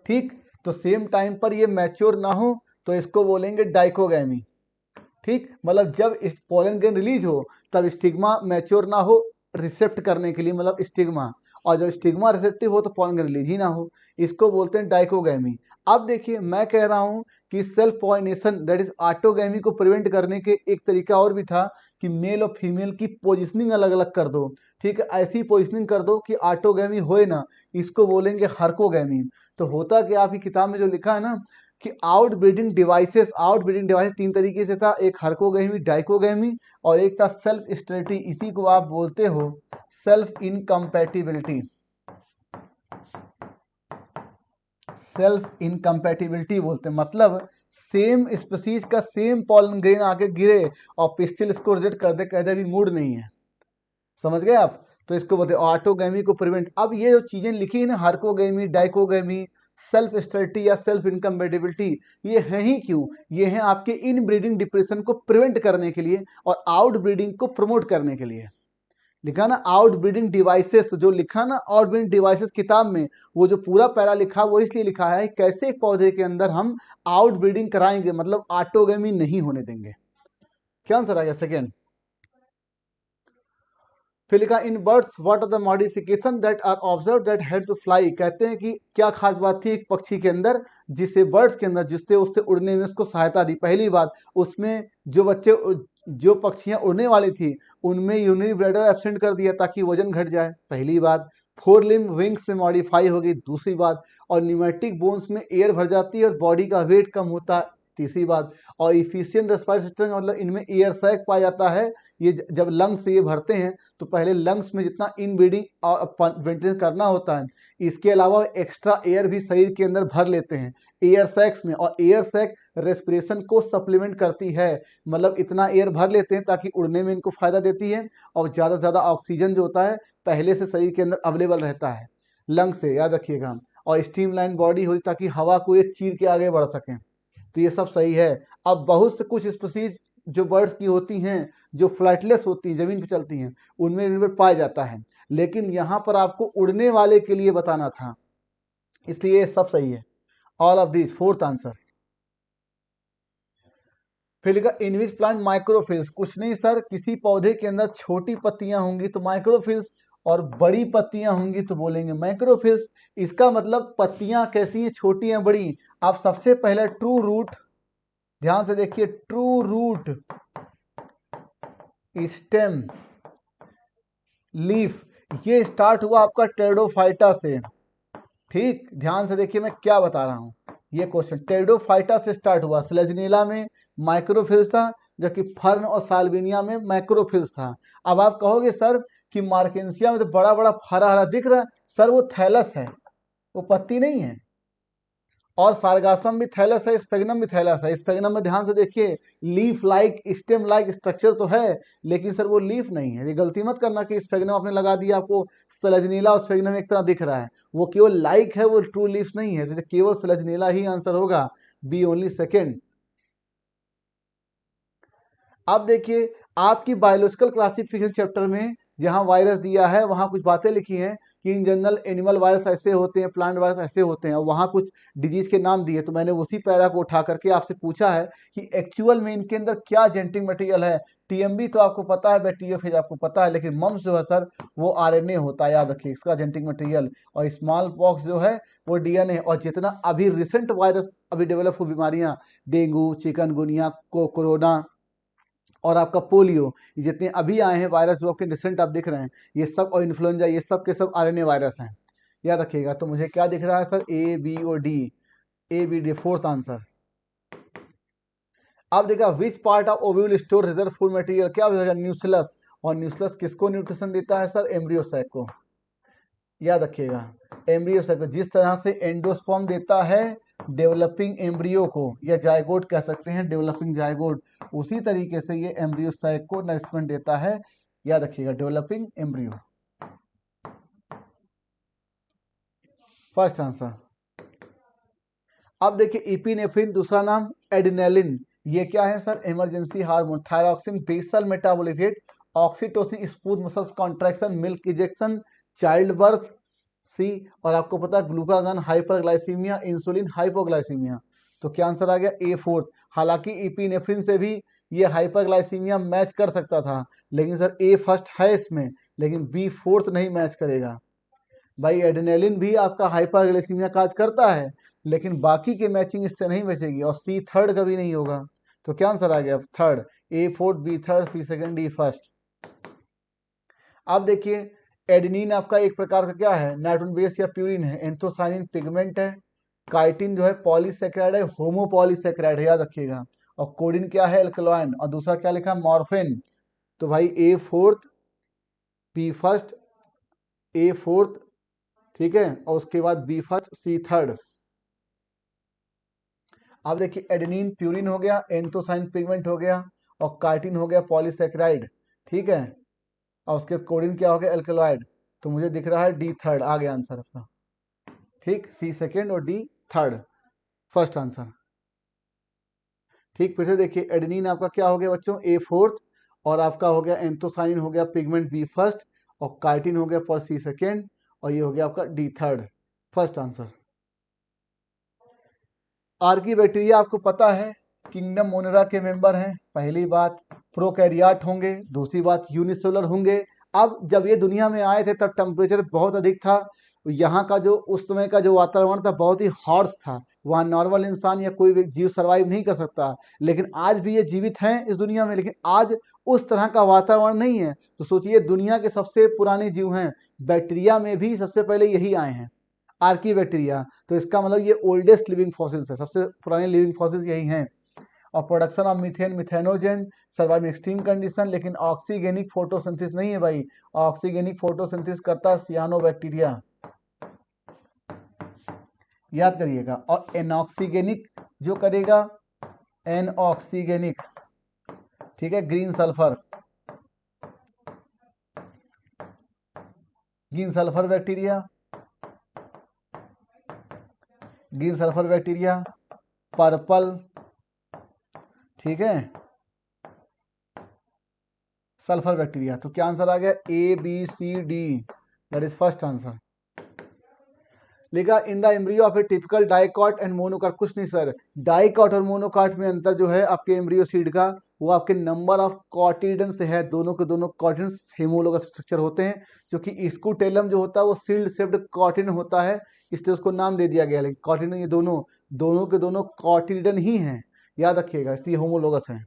ठीक। तो सेम टाइम पर ये मैच्योर ना हो तो इसको बोलेंगे डाइकोगैमी, ठीक। मतलब जब पोलन ग्रेन रिलीज हो तब स्टिग्मा मैच्योर ना हो रिसेप्ट करने के लिए, मतलब स्टिग्मा, और जब स्टिग्मा रिसेप्टिव हो तो पोलन ग्रेन रिलीज ही ना हो, इसको बोलते हैं डाइकोगैमी। अब देखिए मैं कह रहा हूं कि self pollination that is autogamy को प्रिवेंट करने के एक तरीका और भी था कि मेल और फीमेल की पोजिशनिंग अलग अलग कर दो, ठीक है, ऐसी पोजिशनिंग कर दो कि ऑटोगैमी होए ना, इसको बोलेंगे हर्कोगैमी। तो होता कि आपकी किताब में जो लिखा है ना कि आउटब्रीडिंग डिवाइसेस 3 तरीके से था, एक हर्कोगैमी, डाइकोगैमी, और एक था सेल्फ स्टेरिटी, इसी को आप बोलते हो सेल्फ इनकम्पैटिबिलिटी। सेल्फ इनकम्पैटिबिलिटी बोलते हैं, मतलब सेम स्पीसीज का सेम पॉलन ग्रेन आके गिरे और पिस्टिल इसको रिजेक्ट कर दे, कहते अभी मूड नहीं है। समझ गए आप? तो इसको बोलते हैं ऑटोगैमी को प्रिवेंट। अब ये जो चीजें लिखी है ना, हार्कोगैमी, डाइकोगैमी, सेल्फ स्टर्टी या सेल्फ इनकम्पैटिबिलिटी, ये है ही क्यों? ये है आपके इन ब्रीडिंग डिप्रेशन को प्रिवेंट करने के लिए और आउट ब्रीडिंग को प्रमोट करने के लिए। लिखा ना आउट ब्रीडिंग डिवाइसेस, तो जो लिखा ना आउट ब्रीडिंग डिवाइसेस किताब में, वो जो पूरा पैरा लिखा वो इसलिए लिखा है कैसे एक पौधे के अंदर हम आउट ब्रीडिंग कराएंगे, मतलब ऑटोगैमी नहीं होने देंगे। क्या आंसर आ गया? सेकेंड। फिर लिखा in birds what are the modification that are observe that help to fly. कहते हैं कि क्या खास बात थी एक पक्षी के अंदर जिससे बर्ड्स के अंदर जिससे उससे उड़ने में उसको सहायता दी। पहली बात, उसमें जो पक्षियां उड़ने वाली थी उनमें यूनिब्रेडर एब्सेंट कर दिया ताकि वजन घट जाए, पहली बात। फोर लिम्ब विंग्स से मॉडिफाई हो गई, दूसरी बात। और न्यूमेटिक बोन्स में एयर भर जाती है और बॉडी का वेट कम होता है, तीसरी बात। और इफिशियंट रेस्पिरेटरी सिस्टम मतलब इनमें एयर सैक पाया जाता है। ये जब लंग्स से ये भरते हैं तो पहले लंग्स में जितना इन ब्रीडिंग वेंटिलेशन करना होता है, इसके अलावा एक्स्ट्रा एयर भी शरीर के अंदर भर लेते हैं एयर सैक्स में, और एयर सैक रेस्पिरेशन को सप्लीमेंट करती है, मतलब इतना एयर भर लेते हैं ताकि उड़ने में इनको फायदा देती है और ज़्यादा से ज़्यादा ऑक्सीजन जो होता है पहले से शरीर के अंदर अवेलेबल रहता है लंग से, याद रखिएगा। और स्ट्रीमलाइन बॉडी होती ताकि हवा को ये चीर के आगे बढ़ सकें, तो ये सब सही है। अब बहुत से कुछ स्पीसीज जो बर्ड्स की होती हैं जो फ्लाइटलेस होती हैं, जमीन पर चलती हैं, उनमें इनमें पाया जाता है, लेकिन यहाँ पर आपको उड़ने वाले के लिए बताना था, इसलिए ये सब सही है। All of this, fourth answer. फिर लिखा इन विच प्लांट माइक्रोफिल्स। कुछ नहीं सर, किसी पौधे के अंदर छोटी पत्तियां होंगी तो माइक्रोफिल्स, और बड़ी पत्तियां होंगी तो बोलेंगे मैक्रोफिल्स। इसका मतलब पत्तियां कैसी हैं, छोटी हैं बड़ी। आप सबसे पहले ट्रू रूट, ध्यान से देखिए, ट्रू रूट, स्टेम, लीफ, ये स्टार्ट हुआ आपका टेरिडोफाइटा से। ठीक, ध्यान से देखिए मैं क्या बता रहा हूं। ये क्वेश्चन टेरिडोफाइटा से स्टार्ट हुआ, स्लेजनीला में माइक्रोफिल्स था, जबकि फर्न और साल्विनिया में मैक्रोफिल्स था। अब आप कहोगे सर कि मार्केंसिया में तो बड़ा बड़ा हरा हरा दिख रहा है, सर वो थैलस है, वो पत्ती नहीं है। और सारगासम भी थैलस है, स्पेगनम भी थैलस है। स्पेगनम में ध्यान से देखिए leaf like, stem like structure तो है, लेकिन सर वो लीफ नहीं है। ये गलती मत करना कि स्पेगनम आपने लगा दिया, आपको स्लेजनीला और स्पेगनम एक तरह दिख रहा है, वो केवल लाइक है, वो ट्रू लीफ नहीं है। तो केवल स्लेजनीला ही आंसर होगा, बी ओनली सेकेंड। अब देखिए आपकी बायोलॉजिकल क्लासिफिकेशन चैप्टर में जहां वायरस दिया है वहां कुछ बातें लिखी हैं कि इन जनरल एनिमल वायरस ऐसे होते हैं, प्लांट वायरस ऐसे होते हैं, और वहां कुछ डिजीज के नाम दिए। तो मैंने उसी पैरा को उठा करके आपसे पूछा है कि एक्चुअल में इनके अंदर क्या जेनेटिक मटेरियल है। टीएमबी तो आपको पता है, बैक्टीरियोफेज आपको पता है, लेकिन मम्स जो है सर वो आरएनए होता है, याद रखिए इसका जेनेटिक मटेरियल। और स्मॉल पॉक्स जो है वो डीएनए। और जितना अभी रिसेंट वायरस अभी डेवलप हुई बीमारियां, डेंगू, चिकनगुनिया, कोरोना और आपका पोलियो, जितने अभी आए हैं वायरस जो आपके रिसेंट आप दिख रहे हैं, ये सब, और इन्फ्लुएंजा, ये सब के सब आरएनए वायरस हैं, याद रखिएगा। तो मुझे क्या दिख रहा है सर, ए बी और D, A B D, fourth answer. अब देखा which part of ovule store reserve food material, क्या हो जाएगा, न्यूक्लियस। और न्यूक्लियस किसको न्यूट्रिशन देता है सर, एम्ब्रियो सैक को, याद रखिएगा। एम्ब्रियो सैक जिस तरह से एंडोस्पर्म देता है डेवलपिंग एम्ब्रियो को, या जायगोट कह सकते हैं, डेवलपिंग जायगोट, उसी तरीके से ये एम्ब्रियो साइक को नरिशमेंट देता है, याद रखिएगा, डेवलपिंग एम्ब्रियो। First answer. अब देखिए इपिनेफ्रिन, दूसरा नाम एडिनेलिन, ये क्या है sir, emergency hormone. Thyroxine basal metabolic rate, oxytocin smooth muscles contraction, milk injection, child birth, C. और आपको पता है ग्लूकागन हाइपरग्लाइसीमिया, इंसुलिन हाइपोग्लाइसीमिया। तो क्या आंसर आ गया, ए फोर्थ। हालांकि इपिनेफ्रिन से भी ये हाइपरग्लाइसीमिया मैच कर सकता था, लेकिन सर ए फर्स्ट है इसमें, लेकिन बी फोर्थ नहीं मैच करेगा। भाई एड्रेनालिन भी आपका हाइपरग्लाइसीमिया काज करता है, लेकिन बाकी के मैचिंग इससे नहीं बचेगी, और सी थर्ड कभी नहीं होगा। तो क्या आंसर आ गया, थर्ड। ए फोर्थ, बी थर्ड, सी सेकंड, डी फर्स्ट। अब देखिए एडेनिन आपका एक प्रकार का क्या है, नाइट्रोजन बेस या प्यूरिन है, एंथोसाइनिन पिगमेंट है, काइटिन जो है पॉलीसेकेराइड है, होमोपॉलीसेकेराइड है, याद रखिएगा। और कोडिन क्या है, एल्कलॉइन। और दूसरा क्या लिखा, मॉर्फिन। तो भाई ए फोर्थ, बी फर्स्ट, ए फोर्थ, ठीक है, और उसके बाद बी फर्स्ट, सी थर्ड। अब देखिए एडेनिन प्यूरिन हो गया, एंथोसाइन पिगमेंट हो गया, और कार्टिन हो गया पॉलीसेकेराइड, ठीक है, और उसके कोडिन क्या हो गया, एल्कलॉइड। तो मुझे दिख रहा है डी थर्ड आ गया आंसर अपना, ठीक, सी सेकेंड और डी थर्ड, फर्स्ट आंसर। ठीक, फिर से देखिए एडेनिन आपका क्या हो गया बच्चों, ए फोर्थ, और आपका हो गया एंथोसाइन हो गया पिगमेंट बी फर्स्ट, और कार्टिन हो गया फॉर सी सेकेंड, और ये हो गया आपका D third, first answer. Archaebacteria आपको पता है किंगडम मोनेरा के मेंबर हैं, पहली बात प्रोकैरियोट होंगे, दूसरी बात यूनिसेलुलर होंगे। अब जब ये दुनिया में आए थे तब टेम्परेचर बहुत अधिक था, यहाँ का जो उस समय का जो वातावरण था बहुत ही हॉर्स था, वहाँ नॉर्मल इंसान या कोई भी जीव सर्वाइव नहीं कर सकता। लेकिन आज भी ये जीवित हैं इस दुनिया में, लेकिन आज उस तरह का वातावरण नहीं है। तो सोचिए दुनिया के सबसे पुराने जीव हैं, बैक्टीरिया में भी सबसे पहले यही आए हैं, आर्कीबैक्टीरिया। तो इसका मतलब ये ओल्डेस्ट लिविंग फॉसिल्स है, सबसे पुराने लिविंग फॉसिल्स यही हैं। और production of methane, methanogen, survive extreme condition, लेकिन ऑक्सीगेनिक फोटोसिंथेसिस नहीं है भाई, ऑक्सीगेनिक फोटोसिंथेसिस करता है सियानोबैक्टीरिया, याद करिएगा। और एनऑक्सीगेनिक जो करेगा, एनऑक्सीगेनिक, ठीक है, green sulphur, green sulphur bacteria, green sulphur bacteria, purple, ठीक है, सल्फर बैक्टीरिया। तो क्या आंसर आ गया, A B C D, that is first answer. लिखा in the embryo of a typical dicot and monocot, कुछ नहीं सर, डाइकॉट और मोनोकॉट में अंतर जो है आपके एम्ब्रियो सीड का, वो आपके नंबर ऑफ कॉटिडन से है, दोनों के दोनों कॉटिडन हेमोलोगस स्ट्रक्चर होते हैं, क्योंकि स्कूटेलम जो होता है वो सील्ड शेप्ड कॉटिडन होता है, इसलिए उसको नाम दे दिया गया। लेकिन कॉटिडन ये दोनों दोनों के दोनों कॉटिडन ही हैं, याद रखिएगा, इसलिए होमोलोगस हैं।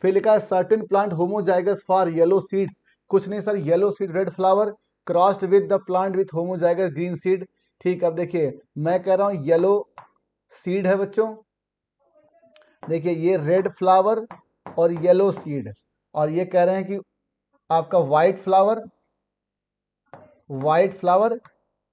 फिर लिखा है certain plant homozygous for yellow seeds, कुछ नहीं sir, yellow seed red flower crossed with the plant with homozygous green seed. ठीक, अब देखिए मैं कह रहा हूं येलो सीड है बच्चों, देखिए ये रेड फ्लावर और येलो सीड, और ये कह रहे हैं कि आपका व्हाइट फ्लावर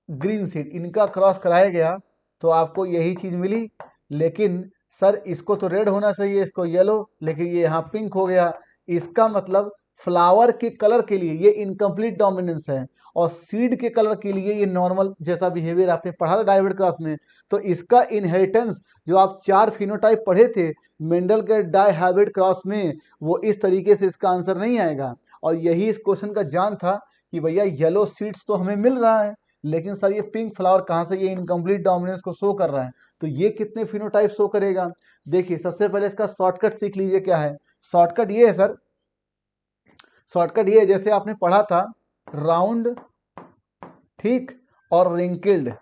ग्रीन सीड, इनका क्रॉस कराया गया तो आपको यही चीज मिली। लेकिन सर इसको तो रेड होना चाहिए, इसको येलो, लेकिन ये यहाँ पिंक हो गया। इसका मतलब फ्लावर के कलर के लिए ये इनकम्प्लीट डोमिनेंस है, और सीड के कलर के लिए ये नॉर्मल जैसा बिहेवियर आपने पढ़ा था डायवर्ट क्लास में। तो इसका इनहेरिटेंस जो आप 4 फिनोटाइप पढ़े थे मेंडल के डायहाइब्रिड क्रॉस में, वो इस तरीके से इसका आंसर नहीं आएगा। और यही इस क्वेश्चन का जान था कि भैया येलो सीड्स तो हमें मिल रहा है, लेकिन सर ये पिंक फ्लावर कहाँ से, ये इनकम्प्लीट डोमिनेंस को शो कर रहा है, तो ये कितने फिनोटाइप शो करेगा। देखिए सबसे पहले इसका शॉर्टकट सीख लीजिए, क्या है शॉर्टकट, ये है सर, शॉर्टकट ये जैसे आपने पढ़ा था राउंड, ठीक, और रिंकल्ड,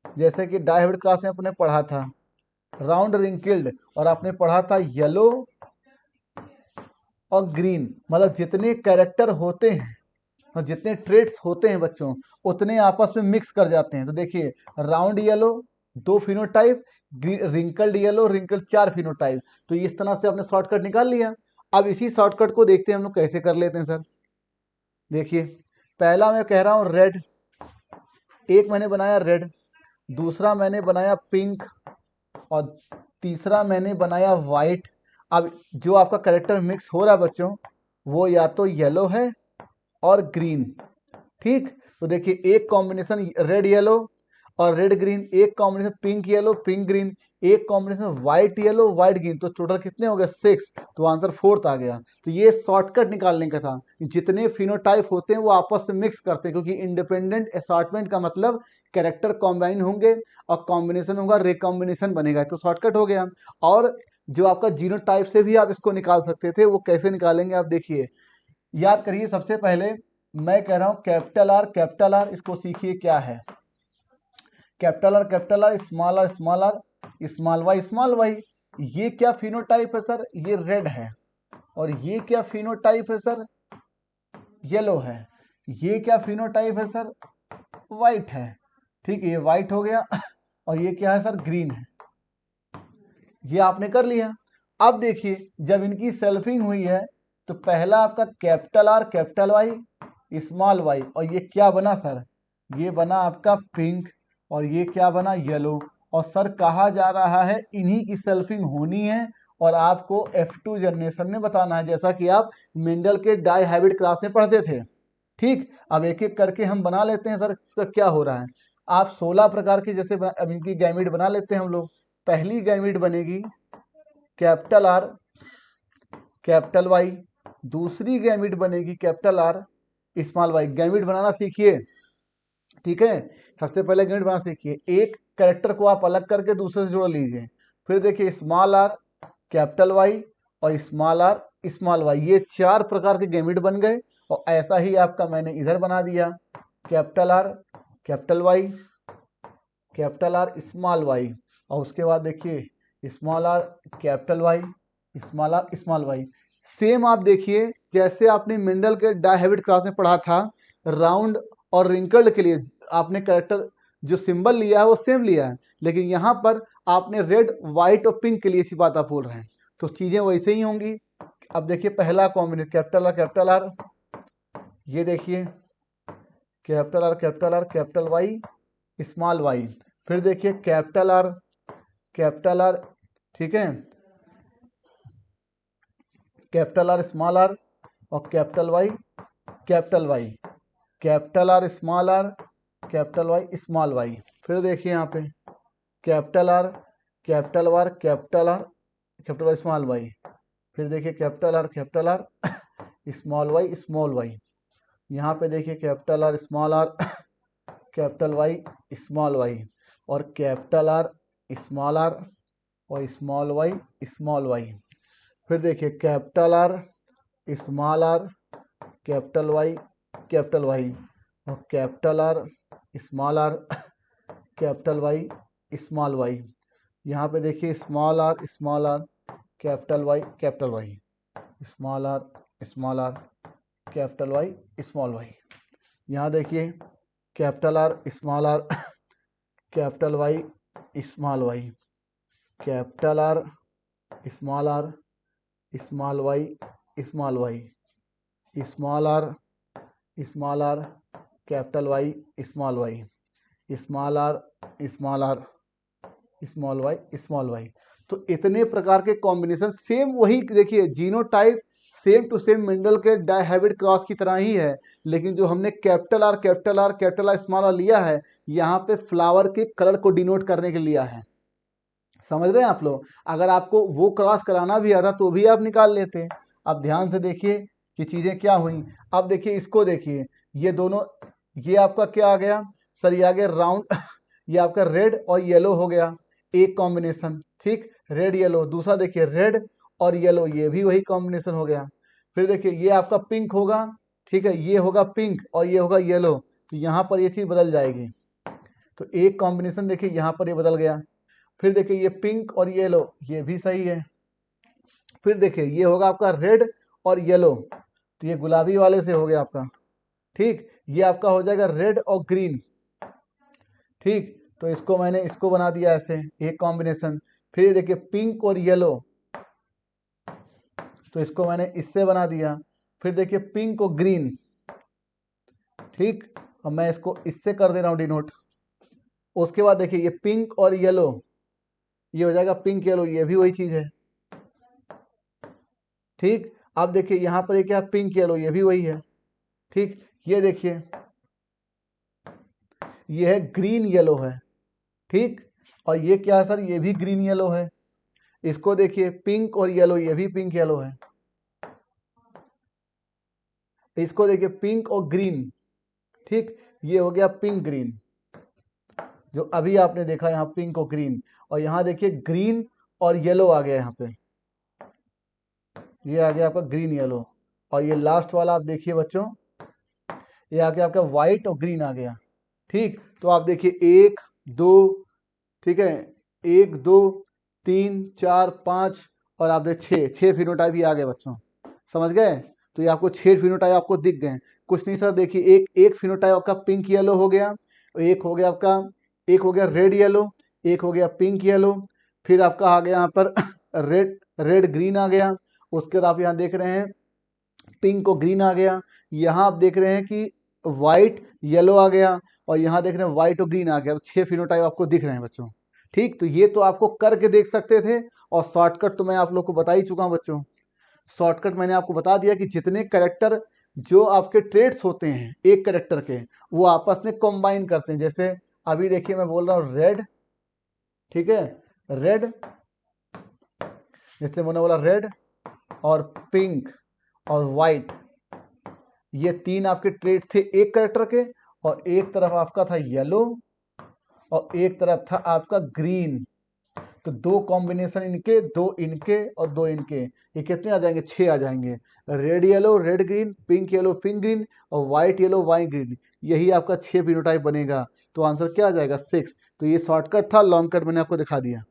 जैसे कि डायहाइब्रिड क्लास में आपने पढ़ा था राउंड रिंकल्ड, और आपने पढ़ा था येलो और ग्रीन, मतलब जितने कैरेक्टर होते हैं और जितने ट्रेट्स होते हैं बच्चों उतने आपस में मिक्स कर जाते हैं। तो देखिए round yellow 2 phenotype, wrinkled yellow wrinkled 4 phenotype. तो इस तरह से आपने शॉर्टकट निकाल लिया। अब इसी शॉर्टकट को देखते हैं हम लोग कैसे कर लेते हैं सर। देखिए पहला मैं कह रहा हूं रेड, एक मैंने बनाया रेड, दूसरा मैंने बनाया पिंक, और तीसरा मैंने बनाया व्हाइट। अब जो आपका कैरेक्टर मिक्स हो रहा है बच्चों वो या तो येलो है और ग्रीन, ठीक। तो देखिए एक कॉम्बिनेशन रेड येलो और रेड ग्रीन, एक combination pink yellow pink green, एक combination white yellow white green, तो टोटल कितने हो गए 6, तो आंसर 4th आ गया। तो ये शॉर्टकट निकालने का था, जितने फिनोटाइप होते हैं वो आपस में मिक्स करते हैं, क्योंकि इंडिपेंडेंट असॉर्टमेंट का मतलब कैरेक्टर कॉम्बाइन होंगे और कॉम्बिनेशन होगा, रिकॉम्बिनेशन बनेगा, तो शॉर्टकट हो गया। और जो आपका जीनोटाइप से भी आप इसको निकाल सकते थे, वो कैसे निकालेंगे आप देखिए, याद करिए। सबसे पहले मैं कह रहा हूं कैपिटल आर, इसको सीखिए क्या है, capital R small R small Y. ये क्या फिनोटाइप है सर, ये रेड है, और ये क्या फिनोटाइप है सर, येलो है। ये क्या फिनोटाइप है सर, व्हाइट है, ठीक है, ये व्हाइट हो गया। और ये क्या है सर, ग्रीन है। ये आपने कर लिया। अब देखिए जब इनकी सेल्फिंग हुई है तो पहला आपका capital R capital Y small Y, और ये क्या बना सर, ये बना आपका पिंक, और ये क्या बना येलो, और सर कहा जा रहा है इन्हीं की सेल्फिंग होनी है और आपको F2 जनरेशन में बताना है, जैसा कि आप मेंडल के डाई हाइब्रिड क्लास में पढ़ते थे। ठीक, अब एक एक करके हम बना लेते हैं। सर इसका क्या हो रहा है, आप 16 प्रकार की जैसे अब इनकी गैमिड बना लेते हैं हम लोग। पहली गैमिड बनेगी कैपिटल आर कैपिटल वाई, दूसरी गैमिड बनेगी कैपिटल आर स्मॉल वाई। गैमिड बनाना सीखिए, ठीक है। सबसे पहले गैमिड बनाना सीखिए, एक कैरेक्टर को आप अलग करके दूसरे से जोड़ लीजिए। फिर देखिए स्मॉल आर कैपिटल वाई और स्मॉल आर स्मॉल वाई, ये 4 प्रकार के गैमिड बन गए। और ऐसा ही आपका मैंने इधर बना दिया, capital R capital Y capital R small Y, और उसके बाद देखिए small R capital Y small R small Y. Same आप देखिए जैसे आपने मेंडल के डायहेबिट क्लास में पढ़ा था, राउंड और रिंकल्ड के लिए आपने कैरेक्टर जो सिंबल लिया है वो सेम लिया है, लेकिन यहाँ पर आपने रेड व्हाइट और पिंक के लिए इसी बात आप बोल रहे हैं, तो चीज़ें वैसे ही होंगी। अब देखिए पहला कॉम्बिनेशन कैपिटल आर, ये देखिए capital R capital Y small Y. फिर देखिए कैपिटल आर, ठीक है, कैपिटल आर स्मॉल आर और capital Y capital Y, capital R small R capital Y small Y. फिर देखिए यहाँ पे capital R capital Y small Y. फिर देखिए कैपिटल आर स्मॉल वाई। यहाँ पे देखिए capital R capital Y small Y और कैपिटल आर और स्मॉल वाई। फिर देखिए कैपिटल आर कैपिटल वाई और capital R capital Y small Y. यहाँ पे देखिए small R capital Y small R capital Y small Y. यहाँ देखिए capital R capital Y small Y, capital R small Y small Y, small R capital Y small Y, small R small Y. तो इतने प्रकार के कॉम्बिनेशन सेम वही देखिए genotype same to same Mendel के डायहेब्रिड क्रॉस की तरह ही है, लेकिन जो हमने कैपिटल आर स्मॉल आर लिया है यहाँ पे फ्लावर के कलर को डिनोट करने के लिया है। समझ रहे हैं आप लोग, अगर आपको वो क्रॉस कराना भी आता तो भी आप निकाल लेते। अब ध्यान से देखिए कि चीज़ें क्या हुई। अब देखिए इसको देखिए, ये दोनों, ये आपका क्या आ गया सर, ये आ गया राउंड ये आपका रेड और येलो हो गया एक कॉम्बिनेशन, ठीक, रेड येलो। दूसरा देखिए रेड और येलो, ये भी वही कॉम्बिनेशन हो गया। फिर देखिए ये आपका पिंक होगा, ठीक है, ये होगा पिंक और ये होगा येलो, तो यहाँ पर ये चीज़ बदल जाएगी। तो एक कॉम्बिनेशन देखिए यहाँ पर ये बदल गया। फिर देखिए ये पिंक और येलो, ये भी सही है। फिर देखिए ये होगा आपका रेड और येलो, तो ये गुलाबी वाले से हो गया आपका, ठीक। ये आपका हो जाएगा रेड और ग्रीन, ठीक। तो इसको मैंने इसको बना दिया ऐसे एक कॉम्बिनेशन। फिर ये देखिए पिंक और येलो, तो इसको मैंने इससे बना दिया। फिर देखिए पिंक और ग्रीन, ठीक, और मैं इसको इससे कर दे रहा हूँ डिनोट। उसके बाद देखिए ये पिंक और येलो, ये हो जाएगा पिंक येलो, ये भी वही चीज है, ठीक। अब देखिए यहाँ पर ये क्या पिंक येलो, ये भी वही है, ठीक। ये देखिए ये है ग्रीन येलो है, ठीक, और ये क्या है सर, ये भी ग्रीन येलो है। इसको देखिए पिंक और येलो, ये भी पिंक येलो है। इसको देखिए पिंक और ग्रीन, ठीक, ये हो गया पिंक ग्रीन, जो अभी आपने देखा यहाँ पिंक और ग्रीन। और यहाँ देखिए ग्रीन और येलो आ गया यहाँ पे, ये आ गया आपका ग्रीन येलो। और ये लास्ट वाला आप देखिए बच्चों, ये आ गया आपका व्हाइट और ग्रीन आ गया, ठीक। तो आप देखिए 1 2, ठीक है, 1 2 3 4 5 और आप देखिए 6 फिनोटाइप ही आ गए बच्चों, समझ गए। तो ये आपको 6 फिनोटाइप आपको दिख गए। कुछ नहीं सर, देखिए एक फिनोटाइप आपका पिंक येलो हो गया, एक हो गया आपका, एक हो गया रेड येलो, एक हो गया पिंक येलो, फिर आपका आ गया यहाँ पर रेड ग्रीन आ गया। उसके बाद आप यहाँ देख रहे हैं पिंक और ग्रीन आ गया। यहाँ आप देख रहे हैं कि व्हाइट येलो आ गया, और यहाँ देख रहे हैं व्हाइट और ग्रीन आ गया। 6 फिनोटाइप आपको दिख रहे हैं बच्चों, ठीक, तो ये तो आपको करके देख सकते थे, और शॉर्टकट तो मैं आप लोग को बता ही चुका हूं बच्चों। शॉर्टकट मैंने आपको बता दिया कि जितने करेक्टर जो आपके ट्रेड्स होते हैं एक करेक्टर के, वो आपस में कंबाइन करते हैं। जैसे अभी देखिए मैं बोल रहा हूँ रेड, ठीक है, रेड, जैसे मैंने बोला रेड और पिंक और वाइट, ये तीन आपके ट्रेड थे एक करेक्टर के, और एक तरफ आपका था येलो और एक तरफ था आपका ग्रीन। तो दो कॉम्बिनेशन इनके, दो इनके और दो इनके, ये कितने आ जाएंगे? 6 आ जाएंगे। Red yellow red green, pink yellow pink green और व्हाइट येलो व्हाइट ग्रीन, यही आपका 6 फिनोटाइप बनेगा। तो आंसर क्या आ जाएगा? 6। तो ये शॉर्टकट था, लॉन्ग कट मैंने आपको दिखा दिया।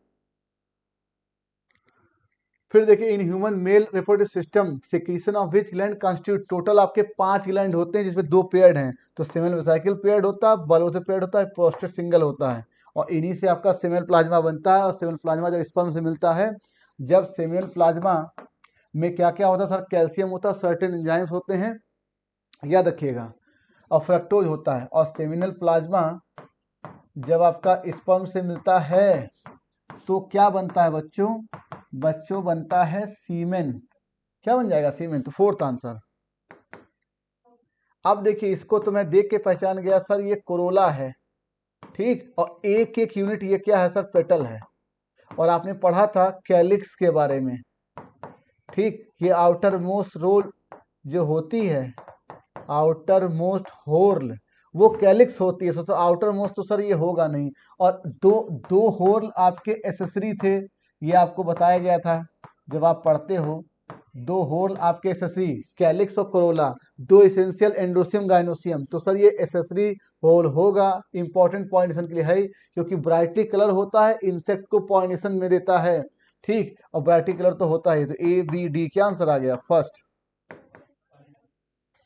फिर देखिए in human male reproductive system secretion of which gland constitute, total आपके 5 ग्लैंड होते हैं जिसमें 2 पेयर्ड हैं। तो सेमेल वेसिकल पेयर्ड होता है, बल्ब पेयर्ड होता है, प्रोस्टेट सिंगल होता है, और इन्हीं से आपका सेमेल प्लाज्मा बनता है। और सेमेल प्लाज्मा जब स्पर्म से मिलता है, जब सेमेल प्लाज्मा में क्या क्या होता है सर? कैल्शियम होता है, सर्टेन एंजाइम्स होते हैं, याद रखिएगा, और फ्रक्टोज होता है। और सेमिनल प्लाज्मा जब आपका स्पर्म से मिलता है तो क्या बनता है बच्चों? बच्चों बनता है सीमेन। क्या बन जाएगा? सीमेन। तो फोर्थ आंसर। अब देखिए इसको तो मैं देख के पहचान गया सर, ये कोरोला है, ठीक, और एक एक यूनिट ये क्या है सर? पेटल है। और आपने पढ़ा था कैलिक्स के बारे में, ठीक, ये आउटर मोस्ट रोल जो होती है, आउटर मोस्ट होर्ल, वो कैलिक्स होती है। तो आउटर मोस्ट तो सर ये होगा नहीं। और दो दो होर्ल आपके एसेसरी थे, ये आपको बताया गया था जब आप पढ़ते हो। 2 होर्ल आपके एसेसरी, कैलिक्स और कोरोला, 2 इसेंशियल एंडोसियम गाइनोसियम। तो सर ये एसेसरी होल होगा, इंपॉर्टेंट पॉलिनेशन के लिए है, क्योंकि ब्राइटली कलर होता है, इंसेक्ट को पॉलिनेशन में देता है, ठीक, और ब्राइटली कलर तो होता है। तो ए बी डी क्या आंसर आ गया? फर्स्ट।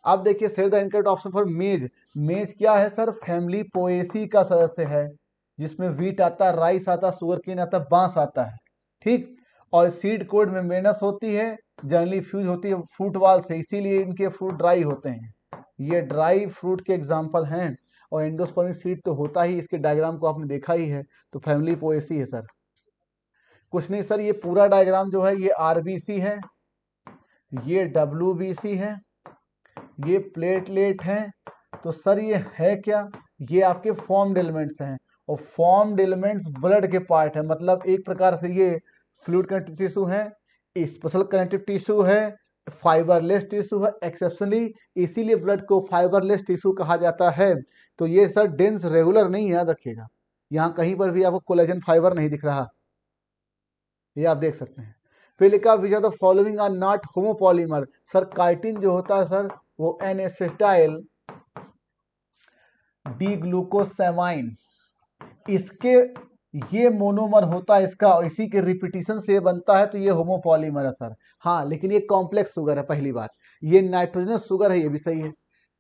अब देखिए set the incorrect option for मेज। मेज क्या है सर? फैमिली पोएसी का सदस्य है, जिसमें वीट आता है, राइस आता है, सुगर केन आता है, बांस आता है, ठीक। और सीड कोड मेम्ब्रेनस होती है, जनरली फ्यूज होती है फ्रूट वाल से, इसीलिए इनके फ्रूट ड्राई होते हैं। ये ड्राई फ्रूट के एग्जाम्पल हैं। और एंडोस्पर्मिक सीड तो होता ही, इसके डायग्राम को आपने देखा ही है। तो फैमिली पोएसी है सर। कुछ नहीं सर, ये पूरा डायग्राम जो है ये आरबीसी है, ये डब्ल्यूबीसी है, ये प्लेटलेट हैं। तो सर ये है क्या? ये आपके फॉर्म्ड एलिमेंट्स हैं, और फॉर्म्ड एलिमेंट्स ब्लड के पार्ट है, मतलब एक प्रकार से ये फ्लूइड कनेक्टिव टिश्यू है, स्पेशल कनेक्टिव टिश्यू है, फाइबरलेस टिश्यू है एक्सेप्शनली, इसीलिए ब्लड को फाइबरलेस टिश्यू कहा जाता है। तो ये सर डेंस रेगुलर नहीं है, याद रखिएगा। यहाँ कहीं पर भी आपको कोलेजन फाइबर नहीं दिख रहा, ये आप देख सकते हैं। फिर लिखा which of the following are not homopolymer. Sir chitin जो होता है सर, वो एन एसिटाइल डी ग्लूकोसामाइन, इसके ये मोनोमर होता है इसका, और इसी के रिपीटिशन से बनता है, तो ये होमोपॉलीमर है सर। हाँ, लेकिन ये कॉम्प्लेक्स शुगर है, पहली बात। ये नाइट्रोजनस शुगर है, ये भी सही है।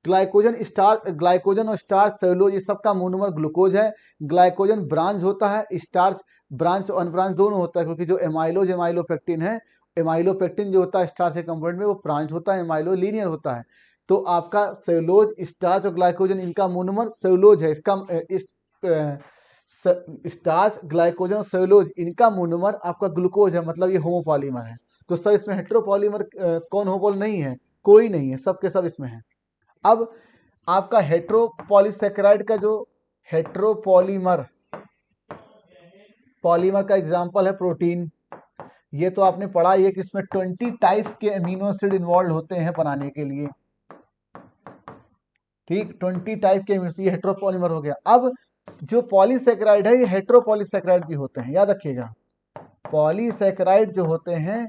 ग्लाइकोजन स्टार्च, ग्लाइकोजन और स्टार्च सेलुलोज, ये सबका मोनोमर ग्लूकोज है। ग्लाइकोजन ब्रांच होता है, स्टार्च ब्रांच और अनब्रांच दोनों होता है, क्योंकि जो एमाइलोज एमाइलोपेक्टिन है, एमाइलोपेक्टिन जो होता है स्टार्च के कंपोनेंट में, वो ब्रांच होता है, एमाइलो लीनियर होता है। तो आपका सेलुलोज स्टार्च और ग्लाइकोजन इनका मोनोमर सेलुलोज है, इसका स्टार्च ग्लाइकोजन और सेलुलोज इनका मोनोमर आपका ग्लूकोज है, मतलब ये होमोपॉलीमर है। तो सर इसमें हेट्रोपॉलीमर कौन होमोपॉल नहीं है? कोई नहीं है, सब के सब इसमें है। अब आपका हेट्रोपॉलीसेकेराइड का जो हेट्रोपॉलीमर पॉलीमर का एग्जांपल है प्रोटीन। ये तो आपने पढ़ा ही है कि इसमें 20 टाइप्स के अमीनो एसिड इन्वॉल्व होते हैं बनाने के लिए, ठीक, 20 टाइप के अमीनो, ये हेट्रोपॉलीमर हो गया। अब जो पॉलीसेकेराइड है, ये हेट्रोपॉलीसेकेराइड भी होते हैं, याद रखिएगा। पॉलीसेकेराइड जो होते हैं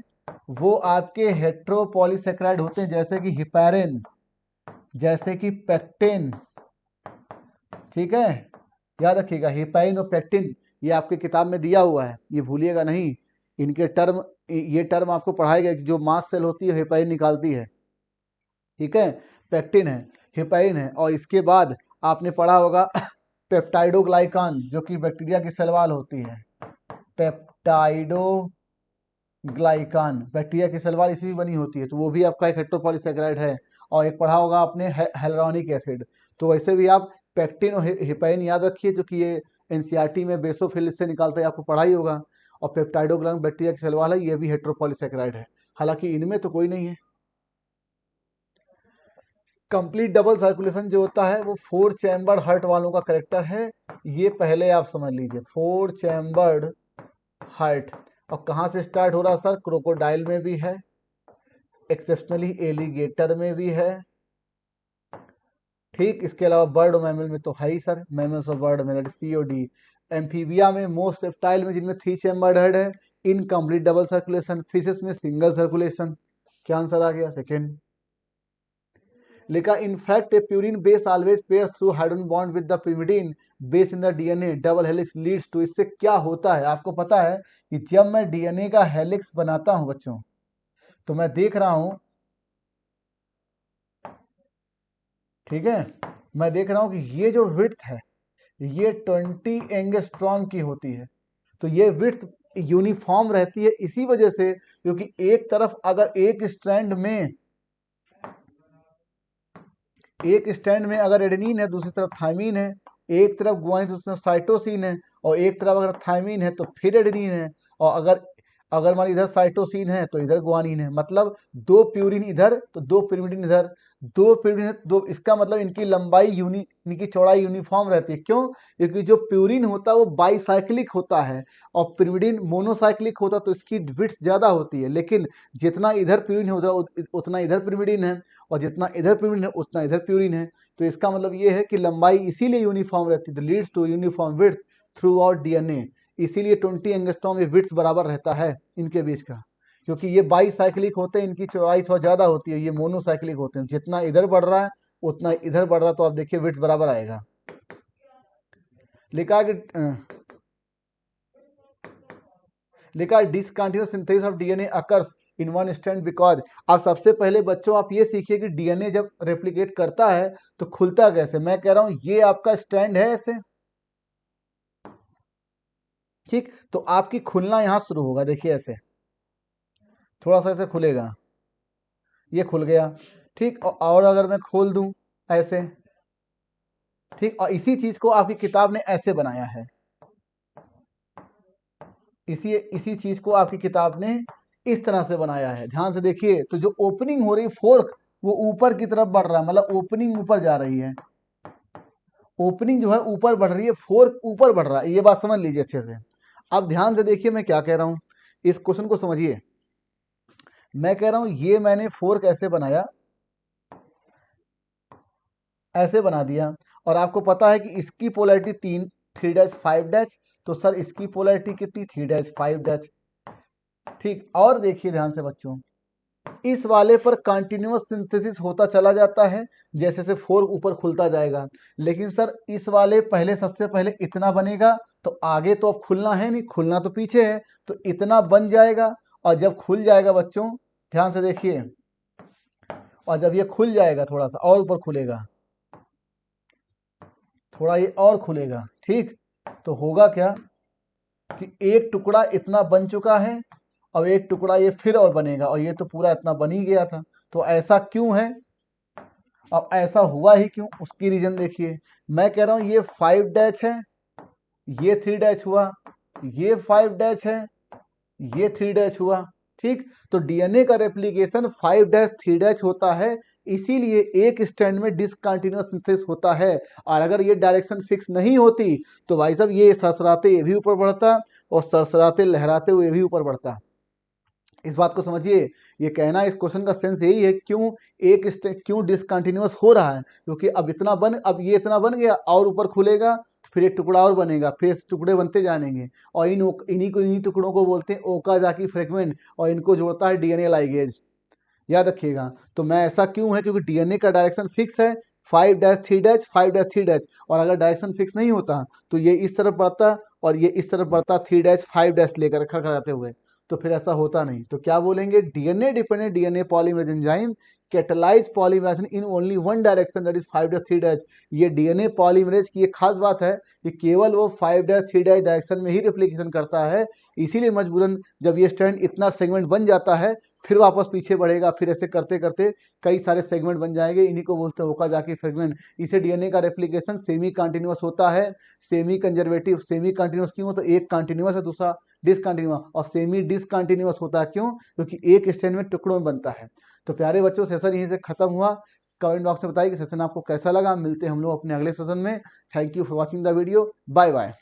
वो आपके हेट्रोपॉलीसेकेराइड होते हैं, जैसे कि हिपैरिन, जैसे कि पेक्टिन, ठीक है, याद रखिएगा। हिपैरिन और पेक्टिन ये आपके किताब में दिया हुआ है, ये भूलिएगा नहीं। इनके टर्म, ये टर्म आपको पढ़ाया गया कि जो मास सेल होती है हिपैरिन निकालती है, ठीक है, पेक्टिन है, हिपैरिन है। और इसके बाद आपने पढ़ा होगा पेप्टाइडोग्लाइकान, जो कि बैक्टीरिया की सेल वॉल होती है। पेप्टाइडोग्लाइकान बैक्टीरिया की सेल वॉल इसी में बनी होती है, तो वो भी आपका एक हेट्रोपॉलीसेकेराइड है। और एक पढ़ा होगा आपने हेलुरोनिक एसिड। तो वैसे भी आप पेक्टिन और हिपैइन याद रखिए, जो कि ये एनसीईआरटी में बेसोफिल से निकालता है, आपको पढ़ा ही होगा। और पेप्टाइडोग्लाम बैक्टीरिया की सेल वाल है, ये भी हेट्रोपॉलीसैकेराइड है, हालांकि इनमें तो कोई नहीं है। कंप्लीट डबल सर्कुलेशन जो होता है वो 4 चैम्बर्ड हार्ट वालों का करेक्टर है, ये पहले आप समझ लीजिए। 4 चैम्बर्ड हार्ट, और कहाँ से स्टार्ट हो रहा है सर? क्रोकोडाइल में भी है, एक्सेप्शनली एलिगेटर में भी है, ठीक। इसके अलावा बर्ड और मैमल में तो है ही सर, मैमल्स और बर्ड में COD। एम्फीबिया में, मोस्ट रेप्टाइल में, जिनमें 3 चैम्बर्ड हेड है, इनकम्प्लीट डबल सर्कुलेशन। फिशेस में सिंगल सर्कुलेशन। क्या आंसर आ गया? सेकेंड। लिखा in fact a purine base always pairs through hydrogen bond with the pyrimidine base in the DNA double helix leads to. इससे क्या होता है आपको पता है कि जब मैं डीएनए का हेलिक्स बनाता हूं बच्चों, तो मैं देख रहा हूं, ठीक है, मैं देख रहा हूं कि ये जो विड्थ है ये 20 एंगस्ट्रॉम की होती है। तो ये विड्थ यूनिफॉर्म रहती है इसी वजह से, क्योंकि एक तरफ अगर एक स्ट्रैंड में अगर एडेनिन है, दूसरी तरफ थाइमीन है, एक तरफ गुआनिन दूसरी तरफ साइटोसिन है, और एक तरफ अगर थाइमीन है तो फिर एडेनिन है, और अगर अगर मान इधर साइटोसिन है तो इधर गुआनिन है। मतलब 2 प्यूरिन इधर तो 2 pyrimidine इधर, 2 pyrimidine दो, इसका मतलब इनकी लंबाई इनकी चौड़ाई यूनिफॉर्म रहती है। क्यों? क्योंकि जो प्यूरिन होता है वो बाईसाइक्लिक होता है, और pyrimidine मोनोसाइक्लिक होता है, तो इसकी विड्थ ज्यादा होती है। लेकिन जितना इधर प्यूरिन है उतना इधर pyrimidine है, और जितना इधर प्यूरिन है उतना इधर प्यूरिन है। तो इसका मतलब ये है कि लंबाई इसीलिए यूनिफॉर्म रहती है, leads to uniform width throughout DNA. इसीलिए 20 एंगस्ट्रॉम ये विड्थ बराबर रहता है इनके बीच का, क्योंकि ये बाईसाइक्लिक होते हैं, इनकी चौड़ाई थोड़ा ज्यादा होती है, ये मोनोसाइक्लिक होते हैं। जितना इधर बढ़ रहा है उतना इधर बढ़ रहा है, तो आप देखिए विड्थ बराबर आएगा। लिखा कि discontinuous synthesis of DNA occurs in one strand because. अब सबसे पहले बच्चों आप ये सीखिए कि डीएनए जब रेप्लिकेट करता है तो खुलता कैसे। मैं कह रहा हूं ये आपका स्ट्रैंड है ऐसे, ठीक, तो आपकी खुलना यहां शुरू होगा, देखिए ऐसे थोड़ा सा ऐसे खुलेगा, ये खुल गया, ठीक। और अगर मैं खोल दूं ऐसे, ठीक, और इसी चीज को आपकी किताब ने ऐसे बनाया है, इसी चीज को आपकी किताब ने इस तरह से बनाया है। ध्यान से देखिए, तो जो ओपनिंग हो रही फोर्क वो ऊपर की तरफ बढ़ रहा है, मतलब ओपनिंग ऊपर जा रही है, ओपनिंग जो है ऊपर बढ़ रही है, फोर्क ऊपर बढ़ रहा है। ये बात समझ लीजिए अच्छे से। अब ध्यान से देखिए मैं क्या कह रहा हूं, इस क्वेश्चन को समझिए। मैं कह रहा हूं ये मैंने फोर्क ऐसे बनाया, ऐसे बना दिया, और आपको पता है कि इसकी पोलैरिटी 3-5 तो सर इसकी पोलैरिटी कितनी? 3-5, ठीक। और देखिए ध्यान से बच्चों, इस वाले पर कंटिन्यूअस सिंथेसिस होता चला जाता है जैसे से फोर्क ऊपर खुलता जाएगा। लेकिन सर इस वाले पहले, सबसे पहले इतना बनेगा, तो आगे तो अब खुलना है नहीं, खुलना तो पीछे है, तो इतना बन जाएगा। और जब खुल जाएगा बच्चों, ध्यान से देखिए, और जब ये खुल जाएगा थोड़ा सा और ऊपर खुलेगा, थोड़ा ये और खुलेगा, ठीक, तो होगा क्या कि एक टुकड़ा इतना बन चुका है, अब एक टुकड़ा ये फिर और बनेगा, और ये तो पूरा इतना बन ही गया था। तो ऐसा क्यों है? अब ऐसा हुआ ही क्यों, उसकी रीजन देखिए। मैं कह रहा हूं ये 5 है, ये 3 हुआ, ये 5 है, ये 3 हुआ, ठीक। तो डीएनए का रेप्लिकेशन 5-3 होता है, इसीलिए एक स्ट्रैंड में डिसकंटिन्यूअस सिंथेसिस होता है। और अगर ये डायरेक्शन फिक्स नहीं होती तो भाई साहब ये सरसराते ये भी ऊपर बढ़ता, और सरसराते लहराते हुए भी ऊपर बढ़ता। इस बात को समझिए। ये कहना, इस क्वेश्चन का सेंस यही है, क्यों डिसकंटिन्यूअस हो रहा है, क्योंकि अब ये इतना बन गया, और ऊपर खुलेगा, फिर एक टुकड़ा और बनेगा, फिर टुकड़े बनते जानेंगे, और इन्हीं टुकड़ों को बोलते हैं ओकाजाकी फ्रेगमेंट, और इनको जोड़ता है डीएनए लाइगेज। याद रखिएगा। तो मैं ऐसा क्यों है, क्योंकि डीएनए का डायरेक्शन फिक्स है, 5-3, 5-3, और अगर डायरेक्शन फिक्स नहीं होता तो ये इस तरफ बढ़ता और ये इस तरफ बढ़ता, 3-5 लेकर खड़खड़ाते हुए, तो फिर ऐसा होता नहीं। तो क्या बोलेंगे? DNA dependent DNA polymerase enzyme catalyse polymerisation in only one direction, that is 5'3'। ये डीएनए पॉलीमरेज की एक खास बात है, ये केवल वो 5'3' डायरेक्शन में ही रेप्लिकेशन करता है। इसीलिए मजबूरन जब ये स्ट्रैंड इतना सेगमेंट बन जाता है फिर वापस पीछे बढ़ेगा, फिर ऐसे करते करते कई सारे सेगमेंट बन जाएंगे, इन्हीं को बोलते हैं ओकाजाकी फ्रेगमेंट। इसे डीएनए का रेप्लिकेशन सेमी कंटिन्यूअस होता है। सेमी कंजर्वेटिव, सेमी कंटिन्यूअस क्यों? तो एक कंटिन्यूअस है, दूसरा डिसकंटिन्यूअस। और सेमी डिसकंटिन्यूअस होता है क्यों? क्योंकि एक स्ट्रैंड में टुकड़ों में बनता है। तो प्यारे बच्चों, सेशन यहीं से खत्म हुआ। कमेंट बॉक्स में बताइए कि सेशन आपको कैसा लगा। मिलते हैं हम लोग अपने अगले सेशन में। Thank you for watching the video. Bye bye.